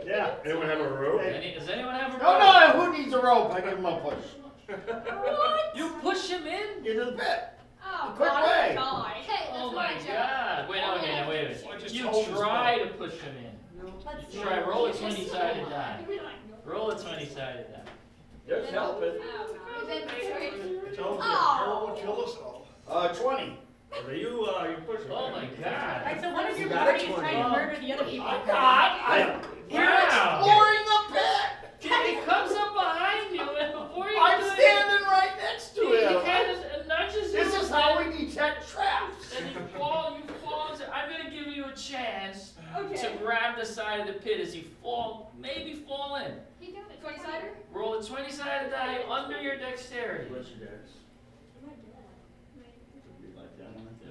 Speaker 13: Yeah.
Speaker 15: Anyone have a rope?
Speaker 10: Does anyone have a rope?
Speaker 13: No, who needs a rope? I give him a push.
Speaker 16: What?
Speaker 10: You push him in?
Speaker 13: Into the pit.
Speaker 16: Oh,
Speaker 13: Quick
Speaker 16: God,
Speaker 13: way.
Speaker 16: die. Hey, that's
Speaker 10: Oh
Speaker 16: what
Speaker 10: my
Speaker 16: I said.
Speaker 10: God! Wait,
Speaker 2: I
Speaker 10: wait a
Speaker 2: just
Speaker 10: minute. You
Speaker 2: told him
Speaker 10: try
Speaker 2: so.
Speaker 10: to push him in.
Speaker 3: Let's
Speaker 10: Try roll a 20-sided die. Roll a 20-sided die.
Speaker 13: That's helping.
Speaker 16: Oh.
Speaker 2: Kill us all.
Speaker 13: 20.
Speaker 15: Are you pushing?
Speaker 10: Oh my God.
Speaker 3: Alright, so one of your
Speaker 14: You got it,
Speaker 3: parties trying to murder the other people.
Speaker 10: Wow.
Speaker 13: Exploring the pit.
Speaker 10: He comes up behind you and before you
Speaker 13: I'm
Speaker 10: do
Speaker 13: standing right next to
Speaker 10: it, he
Speaker 13: him.
Speaker 10: kind of nudges you.
Speaker 13: This is how we detect traps.
Speaker 10: And you fall. I'm gonna give you a chance
Speaker 16: Okay.
Speaker 10: to grab the side of the pit as you maybe fall in.
Speaker 16: He got it. 20-sider?
Speaker 10: Roll a 20-sided die under your dexterity.
Speaker 15: What's your dex?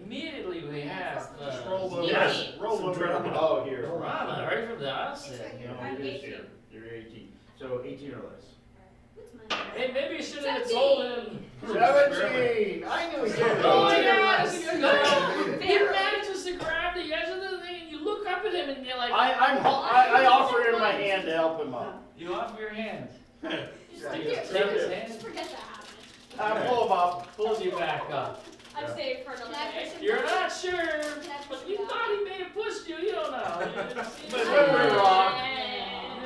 Speaker 10: Immediately we have
Speaker 2: Roll the
Speaker 13: Yes.
Speaker 2: roll the drama.
Speaker 13: Oh, here.
Speaker 10: Rama right from the outset.
Speaker 13: No, it is here. You're 18. So 18 or less.
Speaker 10: Hey, maybe you should have told him.
Speaker 13: 17. I knew he did.
Speaker 10: Oh my God!
Speaker 14: Good.
Speaker 10: He manages to grab the edge of the thing, and you look up at him, and you're like,
Speaker 13: I offer him my hand to help him up.
Speaker 10: You offer your hand. Do you
Speaker 16: Here,
Speaker 10: take his hand?
Speaker 16: just forget that happened.
Speaker 13: I pull him up.
Speaker 10: Pulls you back up.
Speaker 16: I'm staying for another day.
Speaker 10: You're not sure, but you thought he may have pushed you. You don't know.
Speaker 13: But we're wrong.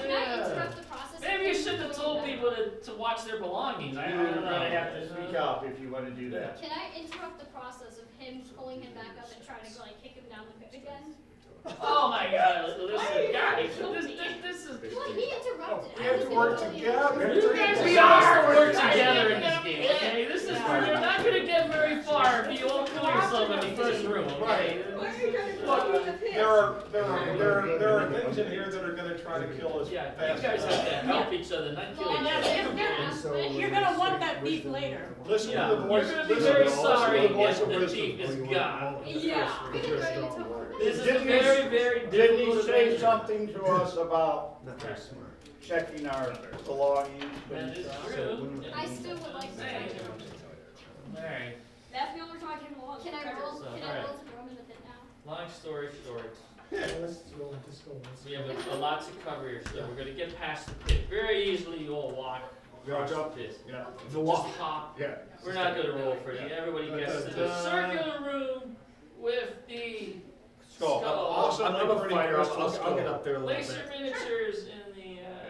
Speaker 16: Can I interrupt the process?
Speaker 10: Maybe you shouldn't have told people to watch their belongings. I
Speaker 13: You're
Speaker 10: don't
Speaker 13: gonna
Speaker 10: know.
Speaker 13: have to speak up if you want to do that.
Speaker 16: Can I interrupt the process of him pulling him back up and trying to like kick him down the pit again?
Speaker 10: Oh my God! Listen, guys, this is.
Speaker 16: Well, he interrupted.
Speaker 2: We have to work together.
Speaker 10: You guys we all work together in this game, okay? This is you're not gonna get very far if you all kill yourself in the first room, okay?
Speaker 2: There are things in here that are gonna try to kill us.
Speaker 10: Yeah, you guys have to help each other, not kill each other.
Speaker 3: You're gonna want that beef later.
Speaker 2: Listen
Speaker 10: Yeah,
Speaker 2: to the voice.
Speaker 10: you're gonna be
Speaker 2: listen
Speaker 10: very
Speaker 2: to
Speaker 10: sorry
Speaker 2: the voice
Speaker 10: if
Speaker 2: of
Speaker 10: the
Speaker 2: wisdom.
Speaker 10: chief is gone.
Speaker 16: Yeah.
Speaker 10: This is a
Speaker 13: Didn't
Speaker 10: very, very
Speaker 13: Didn't he
Speaker 10: difficult
Speaker 13: say
Speaker 10: adventure.
Speaker 13: something to us about
Speaker 14: Not very smart.
Speaker 13: checking our belongings?
Speaker 10: That is true.
Speaker 16: I still would like to.
Speaker 10: Alright,
Speaker 16: That's the only reason I came along. Can I roll?
Speaker 10: So,
Speaker 16: Can I
Speaker 10: alright.
Speaker 16: roll to throw him in the pit now?
Speaker 10: long story short,
Speaker 11: Let's roll this go.
Speaker 10: we have a lot to cover here, so we're gonna get past the pit. Very easily you all walk across the pit.
Speaker 15: Yeah.
Speaker 10: Just hop.
Speaker 15: Yeah.
Speaker 10: We're not gonna roll for you. Everybody gets to the circular room with the skull.
Speaker 2: Also,
Speaker 15: I'm a fighter. I'll get up there a little
Speaker 10: Place your
Speaker 15: bit.
Speaker 10: miniatures in the,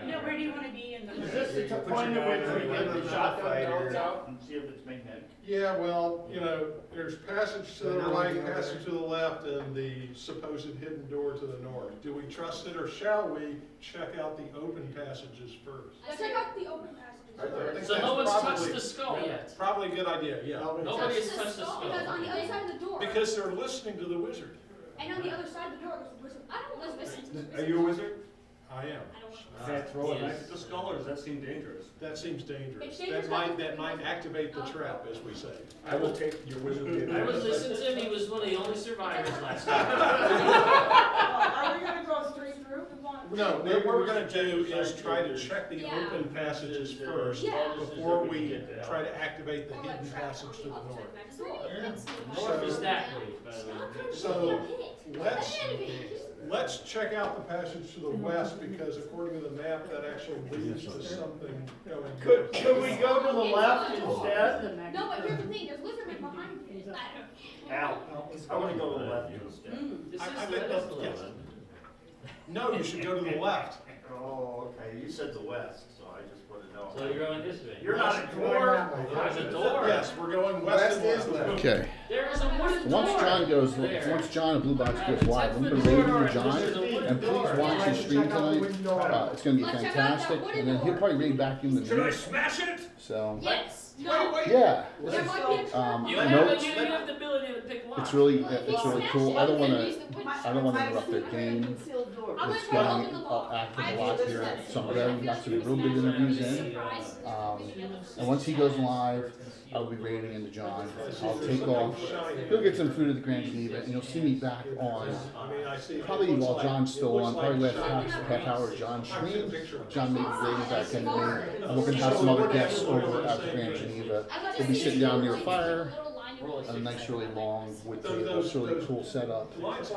Speaker 3: You know, where do you wanna be in the?
Speaker 13: Is this the point at which we get the shotgun belts out and see if it's magnetic?
Speaker 2: Yeah, well, you know, there's passage to the right, passage to the left, and the supposed hidden door to the north. Do we trust it, or shall we check out the open passages first?
Speaker 16: Let's check out the open passages.
Speaker 2: I think
Speaker 10: so
Speaker 2: that's
Speaker 10: no one's touched
Speaker 2: probably-
Speaker 10: the skull yet.
Speaker 2: Probably a good idea, yeah.
Speaker 10: Nobody has touched the
Speaker 16: skull. Because on the
Speaker 10: skull.
Speaker 16: other side of the door.
Speaker 2: Because they're listening to the wizard.
Speaker 16: And on the other side of the door, there's a wizard. I don't want to listen to this
Speaker 15: Are
Speaker 16: wizard.
Speaker 15: you a wizard?
Speaker 2: I am.
Speaker 16: I don't want
Speaker 15: Can I throw a
Speaker 10: Yes.
Speaker 15: knife at the skull, or does that seem dangerous?
Speaker 2: That seems dangerous.
Speaker 16: It's dangerous,
Speaker 2: That might activate the trap, as we say.
Speaker 15: I will take your wizard.
Speaker 10: I was listening to him, he was one of the only survivors last night.
Speaker 12: Are we gonna go straight through?
Speaker 2: No, what we're gonna do is try to check the
Speaker 16: Yeah.
Speaker 2: open passages first
Speaker 16: Yeah.
Speaker 2: before we try to activate the hidden passage to the north.
Speaker 10: North is that way, by the way.
Speaker 2: So let's check out the passage to the west, because according to the map, that actually leads to something going.
Speaker 13: Could we go to the left instead?
Speaker 16: No, but here's the thing, there's lizardmen behind me.
Speaker 13: Al, I want to go to the left instead.
Speaker 10: This
Speaker 2: I
Speaker 10: is
Speaker 2: think
Speaker 10: that
Speaker 2: that's-
Speaker 10: is the
Speaker 2: yes.
Speaker 10: one.
Speaker 2: No, you should go to the left.
Speaker 13: Oh, okay, you said the west, so I just want to know.
Speaker 10: So you're going this way.
Speaker 13: You're not a dwarf.
Speaker 10: There's a door.
Speaker 2: Yes, we're going west and
Speaker 14: West is
Speaker 2: left.
Speaker 14: left.
Speaker 1: Okay.
Speaker 10: There is a wooden door.
Speaker 1: Once John and Blue Box goes live, I'm gonna raid him to John, and please watch his stream tonight. It's gonna be fantastic, and then he'll probably raid back in the
Speaker 15: Should I
Speaker 1: news.
Speaker 15: smash it?
Speaker 1: So,
Speaker 16: Yes. No.
Speaker 1: yeah,
Speaker 16: There might be a trap.
Speaker 10: You
Speaker 1: notes.
Speaker 10: have the ability to pick one.
Speaker 1: it's really cool. I don't wanna interrupt their game.
Speaker 16: I'm
Speaker 1: It's
Speaker 16: gonna
Speaker 1: getting
Speaker 16: open the lock.
Speaker 1: active a lot here at Somerville. We got some real good interviews in. And once he goes live, I'll be raiding into John. I'll take off. He'll get some food at the Grand Geneva, and you'll see me back on. Probably while John's still on, probably last half hour of John's stream. John may be raiding back into me. And we're gonna have some other guests over at the Grand Geneva. We'll be sitting down near a fire, a nice really long wood table. It's really cool setup.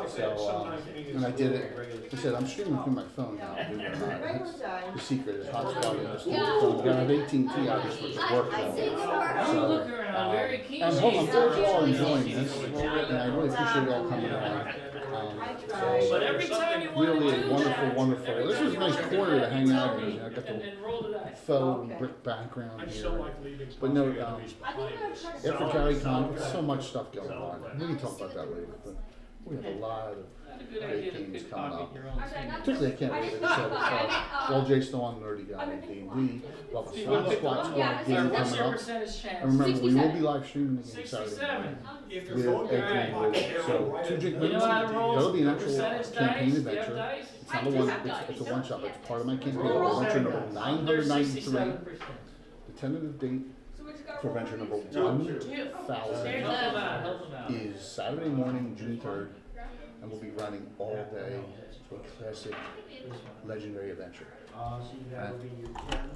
Speaker 1: So, and I did it. I said, I'm streaming through my phone now. Believe it or not. The secret is hotspotting this phone. I have AT&T obviously to work though.
Speaker 10: Look around, very keen.
Speaker 1: And hold on, those of you all are enjoying this, and I really appreciate you all coming on. So,
Speaker 10: But every time you want
Speaker 1: really
Speaker 10: to do
Speaker 1: wonderful,
Speaker 10: that,
Speaker 1: wonderful.
Speaker 10: every
Speaker 1: This
Speaker 10: time
Speaker 1: is a
Speaker 10: you
Speaker 1: nice
Speaker 10: wanna do
Speaker 1: corner to
Speaker 10: that,
Speaker 1: hang
Speaker 10: you
Speaker 1: out
Speaker 10: tell
Speaker 1: in.
Speaker 10: me
Speaker 1: I got
Speaker 10: and
Speaker 1: the
Speaker 10: roll the dice.
Speaker 1: faux brick background
Speaker 2: I
Speaker 1: here.
Speaker 2: still like leaving
Speaker 1: But
Speaker 2: stuff
Speaker 1: no,
Speaker 2: here at least behind us.
Speaker 1: after Gary Con, there's so much stuff going on. We can talk about that later, but we have a lot of great games coming up. Particularly, I can't wait, like I said, well, Jay's still on Nerdy Guy and D&D. We'll have a Swamp Squad Squad game
Speaker 10: What's
Speaker 1: coming
Speaker 10: your
Speaker 1: up.
Speaker 10: percentage chance?
Speaker 1: And remember, we will be live streaming the game Saturday
Speaker 10: 67.
Speaker 1: morning
Speaker 15: If
Speaker 1: with
Speaker 15: you're going
Speaker 1: Ed
Speaker 15: to
Speaker 1: Greenwood. So, 2 Jake
Speaker 10: You
Speaker 1: minutes,
Speaker 10: know how to roll
Speaker 1: that'll be an actual
Speaker 10: percentage
Speaker 1: campaign
Speaker 10: dice? Do you have
Speaker 1: adventure.
Speaker 10: dice?
Speaker 1: It's not a one, it's a one shot, but it's part of my campaign. Adventure number 993.
Speaker 10: 67%.
Speaker 1: The tentative date for adventure number 1000 is Saturday morning, June 3rd, and we'll be running all day a classic legendary adventure.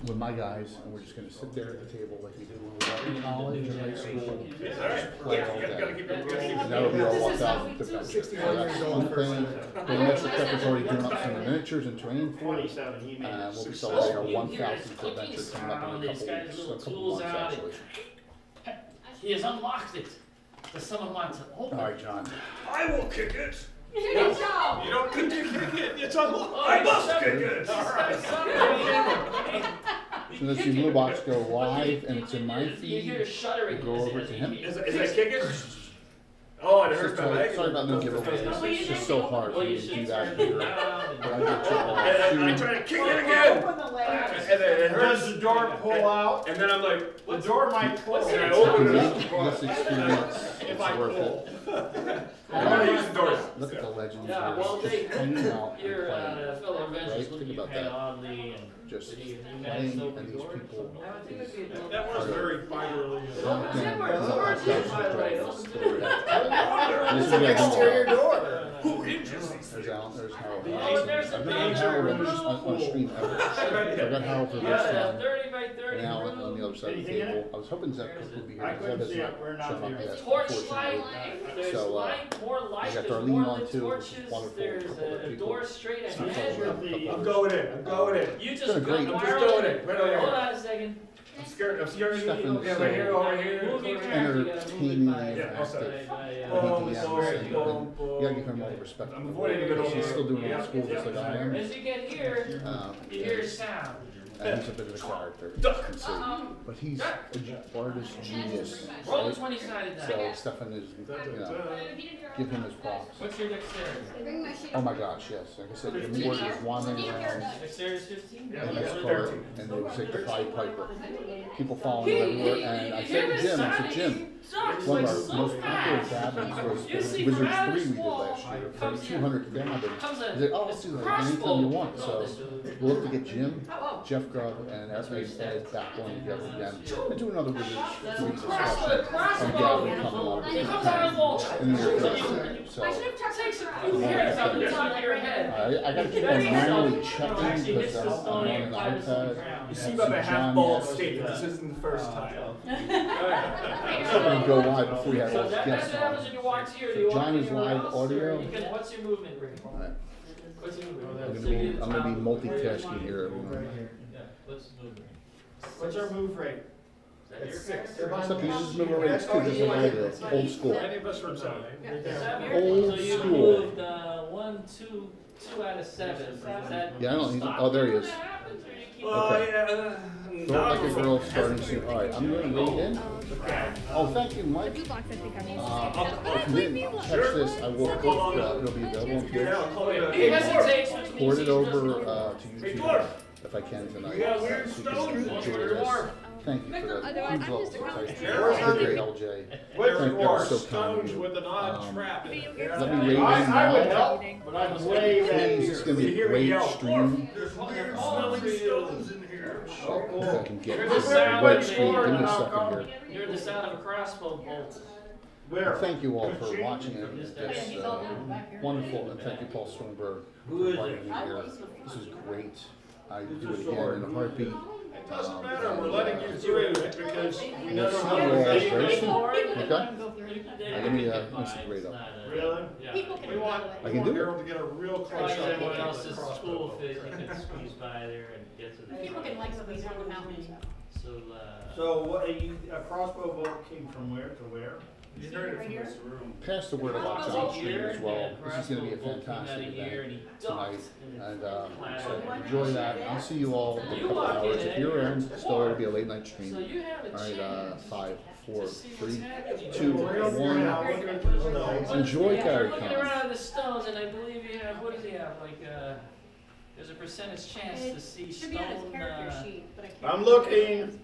Speaker 1: With my guys, and we're just going to sit there at the table like we did when we were in college or high school, just play all day. And that'll be our 1000th adventure. So that's one thing. The next step is already doing up some miniatures and terrain for it. And we'll be celebrating our 1000th adventure coming up in a couple months actually.
Speaker 10: He has unlocked it. Does someone want to open
Speaker 1: All right, John.
Speaker 15: I will kick it.
Speaker 16: Good job.
Speaker 15: You don't kick it. It's unlocked. I must kick it.
Speaker 10: All right.
Speaker 1: So let's see Blue Box go live, and it's in my
Speaker 10: You
Speaker 1: feed.
Speaker 10: hear shuddering.
Speaker 1: We'll go over to him.
Speaker 15: Is that kick it? Oh, it hurts my leg.
Speaker 1: Sorry about no giveaways. It's just so hard for
Speaker 10: Well,
Speaker 1: me
Speaker 10: you
Speaker 1: to do
Speaker 10: should
Speaker 1: that
Speaker 10: turn
Speaker 1: here.
Speaker 10: it down.
Speaker 1: But I get you all.
Speaker 15: And I try to kick it again. And it hurts.
Speaker 13: Does the door pull out?
Speaker 15: And then I'm like,
Speaker 13: The door might close.
Speaker 15: and I
Speaker 1: To
Speaker 15: open it
Speaker 1: make
Speaker 15: up.
Speaker 1: this experience,
Speaker 13: If
Speaker 1: it's
Speaker 13: I
Speaker 1: worth
Speaker 13: pull.
Speaker 1: it.
Speaker 15: I want to use the doors.
Speaker 1: Look at the legends
Speaker 10: Yeah,
Speaker 1: here,
Speaker 10: well,
Speaker 1: just hanging out and
Speaker 10: Your
Speaker 1: playing.
Speaker 10: fellow Avengers
Speaker 1: Right?
Speaker 10: look
Speaker 1: Think
Speaker 10: at you
Speaker 1: about
Speaker 10: kind of
Speaker 1: that.
Speaker 10: oddly and
Speaker 1: Just
Speaker 10: did you
Speaker 1: playing,
Speaker 10: manage to open
Speaker 1: and
Speaker 10: the
Speaker 1: these
Speaker 10: door?
Speaker 1: people.
Speaker 2: That was very fiberly.
Speaker 1: This is the exterior
Speaker 15: door. Who injures these
Speaker 1: There's Alan, there's Harold.
Speaker 10: Oh, there's a
Speaker 1: I've been on Harold on stream ever. I got Harold for this
Speaker 10: Yeah,
Speaker 1: time.
Speaker 10: 30 by 30
Speaker 1: And Alan on the other side of the
Speaker 13: Anything in
Speaker 1: table. I was hoping Zeb would be here.
Speaker 13: I
Speaker 1: Zeb
Speaker 13: couldn't
Speaker 1: has
Speaker 13: see it. We're
Speaker 1: not
Speaker 13: not
Speaker 1: shown up
Speaker 13: there.
Speaker 1: yet,
Speaker 10: Torchlight,
Speaker 1: unfortunately.
Speaker 10: there's
Speaker 1: So,
Speaker 10: light, more light,
Speaker 1: I got
Speaker 10: there's
Speaker 1: Darlene
Speaker 10: more
Speaker 1: on
Speaker 10: than
Speaker 1: too, which is
Speaker 10: torches,
Speaker 1: wonderful.
Speaker 10: there's
Speaker 1: Couple of
Speaker 10: a
Speaker 1: people.
Speaker 10: door straight
Speaker 1: It's
Speaker 10: ahead.
Speaker 1: all over.
Speaker 15: I'm going in. I'm going in.
Speaker 10: You
Speaker 1: It's
Speaker 10: just
Speaker 1: been a great-
Speaker 10: got
Speaker 15: I'm just doing it. Right over here.
Speaker 10: Hold on a second.
Speaker 15: I'm scared. I'm scared of you.
Speaker 1: Stefan
Speaker 15: Okay,
Speaker 1: is
Speaker 15: right here,
Speaker 1: so
Speaker 15: over here.
Speaker 10: Move your character, you gotta move it
Speaker 1: entertainingly
Speaker 10: by-
Speaker 15: Yeah, I'll
Speaker 1: active.
Speaker 15: start.
Speaker 10: by,
Speaker 1: I
Speaker 15: Boom,
Speaker 1: think the
Speaker 15: boom,
Speaker 1: Anderson,
Speaker 15: boom,
Speaker 1: you
Speaker 15: boom.
Speaker 1: gotta give him all the respect.
Speaker 15: I'm avoiding a bit
Speaker 1: He's still doing it
Speaker 15: Yeah.
Speaker 1: in school just like I am.
Speaker 10: As you get here, you hear a sound.
Speaker 1: And he's a bit of a character, as you can see. But he's an artist genius,
Speaker 10: Roll a
Speaker 1: right?
Speaker 10: 20-sided
Speaker 1: So
Speaker 10: die.
Speaker 1: Stefan is, give him his props.
Speaker 10: What's your dexterity?
Speaker 1: Oh my gosh, yes. Like I said, the board is wandering around
Speaker 10: Dexterity is 15?
Speaker 1: in his car, and they would take the Pied Piper. People following him everywhere, and I said to Jim, one of our most popular cabins was the Wizards 3 we did last year, for 200 cabins. He said, oh, let's do that anytime you want. So we'll have to get Jim, Jeff Grubb, and Ed back on together again, and do another Wizards 3 discussion on Gavin coming up in the near future. So
Speaker 10: You hear it on the top of your head.
Speaker 1: I gotta keep on manually checking because I'm on an iPad.
Speaker 15: You seem like a half-bald state. This isn't the first time.
Speaker 1: I'm still gonna go live before we have all
Speaker 10: So
Speaker 1: the
Speaker 10: that
Speaker 1: guests
Speaker 10: happens
Speaker 1: on.
Speaker 10: when you walk here. Do
Speaker 1: So
Speaker 10: you walk
Speaker 1: John
Speaker 10: in
Speaker 1: is
Speaker 10: your
Speaker 1: live
Speaker 10: house,
Speaker 1: audio.
Speaker 10: or you can- What's your movement rate?
Speaker 1: Alright,
Speaker 10: What's your movement
Speaker 1: I'm
Speaker 10: rate?
Speaker 1: gonna be, I'm gonna be multitasking here, everyone.
Speaker 10: Yeah, what's the movement rate?
Speaker 13: What's our move rate?
Speaker 10: Is that your
Speaker 13: It's 6.
Speaker 10: character?
Speaker 1: Except he's just moving right too, just like the old school.
Speaker 2: Any of us from South.
Speaker 1: Old
Speaker 10: So you
Speaker 1: school.
Speaker 10: moved 1, 2, 2 out of 7. Is that
Speaker 1: Yeah, I don't, he's, oh, there he is.
Speaker 10: that happens, or you keep
Speaker 1: Okay. Don't like a girl starting soon. Alright, I'm gonna read in. Oh, thank you, Mike. If you didn't catch this, I will put, it'll be available on Twitch.
Speaker 10: He hesitates, which means
Speaker 1: Port
Speaker 10: he
Speaker 1: it
Speaker 10: doesn't
Speaker 1: over,
Speaker 10: know.
Speaker 1: to YouTube if I can tonight. So you can enjoy this. Thank you for that. Huge love. Great LJ.
Speaker 13: Where's
Speaker 1: Thank
Speaker 13: the
Speaker 1: you
Speaker 13: war?
Speaker 1: so kind of
Speaker 2: Stones
Speaker 1: you.
Speaker 2: with an odd trap in it.
Speaker 1: Let me rate in
Speaker 13: I would
Speaker 1: now.
Speaker 13: help, but I'm way back
Speaker 1: Please, it's
Speaker 13: here.
Speaker 1: gonna be a great stream.
Speaker 15: There's weird smelling stones in here.
Speaker 1: If I can get
Speaker 10: You're
Speaker 1: this
Speaker 10: the sound
Speaker 1: right
Speaker 10: of
Speaker 1: stream,
Speaker 10: the
Speaker 1: give me a
Speaker 10: door,
Speaker 1: second here.
Speaker 10: You're the sound of a crossbow bolt.
Speaker 13: Where?
Speaker 1: Thank you all for watching it. This wonderful, and thank you, Paul Swinberg, for inviting me here. This is great. I do it again in a heartbeat.
Speaker 2: It doesn't matter, we're letting you through it because we
Speaker 1: We'll
Speaker 2: never
Speaker 1: see
Speaker 2: know.
Speaker 1: you all
Speaker 10: Hey,
Speaker 1: very
Speaker 10: hey,
Speaker 1: soon. Okay? Let me
Speaker 10: Fine,
Speaker 1: see the rate
Speaker 10: it's
Speaker 1: up.
Speaker 10: not a-
Speaker 9: Really?
Speaker 10: Yeah.
Speaker 2: We want,
Speaker 1: I can do it.
Speaker 2: Harold to get a real close
Speaker 10: Like
Speaker 2: up.
Speaker 10: everyone
Speaker 2: look at
Speaker 10: else's
Speaker 2: the crossbow.
Speaker 10: school fit, you can squeeze by there and get to the.
Speaker 3: People can like squeeze around the mountain.
Speaker 10: So,
Speaker 13: So what, a crossbow bolt came from where to where?
Speaker 15: You heard it from this room.
Speaker 1: Pass the word about John Stream as well. This is going to be a fantastic event tonight, and so enjoy that. I'll see you all in a couple hours. If you're around, still it'll be a late night stream. All right, 5, 4, 3, 2, 1. Enjoy Gary
Speaker 10: Looking
Speaker 1: Con.
Speaker 10: around the stones, and I believe you have, what does he have, like, there's a percentage chance to see
Speaker 8: Should be on his
Speaker 10: stone,
Speaker 8: character sheet, but I can't.
Speaker 13: I'm looking.